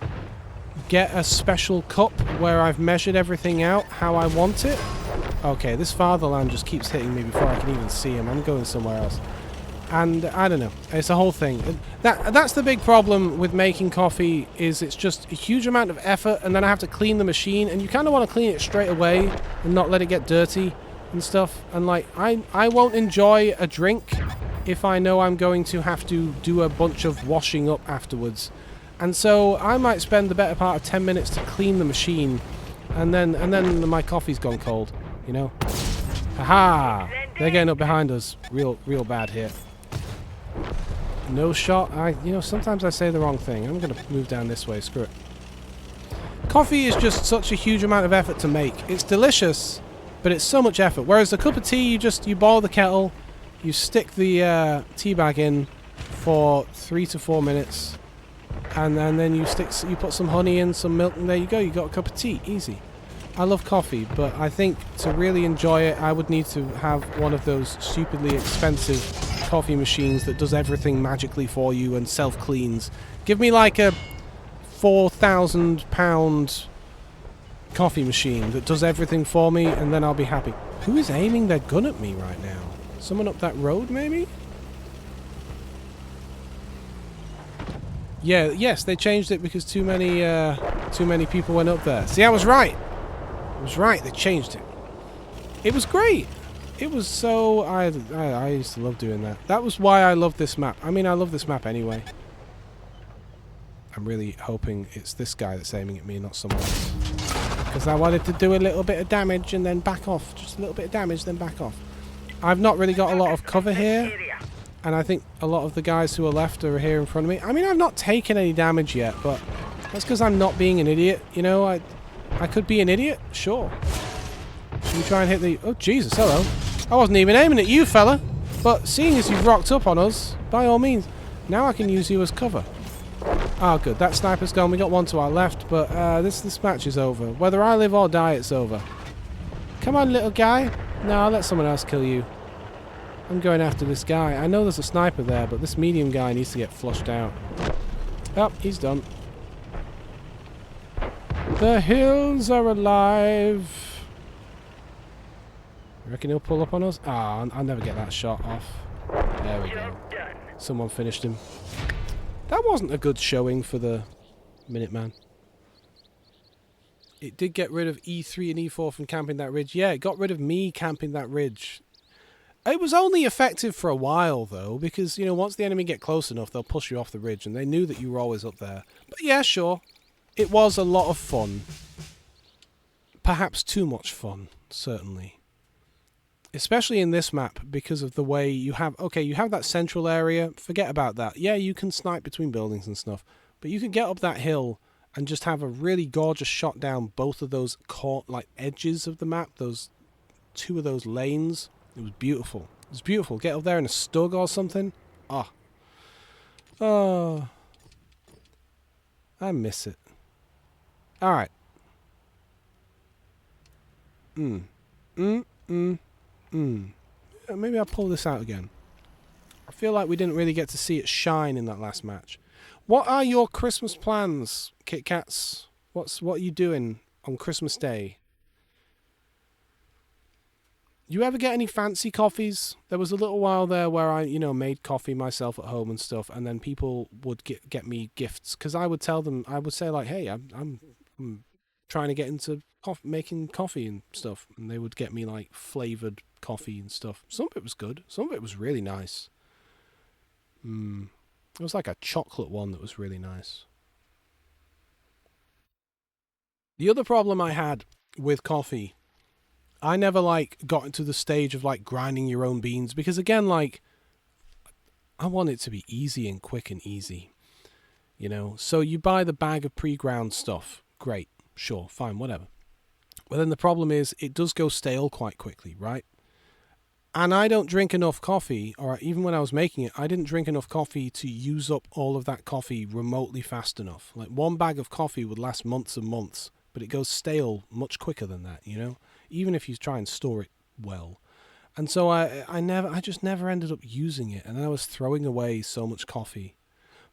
get a special cup where I've measured everything out how I want it. Okay, this fatherland just keeps hitting me before I can even see him. I'm going somewhere else. And I don't know. It's a whole thing. That's the big problem with making coffee, is it's just a huge amount of effort, and then I have to clean the machine, and you kind of want to clean it straight away and not let it get dirty and stuff. And like, I won't enjoy a drink if I know I'm going to have to do a bunch of washing up afterwards. And so I might spend the better part of 10 minutes to clean the machine, and then my coffee's gone cold. You know? Haha! They're getting up behind us. Real bad here. No shot. Sometimes I say the wrong thing. I'm gonna move down this way. Screw it. Coffee is just such a huge amount of effort to make. It's delicious, but it's so much effort. Whereas a cup of tea, you boil the kettle, you stick the tea bag in for 3 to 4 minutes, and then you put some honey in, some milk, and there you go. You got a cup of tea. Easy. I love coffee, but I think to really enjoy it, I would need to have one of those stupidly expensive coffee machines that does everything magically for you and self-cleans. Give me like a £4,000 coffee machine that does everything for me, and then I'll be happy. Who is aiming their gun at me right now? Someone up that road, maybe? Yeah, yes, they changed it because too many people went up there. See, I was right. I was right, they changed it. It was great. It was so... I used to love doing that. That was why I love this map. I mean, I love this map anyway. I'm really hoping it's this guy that's aiming at me, not someone else. Because I wanted to do a little bit of damage and then back off. Just a little bit of damage, then back off. I've not really got a lot of cover here. And I think a lot of the guys who are left are here in front of me. I mean, I've not taken any damage yet, but that's because I'm not being an idiot. You know, I could be an idiot, sure. Should we try and hit the... Oh, Jesus, hello. I wasn't even aiming at you, fella. But seeing as you've rocked up on us, by all means, now I can use you as cover. Oh, good. That sniper's gone. We got one to our left, but this match is over. Whether I live or die, it's over. Come on, little guy. No, I'll let someone else kill you. I'm going after this guy. I know there's a sniper there, but this medium guy needs to get flushed out. Oh, he's done. The hills are alive. Reckon he'll pull up on us? Ah, I'll never get that shot off. There we go. Job done. Someone finished him. That wasn't a good showing for the Minuteman. It did get rid of E3 and E4 from camping that ridge. Yeah, it got rid of me camping that ridge. It was only effective for a while, though, because, you know, once the enemy get close enough, they'll push you off the ridge, and they knew that you were always up there. But yeah, sure. It was a lot of fun. Perhaps too much fun, certainly. Especially in this map, because of the way you have... Okay, you have that central area. Forget about that. Yeah, you can snipe between buildings and stuff. But you can get up that hill and just have a really gorgeous shot down both of those edges of the map. Those two of those lanes. It was beautiful. It was beautiful. Get up there in a stug or something. Ah. Oh. I miss it. Alright. Maybe I'll pull this out again. I feel like we didn't really get to see it shine in that last match. What are your Christmas plans, Kit Kats? What are you doing on Christmas Day? You ever get any fancy coffees? There was a little while there where I, you know, made coffee myself at home and stuff, and then people would get me gifts because I would tell them, I would say like, "Hey, I'm trying to get into making coffee and stuff," and they would get me like flavored coffee and stuff. Some of it was good. Some of it was really nice. It was like a chocolate one that was really nice. The other problem I had with coffee, I never like got into the stage of like grinding your own beans because again, like I want it to be easy and quick and easy, you know. So you buy the bag of pre-ground stuff, great, sure, fine, whatever. But then the problem is it does go stale quite quickly, right? And I don't drink enough coffee, or even when I was making it, I didn't drink enough coffee to use up all of that coffee remotely fast enough. Like one bag of coffee would last months and months, but it goes stale much quicker than that, you know? Even if you try and store it well. And so I just never ended up using it, and I was throwing away so much coffee.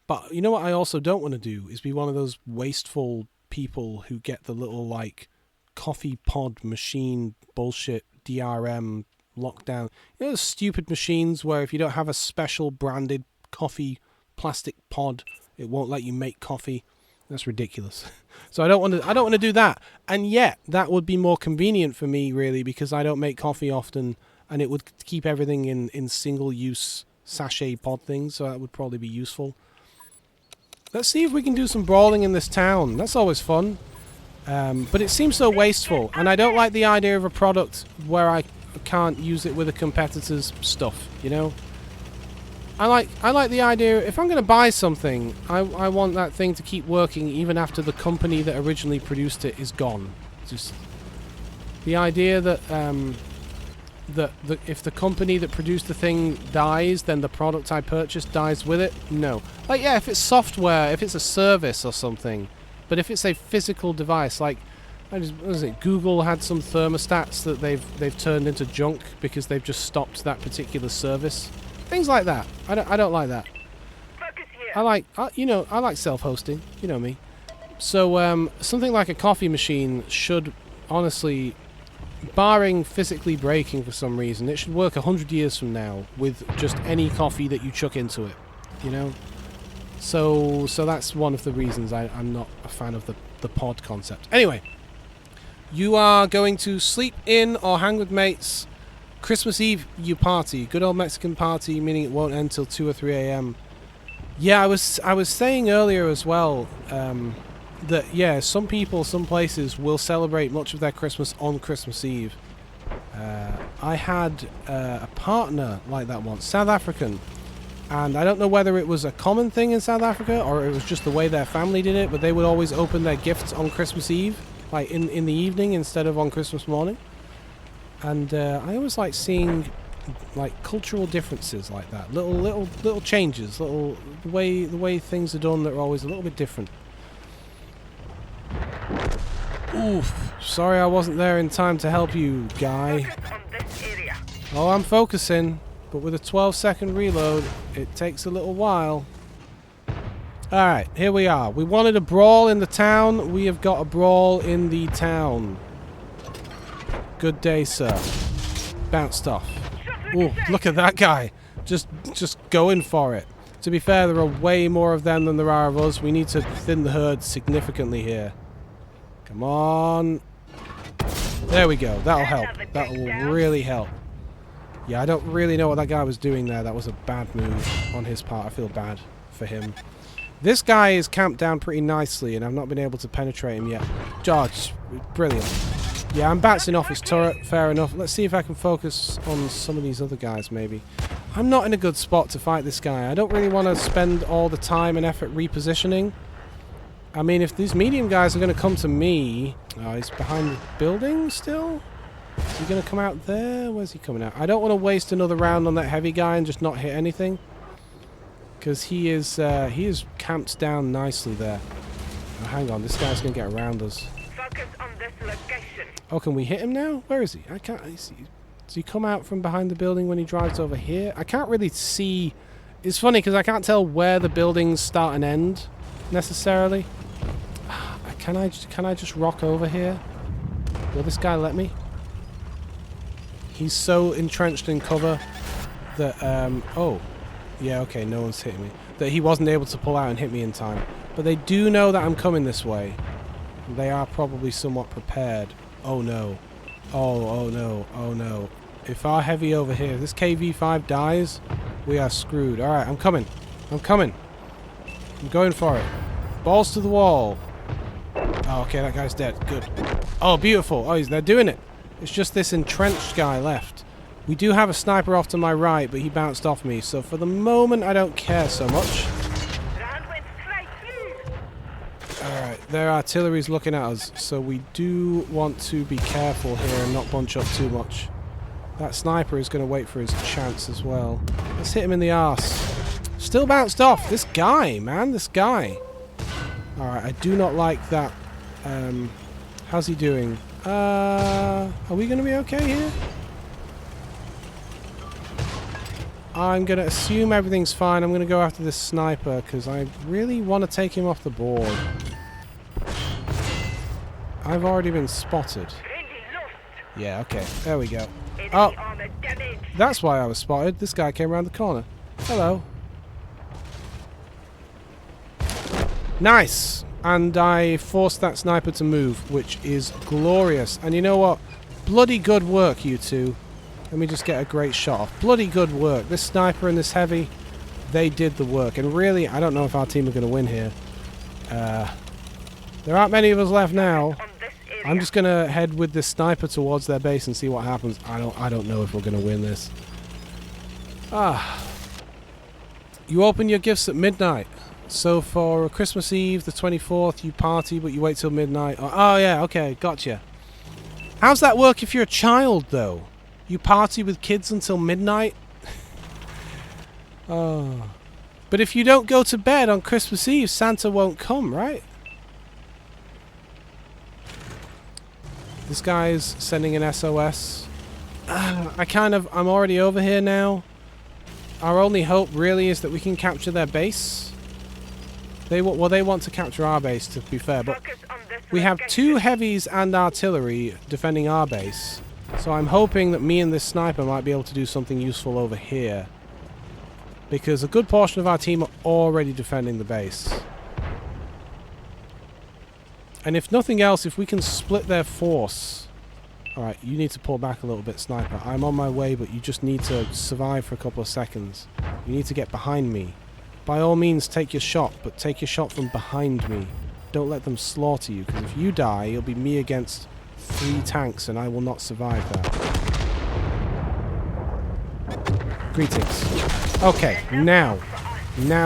But you know what I also don't want to do is be one of those wasteful people who get the little like coffee pod machine bullshit DRM lockdown. You know those stupid machines where if you don't have a special branded coffee plastic pod, it won't let you make coffee. That's ridiculous. So I don't want to do that. And yet that would be more convenient for me really because I don't make coffee often and it would keep everything in single use sachet pod things, so that would probably be useful. Let's see if we can do some brawling in this town. That's always fun. But it seems so wasteful and I don't like the idea of a product where I can't use it with a competitor's stuff, you know? I like the idea, if I'm going to buy something, I want that thing to keep working even after the company that originally produced it is gone. Just the idea that if the company that produced the thing dies, then the product I purchased dies with it. No. Like, yeah, if it's software, if it's a service or something, but if it's a physical device, like, what is it? Google had some thermostats that they've turned into junk because they've just stopped that particular service. Things like that. I don't like that. Focus here. I like self-hosting. You know me. So something like a coffee machine should honestly, barring physically breaking for some reason, it should work 100 years from now with just any coffee that you chuck into it. You know. So that's one of the reasons I'm not a fan of the pod concept. Anyway. You are going to sleep in or hang with mates. Christmas Eve, you party. Good old Mexican party, meaning it won't end till 2 or 3 a.m. Yeah, I was saying earlier as well that, yeah, some people, some places will celebrate much of their Christmas on Christmas Eve. I had a partner like that once, South African. And I don't know whether it was a common thing in South Africa or it was just the way their family did it, but they would always open their gifts on Christmas Eve. Like in the evening instead of on Christmas morning. And I always like seeing like cultural differences like that. Little changes, the way things are done that are always a little bit different. Oof. Sorry I wasn't there in time to help you, guy. Focus on this area. Oh, I'm focusing, but with a 12-second reload, it takes a little while. Alright, here we are. We wanted a brawl in the town. We have got a brawl in the town. Good day, sir. bounced off. Oh, look at that guy. Just going for it. To be fair, there are way more of them than there are of us. We need to thin the herd significantly here. Come on. There we go. That'll help. That will really help. Yeah, I don't really know what that guy was doing there. That was a bad move on his part. I feel bad for him. This guy is camped down pretty nicely, and I've not been able to penetrate him yet. George, brilliant. Yeah, I'm bouncing off his turret. Fair enough. Let's see if I can focus on some of these other guys, maybe. I'm not in a good spot to fight this guy. I don't really want to spend all the time and effort repositioning. I mean, if these medium guys are going to come to me... Oh, he's behind the building still? Is he going to come out there? Where's he coming out? I don't want to waste another round on that heavy guy and just not hit anything. Because he is camped down nicely there. Oh, hang on, this guy's going to get around us. Focus on this location. Oh, can we hit him now? Where is he? I can't see. Does he come out from behind the building when he drives over here? I can't really see. It's funny because I can't tell where the buildings start and end necessarily. Can I just rock over here? Will this guy let me? He's so entrenched in cover that oh, yeah, okay, no one's hitting me. That he wasn't able to pull out and hit me in time. But they do know that I'm coming this way. They are probably somewhat prepared. Oh no. Oh no. Oh no. If our heavy over here, if this KV-5 dies, we are screwed. Alright, I'm coming. I'm coming. I'm going for it. Balls to the wall. Oh, okay, that guy's dead. Good. Oh, beautiful. Oh, they're doing it. It's just this entrenched guy left. We do have a sniper off to my right, but he bounced off me. So for the moment, I don't care so much. Alright, their artillery's looking at us. So we do want to be careful here and not bunch up too much. That sniper is going to wait for his chance as well. Let's hit him in the arse. Still bounced off. This guy, man. This guy. Alright, I do not like that. How's he doing? Are we going to be okay here? I'm going to assume everything's fine. I'm going to go after this sniper because I really want to take him off the board. I've already been spotted. Yeah, okay. There we go. Oh, that's why I was spotted. This guy came around the corner. Hello. Nice! And I forced that sniper to move, which is glorious. And you know what? Bloody good work, you two. Let me just get a great shot off. Bloody good work. This sniper and this heavy, they did the work. And really, I don't know if our team are going to win here. There aren't many of us left now. I'm just going to head with this sniper towards their base and see what happens. I don't know if we're going to win this. You open your gifts at midnight. So for Christmas Eve, the 24th, you party, but you wait till midnight. Oh yeah, okay, gotcha. How's that work if you're a child, though? You party with kids until midnight? Oh. But if you don't go to bed on Christmas Eve, Santa won't come, right? This guy's sending an SOS. I'm already over here now. Our only hope really is that we can capture their base. They want to capture our base, to be fair, but we have 2 heavies and artillery defending our base. So I'm hoping that me and this sniper might be able to do something useful over here. Because a good portion of our team are already defending the base. And if nothing else, if we can split their force... Alright, you need to pull back a little bit, sniper. I'm on my way, but you just need to survive for a couple of seconds. You need to get behind me. By all means, take your shot, but take your shot from behind me. Don't let them slaughter you, because if you die, it'll be me against 3 tanks, and I will not survive that. Greetings. Okay, now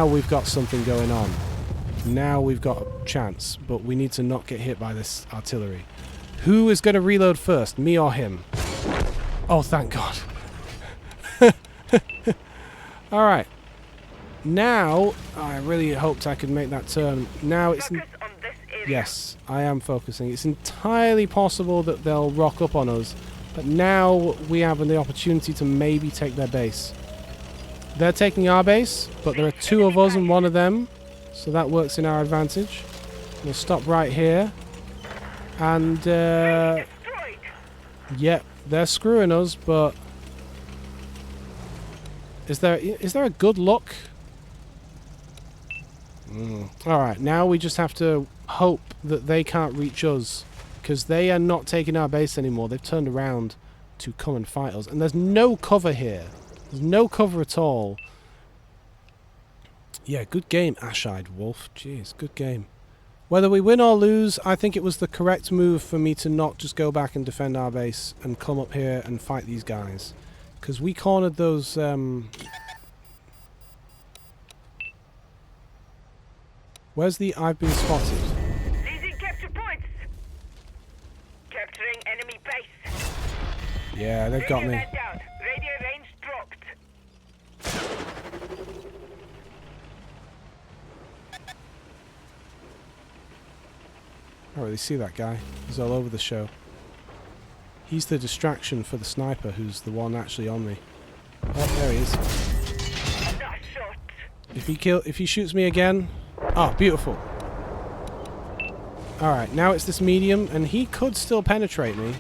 we've got something going on. Now we've got a chance, but we need to not get hit by this artillery. Who is going to reload first, me or him? Oh, thank God. Alright. Now, I really hoped I could make that turn. Now it's... Yes, I am focusing. It's entirely possible that they'll rock up on us. But now we have the opportunity to maybe take their base. They're taking our base, but there are 2 of us and 1 of them. So that works in our advantage. We'll stop right here. And, yep, they're screwing us, but Is there a good look? Alright, now we just have to hope that they can't reach us. Because they are not taking our base anymore. They've turned around to come and fight us. And there's no cover here. There's no cover at all. Yeah, good game, Ash-eyed Wolf. Jeez, good game. Whether we win or lose, I think it was the correct move for me to not just go back and defend our base and come up here and fight these guys. Because we cornered those... Where's the I've been spotted? Losing capture points. Capturing enemy base. Yeah, they've got me. Man down. Radio range dropped. I don't really see that guy. He's all over the show. He's the distraction for the sniper, who's the one actually on me. Oh, there he is. Nice shot. If he shoots me again... Oh, beautiful. Alright, now it's this medium, and he could still penetrate me.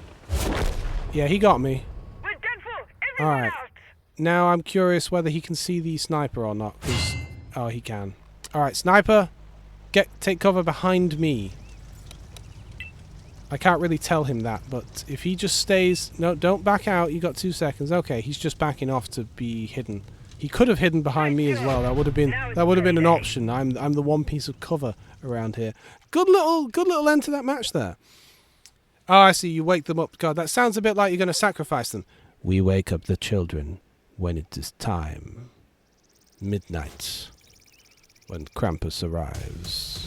Yeah, he got me. We're done for. Everyone Alright. out. Now I'm curious whether he can see the sniper or not, 'cause... Oh, he can. Alright, sniper, take cover behind me. I can't really tell him that, but if he just stays... No, don't back out, you got 2 seconds. Okay, he's just backing off to be hidden. He could have hidden behind me as well. That would have been an option. I'm the one piece of cover around here. Good little end to that match there. Oh, I see. You wake them up. God, that sounds a bit like you're going to sacrifice them. We wake up the children when it is time. Midnight. When Krampus arrives.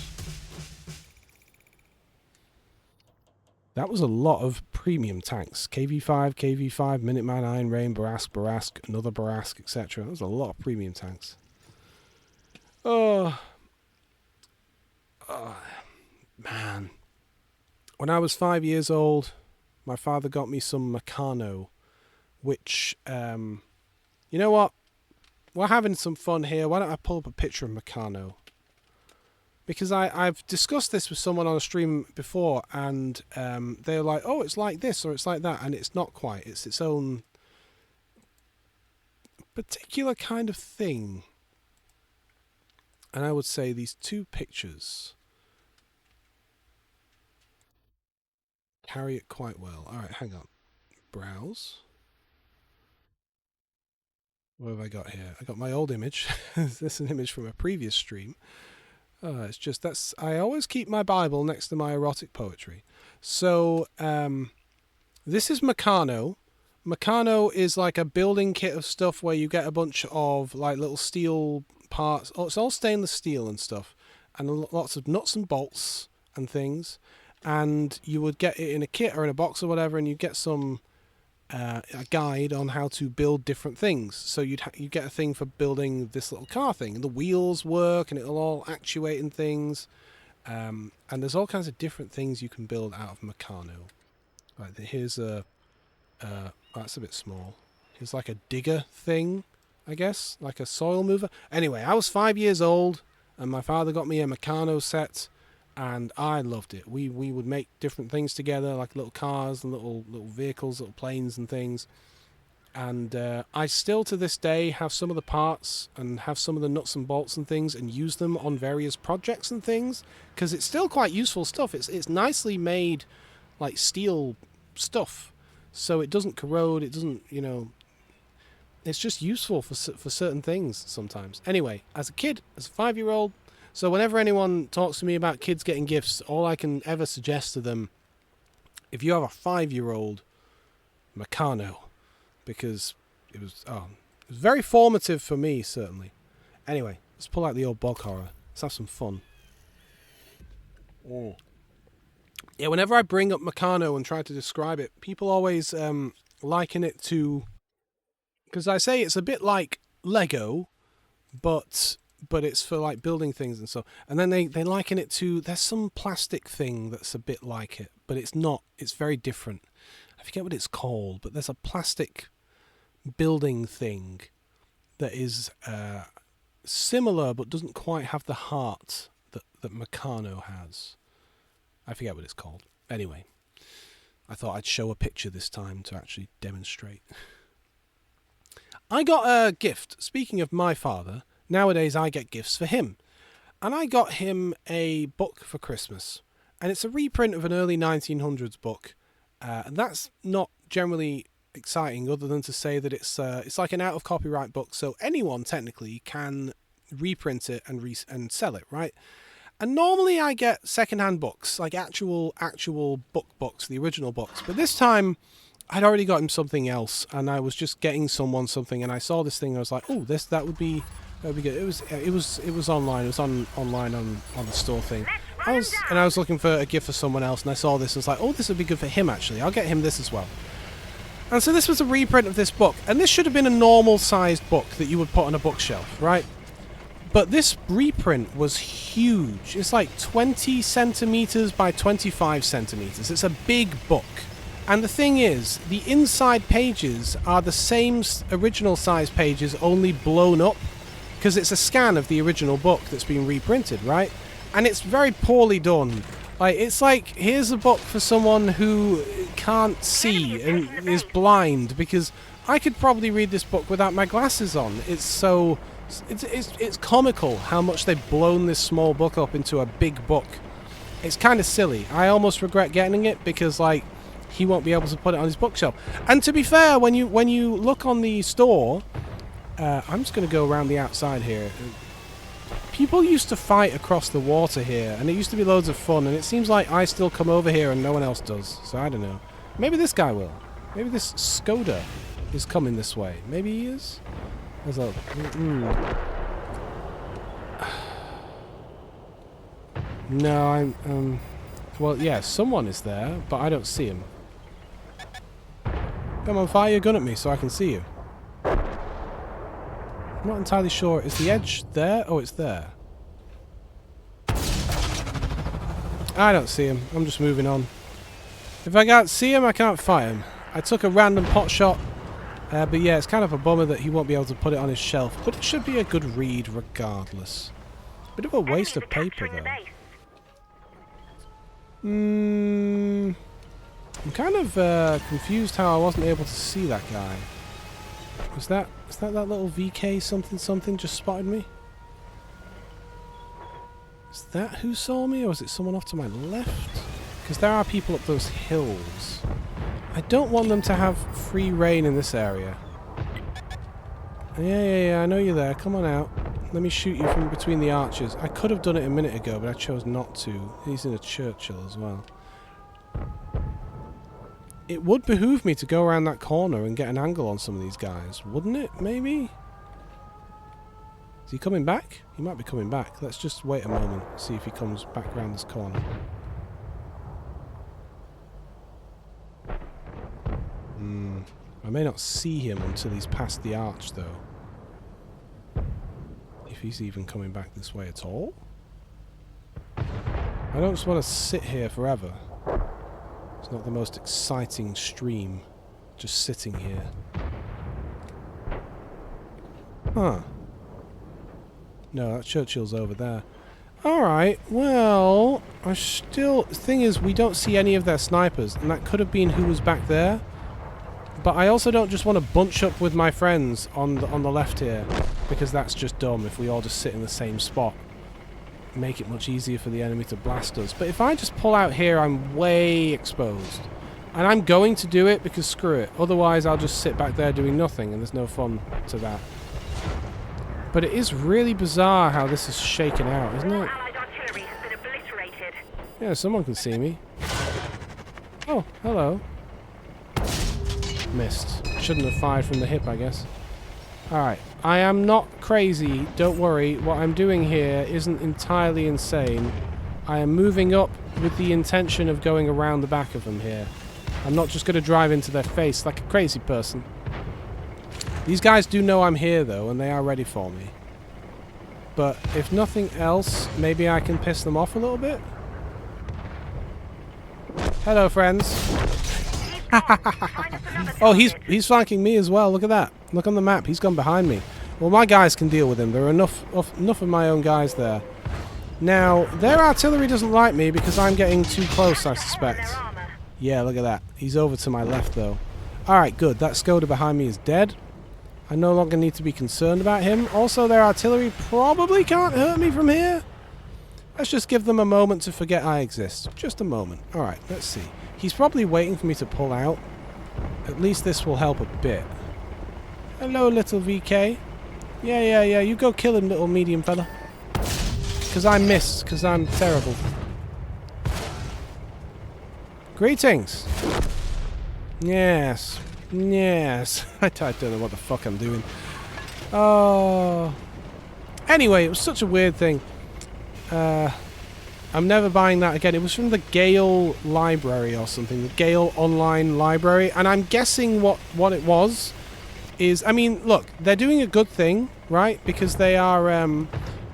That was a lot of premium tanks. KV-5, KV-5, Minuteman, Iron Rain, Barask, another Barask, etc. That was a lot of premium tanks. Oh, man. When I was 5 years old, my father got me some Meccano, which, you know what? We're having some fun here. Why don't I pull up a picture of Meccano? Because I've discussed this with someone on a stream before, and they're like, oh, it's like this or it's like that, and it's not quite. It's its own particular kind of thing. And I would say these two pictures carry it quite well. All right, hang on. Browse. What have I got here? I got my old image. This is an image from a previous stream. It's just I always keep my Bible next to my erotic poetry. So this is Meccano. Meccano is like a building kit of stuff where you get a bunch of like little steel parts. Oh, it's all stainless steel and stuff, and lots of nuts and bolts and things. And you would get it in a kit or in a box or whatever, and you get some a guide on how to build different things. So you get a thing for building this little car thing, and the wheels work, and it'll all actuate and things. And there's all kinds of different things you can build out of Meccano. Like here's a that's a bit small. Here's like a digger thing, I guess, like a soil mover. Anyway, I was 5 years old, and my father got me a Meccano set, and I loved it. We would make different things together, like little cars and little vehicles, little planes and things. And I still to this day have some of the parts and have some of the nuts and bolts and things and use them on various projects and things, because it's still quite useful stuff. It's nicely made, like steel stuff, so it doesn't corrode. It doesn't, you know. It's just useful for certain things sometimes. Anyway, as a kid, as a 5-year-old. So whenever anyone talks to me about kids getting gifts, all I can ever suggest to them, if you have a 5-year-old, Meccano, because it was very formative for me, certainly. Anyway, let's pull out the old bog horror. Let's have some fun. Yeah, whenever I bring up Meccano and try to describe it, people always liken it to, because I say it's a bit like Lego, but it's for like building things and so. And then they liken it to, there's some plastic thing that's a bit like it, but it's not. It's very different. I forget what it's called, but there's a plastic building thing that is similar but doesn't quite have the heart that Meccano has. I forget what it's called. Anyway, I thought I'd show a picture this time to actually demonstrate. I got a gift. Speaking of my father, nowadays I get gifts for him. And I got him a book for Christmas. And it's a reprint of an early 1900s book. And that's not generally exciting other than to say that it's like an out of copyright book. So anyone technically can reprint it and sell it, right? And normally I get secondhand books, like actual books, the original books. But this time I'd already got him something else, and I was just getting someone something, and I saw this thing. And I was like, "Oh, that would be good." It was online. It was online on the store thing. I was looking for a gift for someone else, and I saw this. And I was like, "Oh, this would be good for him. Actually, I'll get him this as well." And so this was a reprint of this book, and this should have been a normal-sized book that you would put on a bookshelf, right? But this reprint was huge. It's like 20 centimeters by 25 centimeters. It's a big book. And the thing is, the inside pages are the same original size pages, only blown up, because it's a scan of the original book that's been reprinted, right? And it's very poorly done. It's like, here's a book for someone who can't see and is blind, because I could probably read this book without my glasses on. It's comical how much they've blown this small book up into a big book. It's kind of silly. I almost regret getting it because, like, he won't be able to put it on his bookshelf. And to be fair, when you look on the store, I'm just going to go around the outside here. People used to fight across the water here, and it used to be loads of fun, and it seems like I still come over here and no one else does. So I don't know. Maybe this guy will. Maybe this Skoda is coming this way. Maybe he is. There's a... No, I'm... Well, yeah, someone is there, but I don't see him. Come on, fire your gun at me so I can see you. I'm not entirely sure. Is the edge there? Oh, it's there. I don't see him. I'm just moving on. If I can't see him, I can't fight him. I took a random pot shot. But yeah, it's kind of a bummer that he won't be able to put it on his shelf. But it should be a good read regardless. Bit of a waste of paper, though. I'm kind of confused how I wasn't able to see that guy. Is that little VK something just spotted me? Is that who saw me, or is it someone off to my left? Because there are people up those hills. I don't want them to have free reign in this area. Yeah, I know you're there. Come on out. Let me shoot you from between the arches. I could have done it a minute ago, but I chose not to. He's in a Churchill as well. It would behoove me to go around that corner and get an angle on some of these guys, wouldn't it, maybe? Is he coming back? He might be coming back. Let's just wait a moment, see if he comes back around this corner. I may not see him until he's past the arch, though. If he's even coming back this way at all. I don't just want to sit here forever. It's not the most exciting stream, just sitting here. Huh. No, that Churchill's over there. Alright, well, the thing is, we don't see any of their snipers, and that could have been who was back there. But I also don't just want to bunch up with my friends on the left here, because that's just dumb if we all just sit in the same spot. Make it much easier for the enemy to blast us. But if I just pull out here, I'm way exposed. And I'm going to do it because screw it. Otherwise, I'll just sit back there doing nothing, and there's no fun to that. But it is really bizarre how this is shaken out, isn't it? Allied artillery has been obliterated. Yeah, someone can see me. Oh, hello. Missed. Shouldn't have fired from the hip, I guess. Alright. I am not crazy. Don't worry. What I'm doing here isn't entirely insane. I am moving up with the intention of going around the back of them here. I'm not just going to drive into their face like a crazy person. These guys do know I'm here, though, and they are ready for me. But if nothing else, maybe I can piss them off a little bit? Hello, friends. Oh, he's flanking me as well. Look at that. Look on the map. He's gone behind me. Well, my guys can deal with him. There are enough of my own guys there. Now, their artillery doesn't like me because I'm getting too close, I suspect. Yeah, look at that. He's over to my left, though. Alright, good. That Skoda behind me is dead. I no longer need to be concerned about him. Also, their artillery probably can't hurt me from here. Let's just give them a moment to forget I exist. Just a moment. Alright, let's see. He's probably waiting for me to pull out. At least this will help a bit. Hello, little VK. Yeah. You go kill him, little medium fella. Because I missed. Because I'm terrible. Greetings. Yes. I don't know what the fuck I'm doing. Oh. Anyway, it was such a weird thing. I'm never buying that again. It was from the Gale library or something. The Gale online library. And I'm guessing what it was is... I mean, look, they're doing a good thing, right? Because they are...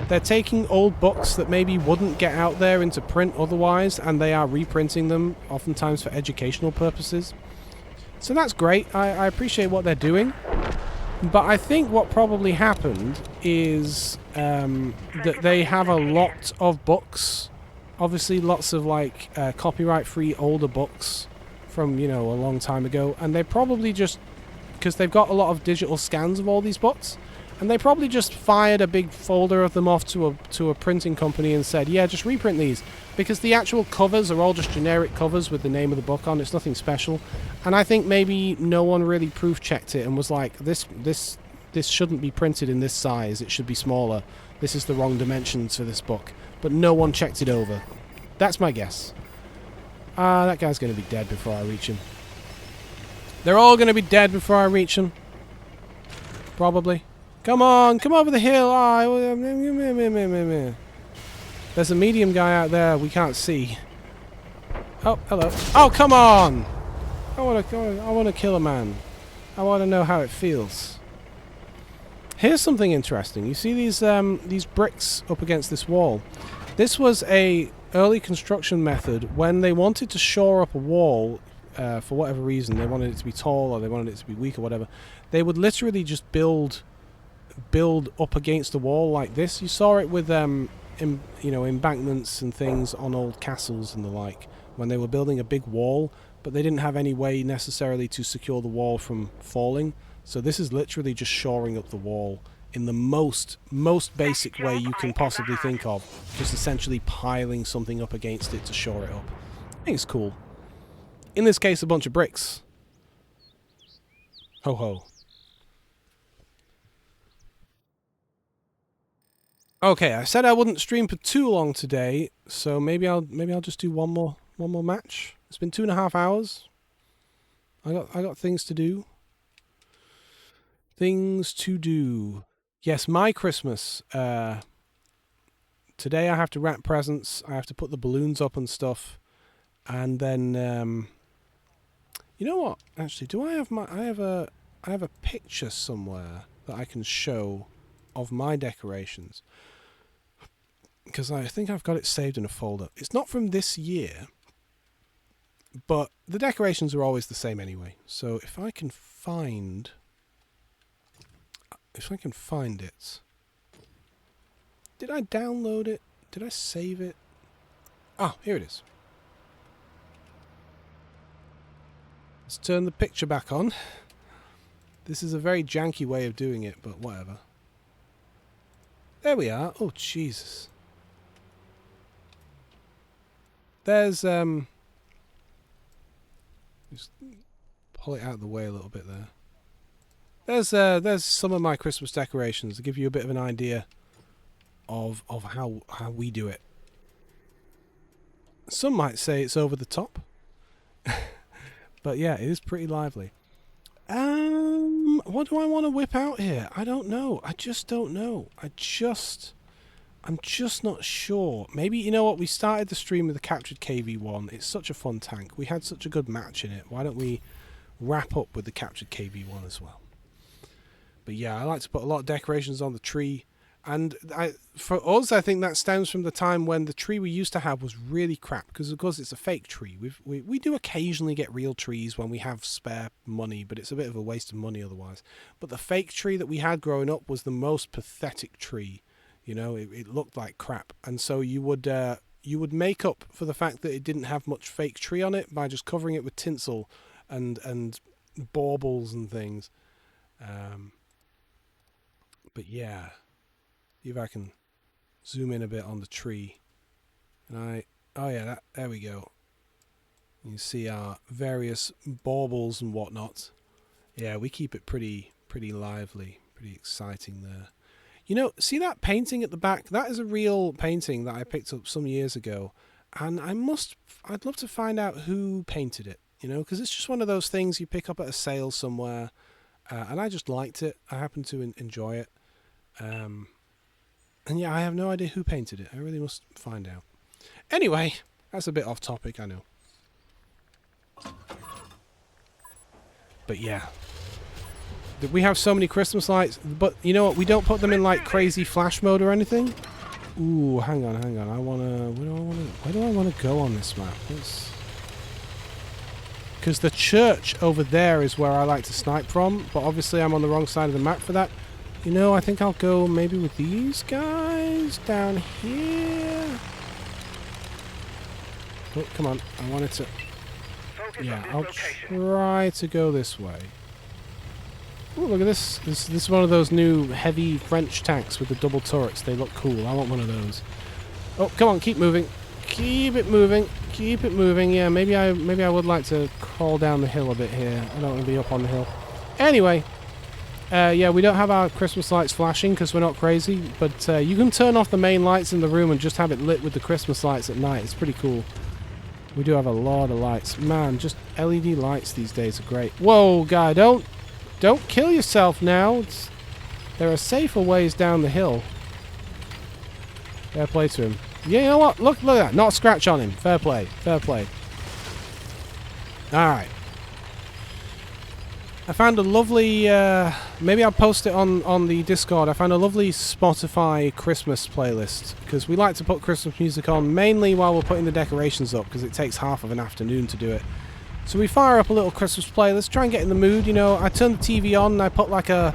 they're taking old books that maybe wouldn't get out there into print otherwise, and they are reprinting them, oftentimes for educational purposes. So that's great. I appreciate what they're doing. But I think what probably happened is that they have a lot of books. Obviously, lots of, like, copyright-free older books from, you know, a long time ago. And they probably just... because they've got a lot of digital scans of all these books. And they probably just fired a big folder of them off to a printing company and said, yeah, just reprint these. Because the actual covers are all just generic covers with the name of the book on. It's nothing special. And I think maybe no one really proof-checked it and was like, this shouldn't be printed in this size. It should be smaller. This is the wrong dimensions for this book. But no one checked it over. That's my guess. That guy's going to be dead before I reach him. They're all going to be dead before I reach him. Probably. Come on, come over the hill. There's a medium guy out there we can't see. Oh, hello. Oh, come on! I want to kill a man. I want to know how it feels. Here's something interesting. You see these bricks up against this wall? This was a early construction method when they wanted to shore up a wall for whatever reason. They wanted it to be tall or they wanted it to be weak or whatever. They would literally just build up against the wall like this. You saw it with embankments and things on old castles and the like when they were building a big wall, but they didn't have any way necessarily to secure the wall from falling. So this is literally just shoring up the wall in the most basic way you can possibly think of, just essentially piling something up against it to shore it up. I think it's cool. In this case, a bunch of bricks. Ho ho. Okay, I said I wouldn't stream for too long today, so maybe I'll just do one more match. It's been 2.5 hours. I got things to do. Things to do. Yes, my Christmas. Today I have to wrap presents. I have to put the balloons up and stuff, and then you know what? Actually, do I have I have a picture somewhere that I can show of my decorations, because I think I've got it saved in a folder. It's not from this year, but the decorations are always the same anyway. So if I can find it. Did I download it? Did I save it? Ah, here it is. Let's turn the picture back on. This is a very janky way of doing it, but whatever. There we are. Oh, Jesus. There's, just pull it out of the way a little bit there. There's some of my Christmas decorations to give you a bit of an idea of how we do it. Some might say it's over the top. But yeah, it is pretty lively. What do I want to whip out here? I don't know. I just don't know. I'm just not sure. Maybe, you know what, we started the stream with the captured KV-1. It's such a fun tank. We had such a good match in it. Why don't we wrap up with the captured KV-1 as well? But yeah, I like to put a lot of decorations on the tree. And for us, I think that stems from the time when the tree we used to have was really crap. Because, of course, it's a fake tree. We do occasionally get real trees when we have spare money, but it's a bit of a waste of money otherwise. But the fake tree that we had growing up was the most pathetic tree. You know, it looked like crap. And so you would make up for the fact that it didn't have much fake tree on it by just covering it with tinsel and baubles and things. But yeah, see if I can zoom in a bit on the tree. And oh yeah, there we go. You can see our various baubles and whatnot. Yeah, we keep it pretty lively, pretty exciting there. You know, see that painting at the back? That is a real painting that I picked up some years ago. And I'd love to find out who painted it, you know, because it's just one of those things you pick up at a sale somewhere. And I just liked it. I happened to enjoy it. And yeah, I have no idea who painted it. I really must find out. Anyway, that's a bit off topic, I know. But yeah. We have so many Christmas lights, but you know what? We don't put them in like crazy flash mode or anything. Ooh, hang on. Where do I wanna go on this map? Because the church over there is where I like to snipe from, but obviously I'm on the wrong side of the map for that. You know, I think I'll go maybe with these guys down here. Oh, come on. I wanted to... Yeah, I'll try to go this way. Ooh, look at this. This is one of those new heavy French tanks with the double turrets. They look cool. I want one of those. Oh, come on, keep moving. Keep it moving. Keep it moving. Yeah, maybe I would like to crawl down the hill a bit here. I don't want to be up on the hill. Anyway, yeah, we don't have our Christmas lights flashing because we're not crazy, but you can turn off the main lights in the room and just have it lit with the Christmas lights at night. It's pretty cool. We do have a lot of lights. Man, just LED lights these days are great. Whoa, guy, don't kill yourself now. There are safer ways down the hill. Fair play to him. Yeah, you know what? Look at that. Not a scratch on him. Fair play. Fair play. Alright. I found a lovely... maybe I'll post it on the Discord. I found a lovely Spotify Christmas playlist. Because we like to put Christmas music on mainly while we're putting the decorations up. Because it takes half of an afternoon to do it. So we fire up a little Christmas playlist. Try and get in the mood, you know. I turn the TV on and I put like a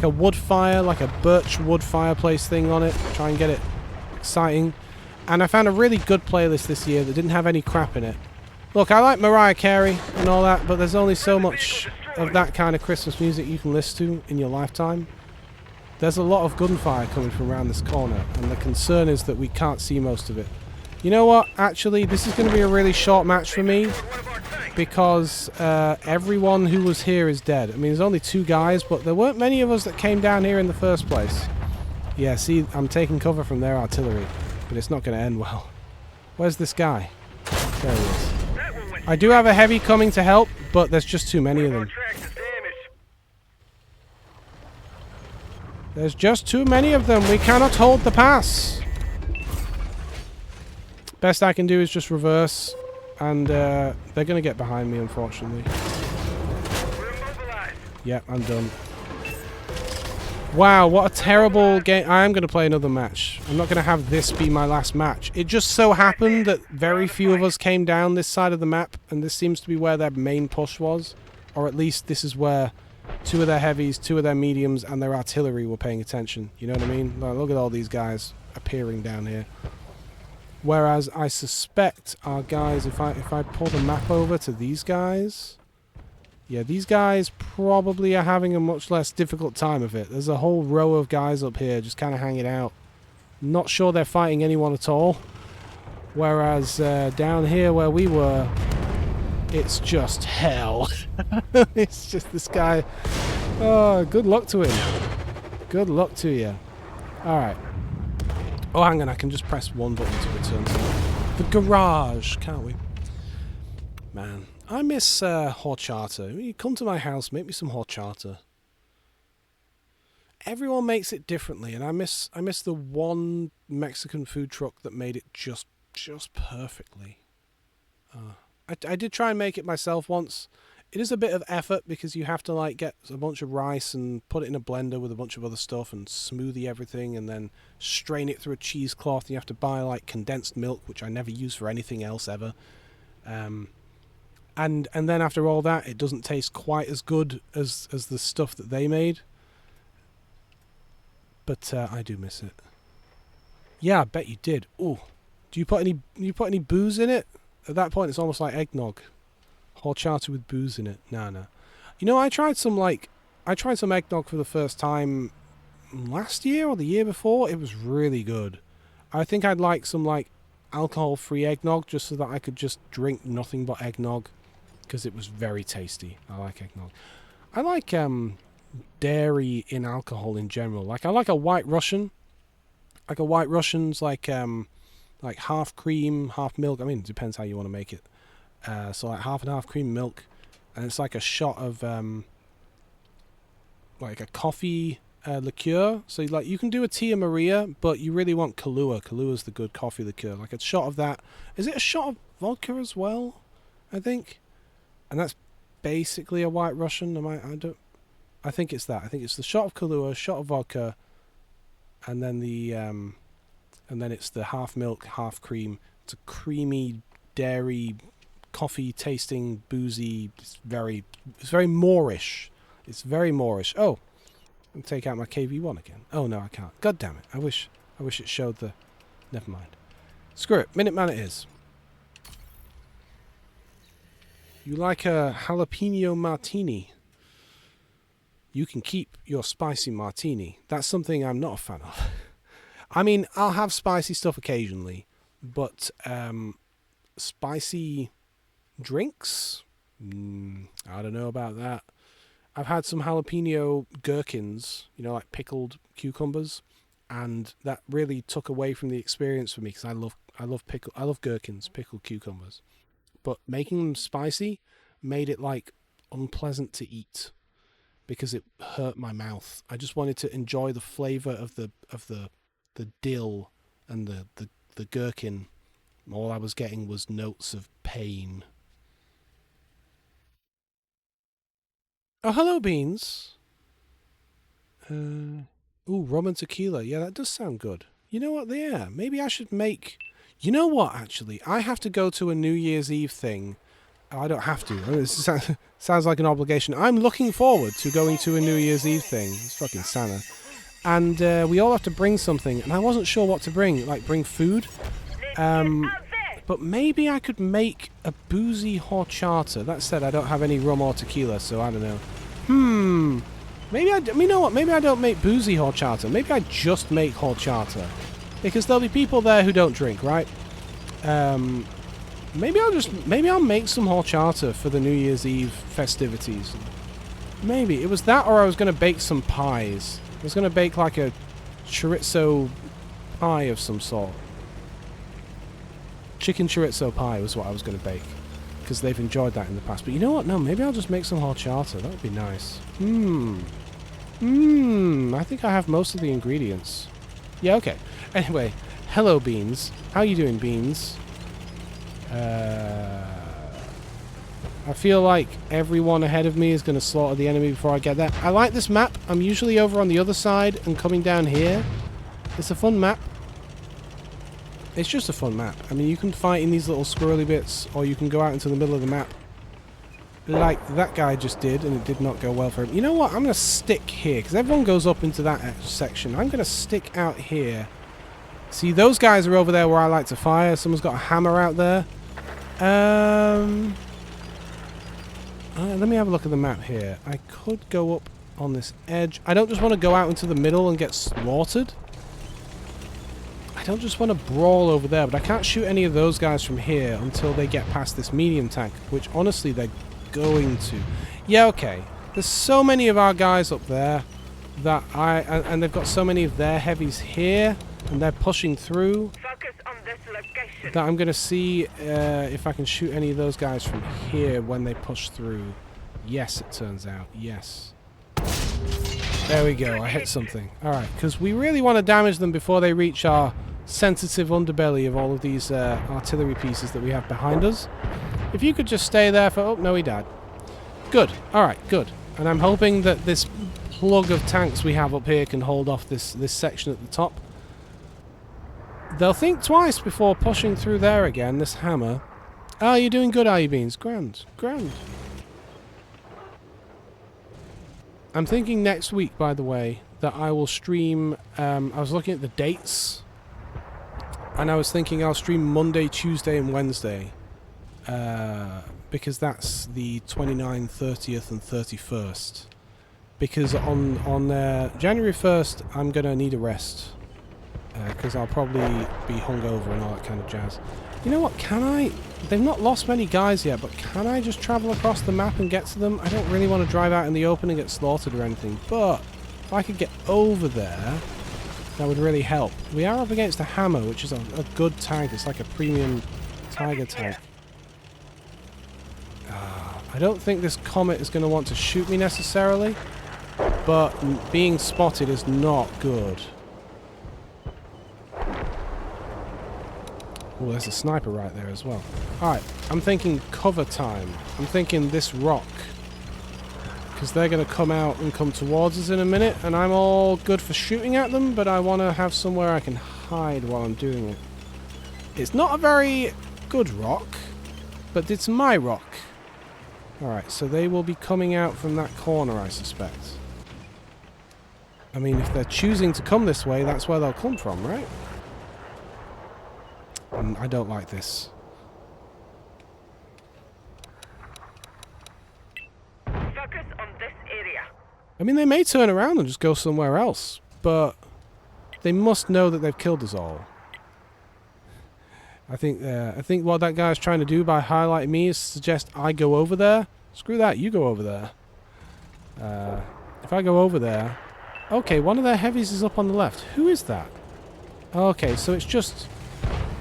wood fire, like a birch wood fireplace thing on it. Try and get it exciting. And I found a really good playlist this year that didn't have any crap in it. Look, I like Mariah Carey and all that, but there's only so much of that kind of Christmas music you can listen to in your lifetime. There's a lot of gunfire coming from around this corner, and the concern is that we can't see most of it. You know what? Actually, this is going to be a really short match for me, because everyone who was here is dead. I mean, there's only 2 guys, but there weren't many of us that came down here in the first place. Yeah, see, I'm taking cover from their artillery, but it's not going to end well. Where's this guy? There he is. I do have a heavy coming to help, but there's just too many of them. There's just too many of them. We cannot hold the pass. Best I can do is just reverse, and they're going to get behind me, unfortunately. Yep, I'm done. Wow, what a terrible game. I am going to play another match. I'm not going to have this be my last match. It just so happened that very few of us came down this side of the map, and this seems to be where their main push was. Or at least this is where 2 of their heavies, 2 of their mediums, and their artillery were paying attention. You know what I mean? Like, look at all these guys appearing down here. Whereas I suspect our guys, if I pull the map over to these guys... Yeah, these guys probably are having a much less difficult time of it. There's a whole row of guys up here just kind of hanging out. Not sure they're fighting anyone at all. Whereas down here where we were, it's just hell. It's just this guy. Oh, good luck to him. Good luck to you. Alright. Oh, hang on, I can just press one button to return to the garage, can't we? Man. I miss horchata. You come to my house, make me some horchata. Everyone makes it differently, and I miss the one Mexican food truck that made it just perfectly. I did try and make it myself once. It is a bit of effort because you have to like get a bunch of rice and put it in a blender with a bunch of other stuff and smoothie everything and then strain it through a cheesecloth. You have to buy like condensed milk, which I never use for anything else ever. And then after all that, it doesn't taste quite as good as the stuff that they made. But I do miss it. Yeah, I bet you did. Ooh, do you put any booze in it? At that point, it's almost like eggnog, horchata with booze in it. No. You know, I tried some eggnog for the first time last year or the year before. It was really good. I think I'd like some like alcohol-free eggnog just so that I could just drink nothing but eggnog because it was very tasty. I like eggnog. I like dairy in alcohol in general. Like I like a White Russian. Like a White Russian's like half cream, half milk. I mean, it depends how you want to make it. So like half and half cream milk, and it's like a shot of like a coffee liqueur. So like you can do a Tia Maria, but you really want Kahlua. Kalua's the good coffee liqueur. Like a shot of that. Is it a shot of vodka as well? I think, and that's basically a White Russian. I think it's that. I think it's the shot of Kahlua, shot of vodka, and then it's the half milk, half cream. It's a creamy dairy, coffee tasting, boozy. It's very Moorish. It's very Moorish. Oh, I'll take out my KV1 again. Oh no, I can't. God damn it! I wish it showed the. Never mind. Screw it. Minuteman it is. You like a jalapeno martini? You can keep your spicy martini. That's something I'm not a fan of. I mean, I'll have spicy stuff occasionally, but spicy drinks? I don't know about that. I've had some jalapeno gherkins, you know, like pickled cucumbers, and that really took away from the experience for me because I love gherkins, pickled cucumbers, but making them spicy made it like unpleasant to eat because it hurt my mouth. I just wanted to enjoy the flavor of the dill and the gherkin. All I was getting was notes of pain. Oh, hello, Beans. Ooh, rum and tequila. Yeah, that does sound good. You know what? Yeah, maybe I should make... You know what, actually? I have to go to a New Year's Eve thing. Oh, I don't have to. I mean, this sounds like an obligation. I'm looking forward to going to a New Year's Eve thing. It's fucking Santa. And we all have to bring something. And I wasn't sure what to bring. Like, bring food. But maybe I could make a boozy horchata. That said, I don't have any rum or tequila, so I don't know. Maybe you know what? Maybe I don't make boozy horchata. Maybe I just make horchata. Because there'll be people there who don't drink, right? Maybe I'll make some horchata for the New Year's Eve festivities. Maybe. It was that or I was going to bake some pies. I was going to bake like a chorizo pie of some sort. Chicken chorizo pie was what I was going to bake. Because they've enjoyed that in the past. But you know what? No, maybe I'll just make some horchata. That would be nice. I think I have most of the ingredients. Yeah, okay. Anyway, hello, Beans. How you doing, Beans? I feel like everyone ahead of me is going to slaughter the enemy before I get there. I like this map. I'm usually over on the other side and coming down here. It's a fun map. It's just a fun map. I mean, you can fight in these little squirrely bits, or you can go out into the middle of the map like that guy just did, and it did not go well for him. You know what? I'm going to stick here, because everyone goes up into that section. I'm going to stick out here. See, those guys are over there where I like to fire. Someone's got a hammer out there. Let me have a look at the map here. I could go up on this edge. I don't just want to go out into the middle and get slaughtered. I don't just want to brawl over there, but I can't shoot any of those guys from here until they get past this medium tank, which honestly they're going to. Yeah, okay. There's so many of our guys up there that and they've got so many of their heavies here, and they're pushing through. Focus on this location. That I'm going to see if I can shoot any of those guys from here when they push through. Yes, it turns out. Yes. There we go. I hit something. Alright, because we really want to damage them before they reach our sensitive underbelly of all of these artillery pieces that we have behind us. If you could just stay there for... Oh, no, he died. Good. Alright, good. And I'm hoping that this plug of tanks we have up here can hold off this section at the top. They'll think twice before pushing through there again, this hammer. Oh, you're doing good, are you, Beans? Grand. Grand. I'm thinking next week, by the way, that I will stream... I was looking at the dates, and I was thinking I'll stream Monday, Tuesday, and Wednesday. Because that's the 29th, 30th, and 31st. because on January 1st I'm gonna need a rest because I'll probably be hungover and all that kind of jazz. You know what? Can I? They've not lost many guys yet, but can I just travel across the map and get to them? I don't really want to drive out in the open and get slaughtered or anything, but if I could get over there, that would really help. We are up against a Hammer, which is a good tank. It's like a premium Tiger tank. I don't think this Comet is going to want to shoot me necessarily, but being spotted is not good. Oh, there's a sniper right there as well. Alright, I'm thinking cover time. I'm thinking this rock. Because they're going to come out and come towards us in a minute, and I'm all good for shooting at them, but I want to have somewhere I can hide while I'm doing it. It's not a very good rock, but it's my rock. Alright, so they will be coming out from that corner, I suspect. I mean, if they're choosing to come this way, that's where they'll come from, right? And I don't like this. Focus on this area. I mean, they may turn around and just go somewhere else, but they must know that they've killed us all. I think what that guy's trying to do by highlighting me is suggest I go over there. Screw that, you go over there. If I go over there... Okay, one of their heavies is up on the left. Who is that? Okay, so it's just...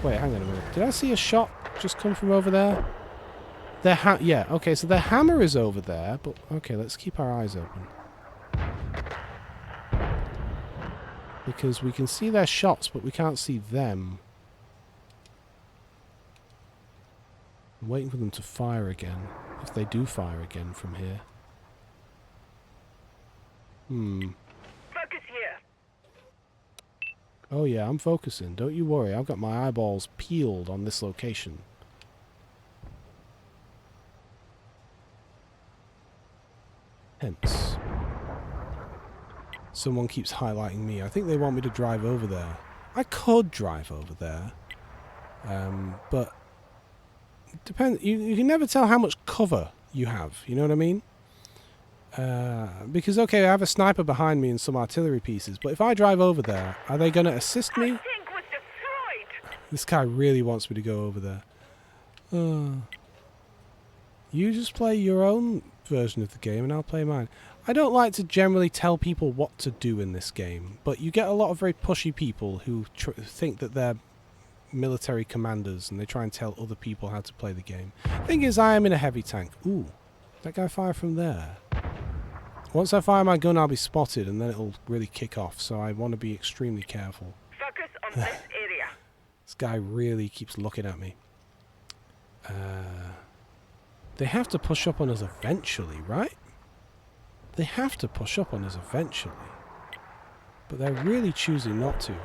Wait, hang on a minute. Did I see a shot just come from over there? Yeah, okay, so their Hammer is over there, but... Okay, let's keep our eyes open. Because we can see their shots, but we can't see them. I'm waiting for them to fire again. If they do fire again from here. Focus here. Oh yeah, I'm focusing. Don't you worry. I've got my eyeballs peeled on this location. Hence. Someone keeps highlighting me. I think they want me to drive over there. I could drive over there. But... Depends. You can never tell how much cover you have. You know what I mean? Because okay, I have a sniper behind me and some artillery pieces, but if I drive over there, are they going to assist me? Tank was destroyed. This guy really wants me to go over there. You just play your own version of the game, and I'll play mine. I don't like to generally tell people what to do in this game, but you get a lot of very pushy people who think that they're military commanders and they try and tell other people how to play the game. Thing is, I am in a heavy tank. Ooh, that guy fired from there. Once I fire my gun, I'll be spotted and then it'll really kick off, so I want to be extremely careful. Focus on this area. This guy really keeps looking at me. They have to push up on us eventually, right? They have to push up on us eventually. But they're really choosing not to.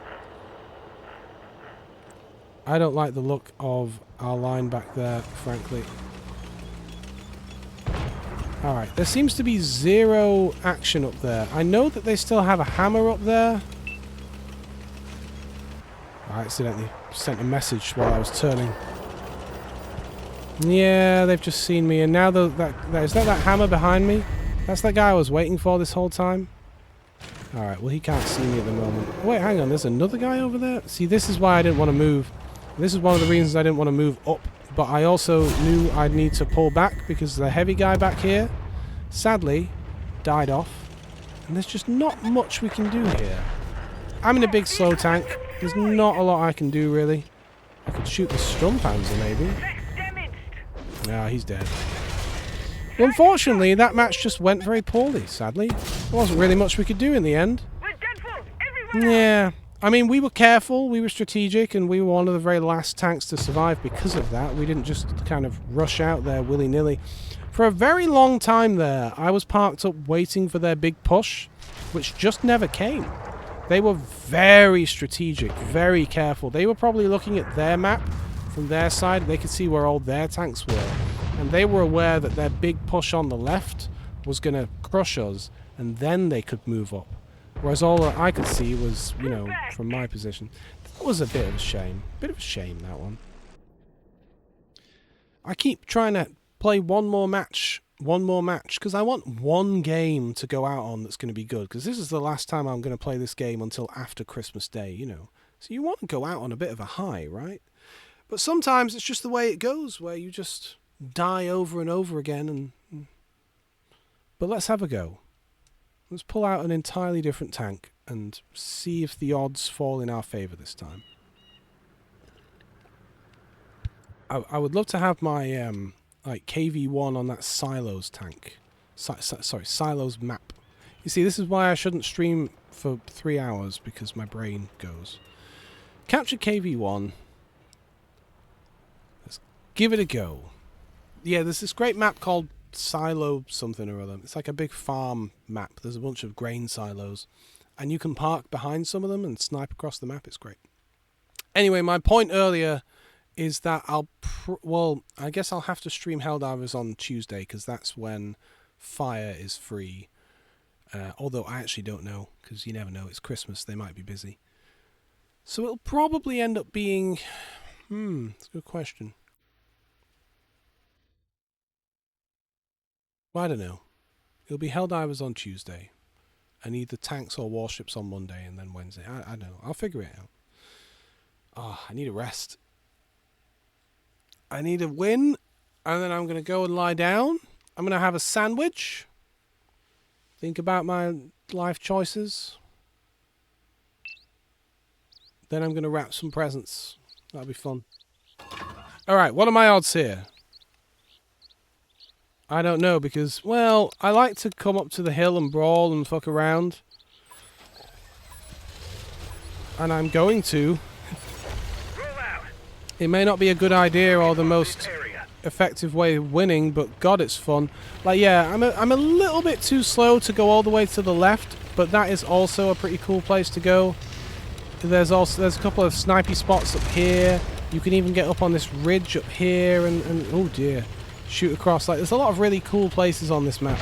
I don't like the look of our line back there, frankly. Alright, there seems to be zero action up there. I know that they still have a Hammer up there. I accidentally sent a message while I was turning. Yeah, they've just seen me, and now is that Hammer behind me? That's that guy I was waiting for this whole time? Alright, well he can't see me at the moment. Wait, hang on, there's another guy over there? See, this is why I didn't want to move. This is one of the reasons I didn't want to move up, but I also knew I'd need to pull back because the heavy guy back here, sadly, died off. And there's just not much we can do here. I'm in a big slow tank. There's not a lot I can do, really. I could shoot the Sturmpanzer, maybe. Ah, he's dead. Well, unfortunately, that match just went very poorly, sadly. There wasn't really much we could do in the end. Yeah. I mean, we were careful, we were strategic, and we were one of the very last tanks to survive because of that. We didn't just kind of rush out there willy-nilly. For a very long time there, I was parked up waiting for their big push, which just never came. They were very strategic, very careful. They were probably looking at their map from their side. They could see where all their tanks were. And they were aware that their big push on the left was going to crush us, and then they could move up. Whereas all that I could see was, you know, from my position. That was a bit of a shame. Bit of a shame, that one. I keep trying to play one more match one more match, because I want one game to go out on that's going to be good, because this is the last time I'm going to play this game until after Christmas Day, you know. So you want to go out on a bit of a high, right? But sometimes it's just the way it goes, where you just die over and over again. But let's have a go. Let's pull out an entirely different tank and see if the odds fall in our favour this time. I would love to have my like KV-1 on that Silos tank. Sorry, Silos map. You see, this is why I shouldn't stream for 3 hours, because my brain goes. Capture KV-1. Let's give it a go. Yeah, there's this great map called Silo something or other. It's like a big farm map. There's a bunch of grain silos. And you can park behind some of them and snipe across the map. It's great. Anyway, my point earlier is that well, I guess I'll have to stream Helldivers on Tuesday, because that's when Fire is free. Although I actually don't know, because you never know. It's Christmas. They might be busy. So it'll probably end up being... that's a good question. Well, I don't know. It'll be Helldivers on Tuesday. And either tanks or warships on Monday, and then Wednesday. I don't know. I'll figure it out. Oh, I need a rest. I need a win, and then I'm going to go and lie down. I'm going to have a sandwich. Think about my life choices. Then I'm going to wrap some presents. That'll be fun. Alright, what are my odds here? I don't know, because, well, I like to come up to the hill and brawl and fuck around. And I'm going to. It may not be a good idea or the most effective way of winning, but God, it's fun. Like, yeah, I'm a little bit too slow to go all the way to the left, but that is also a pretty cool place to go. There's a couple of snipey spots up here. You can even get up on this ridge up here and oh dear, shoot across. Like, there's a lot of really cool places on this map.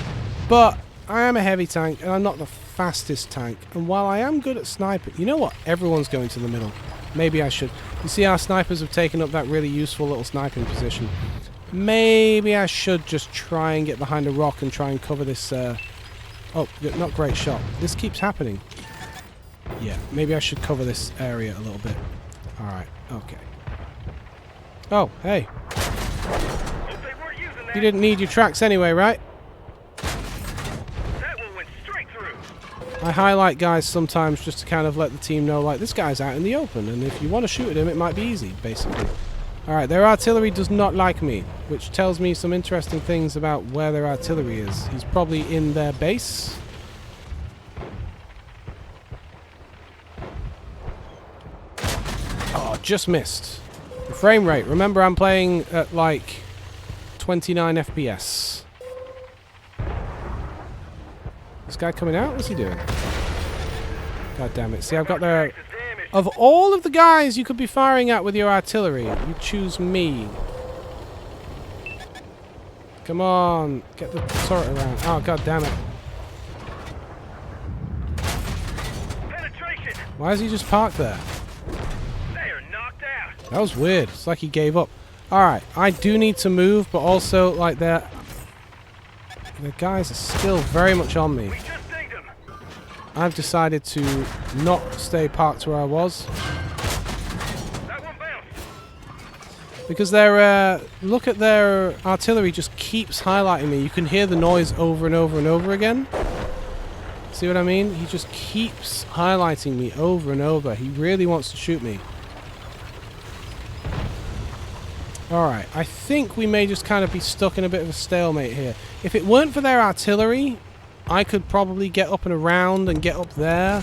But I am a heavy tank, and I'm not the fastest tank. And while I am good at sniping, you know what? Everyone's going to the middle. Maybe I should. You see our snipers have taken up that really useful little sniping position. Maybe I should just try and get behind a rock and try and cover this... oh, not great shot. This keeps happening. Yeah, maybe I should cover this area a little bit. Alright, okay. Oh, hey. You didn't need your tracks anyway, right? That one went straight through. I highlight guys sometimes just to kind of let the team know, like, this guy's out in the open, and if you want to shoot at him, it might be easy, basically. Alright, their artillery does not like me, which tells me some interesting things about where their artillery is. He's probably in their base. Oh, just missed. The frame rate. Remember, I'm playing at, like, 29 FPS. This guy coming out? What's he doing? God damn it. See, I've got their... Of all of the guys you could be firing at with your artillery, you choose me. Come on. Get the turret around. Oh, god damn it. Penetration. Why is he just parked there? They are knocked out. That was weird. It's like he gave up. Alright, I do need to move, but also, like, the guys are still very much on me. We just dinged them. I've decided to not stay parked where I was. That one bounced. Because their, look at their artillery just keeps highlighting me. You can hear the noise over and over and over again. See what I mean? He just keeps highlighting me over and over. He really wants to shoot me. Alright, I think we may just kind of be stuck in a bit of a stalemate here. If it weren't for their artillery, I could probably get up and around and get up there.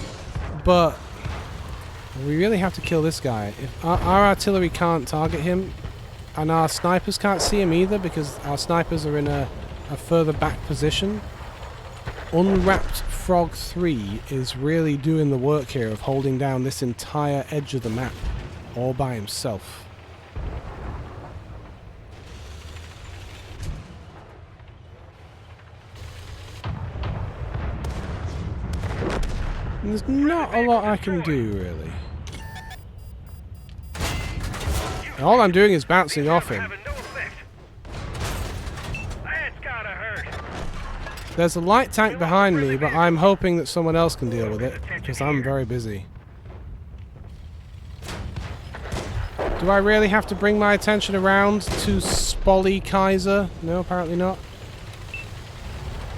But we really have to kill this guy. If our artillery can't target him, and our snipers can't see him either because our snipers are in a further back position. Unwrapped Frog 3 is really doing the work here of holding down this entire edge of the map all by himself. And there's not a lot I can do, really. All I'm doing is bouncing off him. Having no effect. That's gotta hurt. There's a light tank behind me, but I'm hoping that someone else can deal with it, because I'm very busy. Do I really have to bring my attention around to Spolly Kaiser? No, apparently not.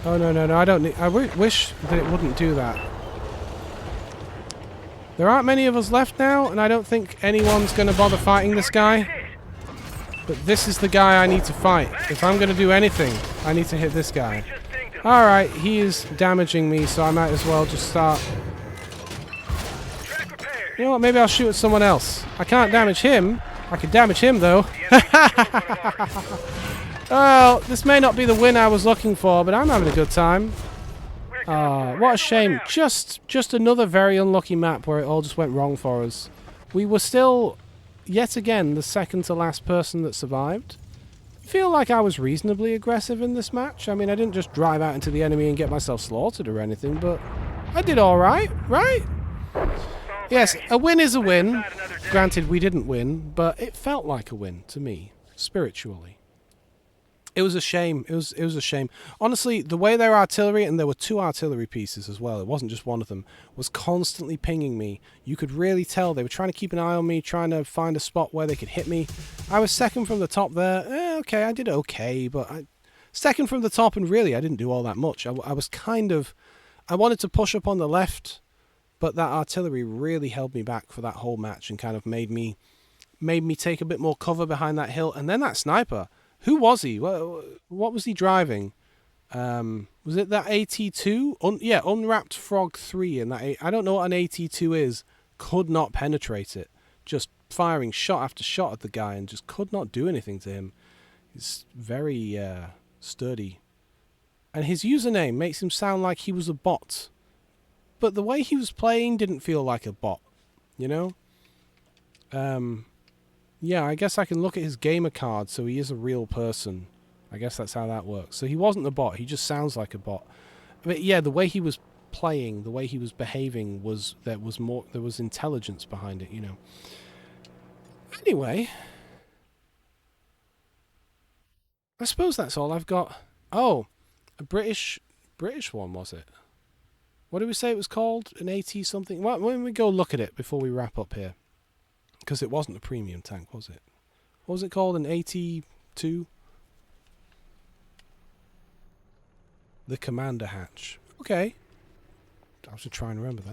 Oh, no, no, no, I don't need... I wish that it wouldn't do that. There aren't many of us left now, and I don't think anyone's going to bother fighting this guy. But this is the guy I need to fight. If I'm going to do anything, I need to hit this guy. Alright, he is damaging me, so I might as well just start... You know what, maybe I'll shoot at someone else. I can't damage him. I can damage him, though. Well, this may not be the win I was looking for, but I'm having a good time. Oh, what a shame. Just another very unlucky map where it all just went wrong for us. We were still, yet again, the second to last person that survived. I feel like I was reasonably aggressive in this match. I mean, I didn't just drive out into the enemy and get myself slaughtered or anything, but I did alright, right? Yes, a win is a win. Granted, we didn't win, but it felt like a win to me, spiritually. It was a shame. It was a shame. Honestly, the way their artillery, and there were 2 artillery pieces as well, it wasn't just one of them, was constantly pinging me. You could really tell they were trying to keep an eye on me, trying to find a spot where they could hit me. I was second from the top there. Okay, I did okay, but second from the top, and really I didn't do all that much. I was kind of... I wanted to push up on the left, but that artillery really held me back for that whole match and kind of made me take a bit more cover behind that hill. And then that sniper... Who was he? What was he driving? Was it that AT2? Yeah, Unwrapped Frog 3. And that I don't know what an AT2 is. Could not penetrate it. Just firing shot after shot at the guy and just could not do anything to him. He's very sturdy. And his username makes him sound like he was a bot. But the way he was playing didn't feel like a bot. You know? Yeah, I guess I can look at his gamer card, so he is a real person. I guess that's how that works. So he wasn't a bot, he just sounds like a bot. But yeah, the way he was playing, the way he was behaving, there was intelligence behind it, you know. Anyway, I suppose that's all I've got. Oh, a British one, was it? What did we say it was called? An AT something? Well, when we go look at it before we wrap up here. Because it wasn't a premium tank, was it? What was it called? An AT2? The Commander Hatch. Okay. I should try and remember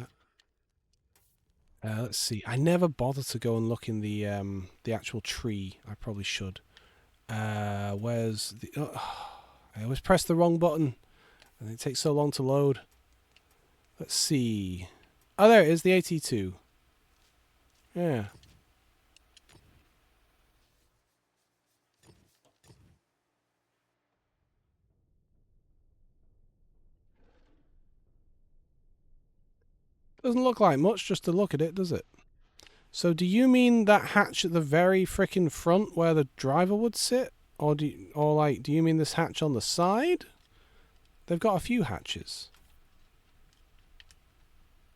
that. Let's see. I never bothered to go and look in the actual tree. I probably should. Where's the... Oh, I always press the wrong button. And it takes so long to load. Let's see. Oh, there it is. The AT2. Yeah. Doesn't look like much just to look at it, does it? So do you mean that hatch at the very frickin' front where the driver would sit? Or do you mean this hatch on the side? They've got a few hatches.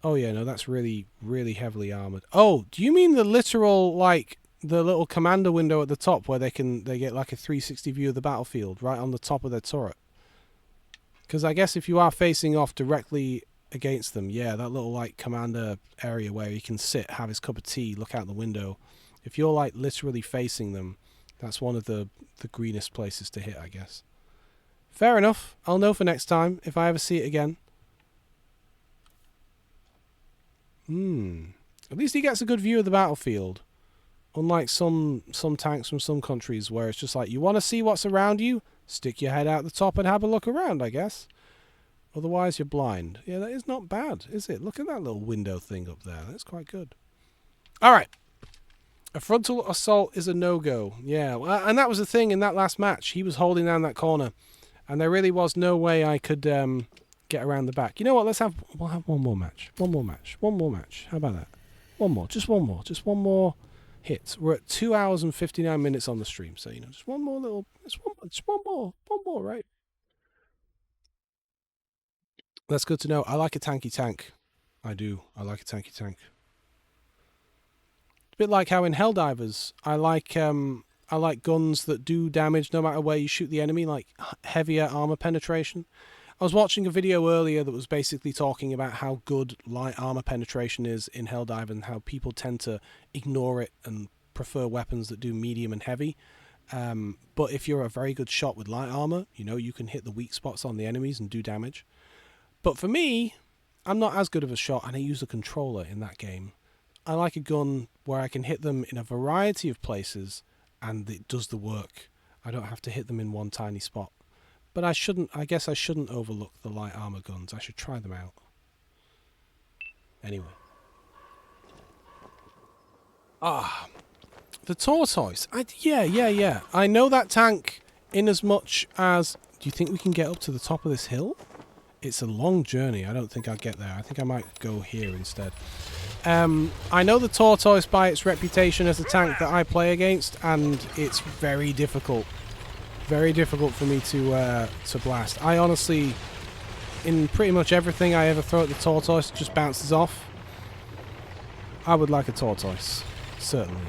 Oh yeah, no, that's really, really heavily armoured. Oh, do you mean the literal, like, the little commander window at the top where they get like a 360 view of the battlefield right on the top of their turret? Because I guess if you are facing off directly against them, yeah, that little like commander area where he can sit, have his cup of tea, look out the window. If you're like literally facing them, that's one of the greenest places to hit, I guess. Fair enough. I'll know for next time if I ever see it again. At least he gets a good view of the battlefield. Unlike some tanks from some countries where it's just like, you want to see what's around you? Stick your head out the top and have a look around, I guess. Otherwise, you're blind. Yeah, that is not bad, is it? Look at that little window thing up there. That's quite good. All right. A frontal assault is a no-go. Yeah, well, and that was the thing in that last match. He was holding down that corner, and there really was no way I could get around the back. You know what? We'll have one more match. One more match. How about that? One more. Just one more hit. We're at 2 hours and 59 minutes on the stream, so, you know, just one more little... Just one more, right? That's good to know. I like a tanky tank. I do. I like a tanky tank. A bit like how in Helldivers, I like guns that do damage no matter where you shoot the enemy, like heavier armor penetration. I was watching a video earlier that was basically talking about how good light armor penetration is in Helldive and how people tend to ignore it and prefer weapons that do medium and heavy. But if you're a very good shot with light armor, you know, you can hit the weak spots on the enemies and do damage. But for me, I'm not as good of a shot, and I use a controller in that game. I like a gun where I can hit them in a variety of places and it does the work. I don't have to hit them in one tiny spot. But I guess I shouldn't overlook the light armor guns. I should try them out. Anyway. The tortoise. Yeah. I know that tank in as much as... Do you think we can get up to the top of this hill? It's a long journey. I don't think I'll get there. I think I might go here instead. I know the tortoise by its reputation as a tank that I play against, and it's very difficult. Very difficult for me to blast. I honestly, in pretty much everything I ever throw at the tortoise, it just bounces off. I would like a tortoise, certainly.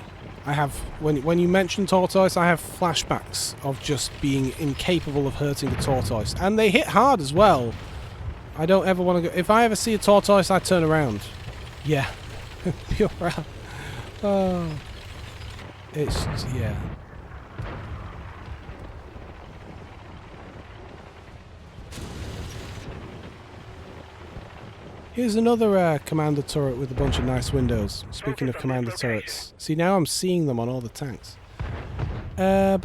I have, when you mention tortoise, I have flashbacks of just being incapable of hurting a tortoise. And they hit hard as well. I don't ever want to go... If I ever see a tortoise, I turn around. Yeah. Pure out. Oh. It's... yeah. Here's another commander turret with a bunch of nice windows. Speaking of commander turrets. See, now I'm seeing them on all the tanks. Oh,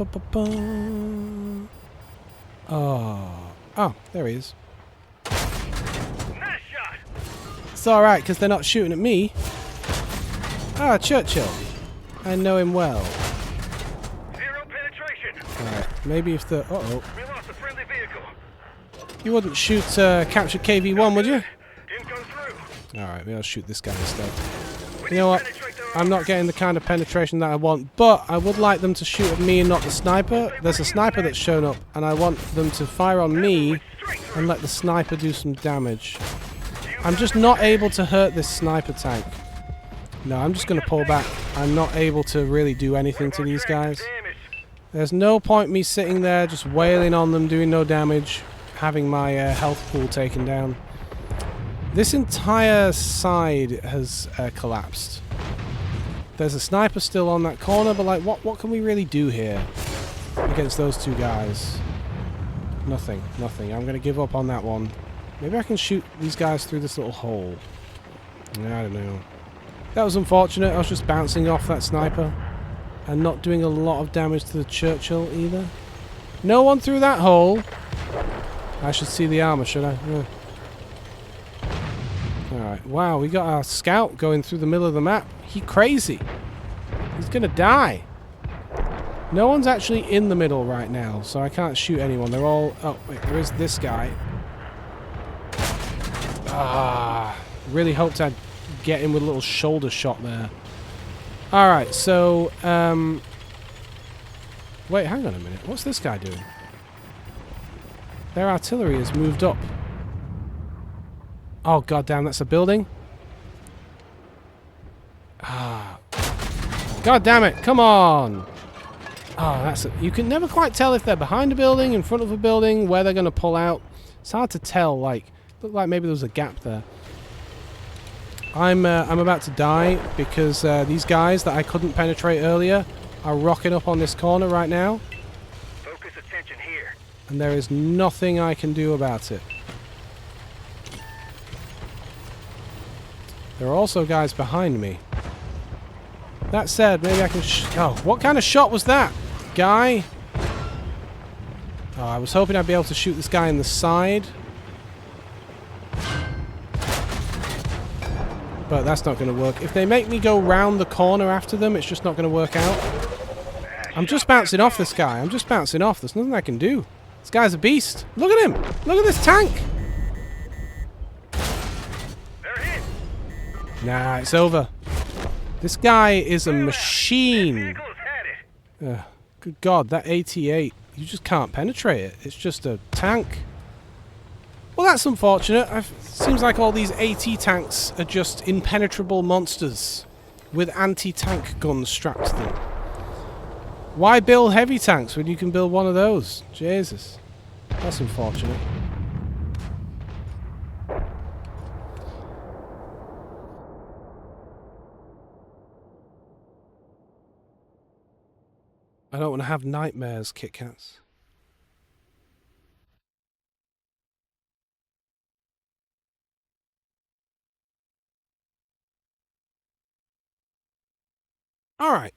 there he is. Nice shot. It's alright, because they're not shooting at me. Ah, Churchill. I know him well. Zero penetration. Alright, maybe if the... Uh-oh. We lost a friendly vehicle. You wouldn't shoot captured KV-1, would you? Didn't go through. Alright, maybe I'll shoot this guy instead. You know what? I'm not getting the kind of penetration that I want, but I would like them to shoot at me and not the sniper. There's a sniper that's shown up, and I want them to fire on me and let the sniper do some damage. I'm just not able to hurt this sniper tank. No, I'm just going to pull back. I'm not able to really do anything to these guys. There's no point me sitting there just wailing on them, doing no damage, having my health pool taken down. This entire side has collapsed. There's a sniper still on that corner, but like, what can we really do here against those two guys? Nothing. I'm going to give up on that one. Maybe I can shoot these guys through this little hole. I don't know. That was unfortunate. I was just bouncing off that sniper and not doing a lot of damage to the Churchill either. No one through that hole. I should see the armor, should I? Yeah. Alright, wow, we got our scout going through the middle of the map. He crazy. He's gonna die. No one's actually in the middle right now, so I can't shoot anyone. They're all... Oh, wait, there is this guy. Really hoped I'd get him with a little shoulder shot there. Alright, so... Wait, hang on a minute. What's this guy doing? Their artillery has moved up. Oh, goddamn, that's a building? God damn it, come on! Oh, that's it. You can never quite tell if they're behind a building, in front of a building, where they're going to pull out. It's hard to tell, like, looked like maybe there was a gap there. I'm about to die because these guys that I couldn't penetrate earlier are rocking up on this corner right now. Focus attention here. And there is nothing I can do about it. There are also guys behind me. That said, maybe I can... Oh, what kind of shot was that, guy? Oh, I was hoping I'd be able to shoot this guy in the side. But that's not going to work. If they make me go round the corner after them, it's just not going to work out. I'm just bouncing off this guy. I'm just bouncing off. There's nothing I can do. This guy's a beast. Look at him. Look at this tank. Nah, it's over. This guy is a machine. Good God, that 88. You just can't penetrate it. It's just a tank. Well, that's unfortunate. Seems like all these AT tanks are just impenetrable monsters with anti-tank guns strapped to them. Why build heavy tanks when you can build one of those? Jesus. That's unfortunate. I don't want to have nightmares, Kit Kats. Alright.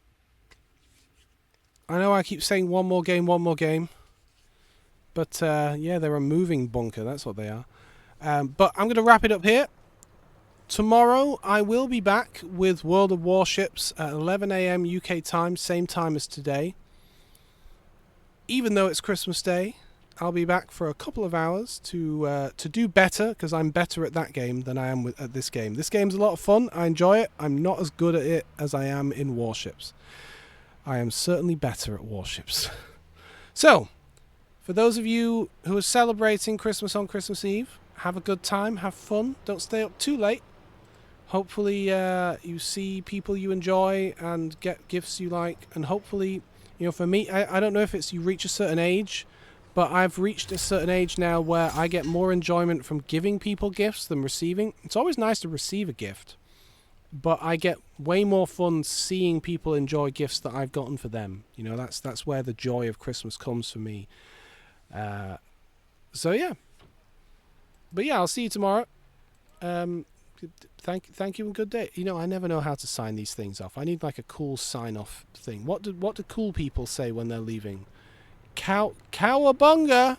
I know I keep saying one more game. But, yeah, they're a moving bunker. That's what they are. But I'm going to wrap it up here. Tomorrow, I will be back with World of Warships at 11 AM UK time, same time as today. Even though it's Christmas Day, I'll be back for a couple of hours to do better, because I'm better at that game than I am at this game. This game's a lot of fun. I enjoy it. I'm not as good at it as I am in Warships. I am certainly better at Warships. So, for those of you who are celebrating Christmas on Christmas Eve, have a good time, have fun, don't stay up too late. Hopefully you see people you enjoy and get gifts you like, and hopefully, you know, for me, I don't know if it's you reach a certain age, but I've reached a certain age now where I get more enjoyment from giving people gifts than receiving. It's always nice to receive a gift, but I get way more fun seeing people enjoy gifts that I've gotten for them. You know, that's where the joy of Christmas comes for me. So yeah. But yeah, I'll see you tomorrow. Thank you and good day. You know, I never know how to sign these things off. I need like a cool sign-off thing. What do cool people say when they're leaving? Cowabunga!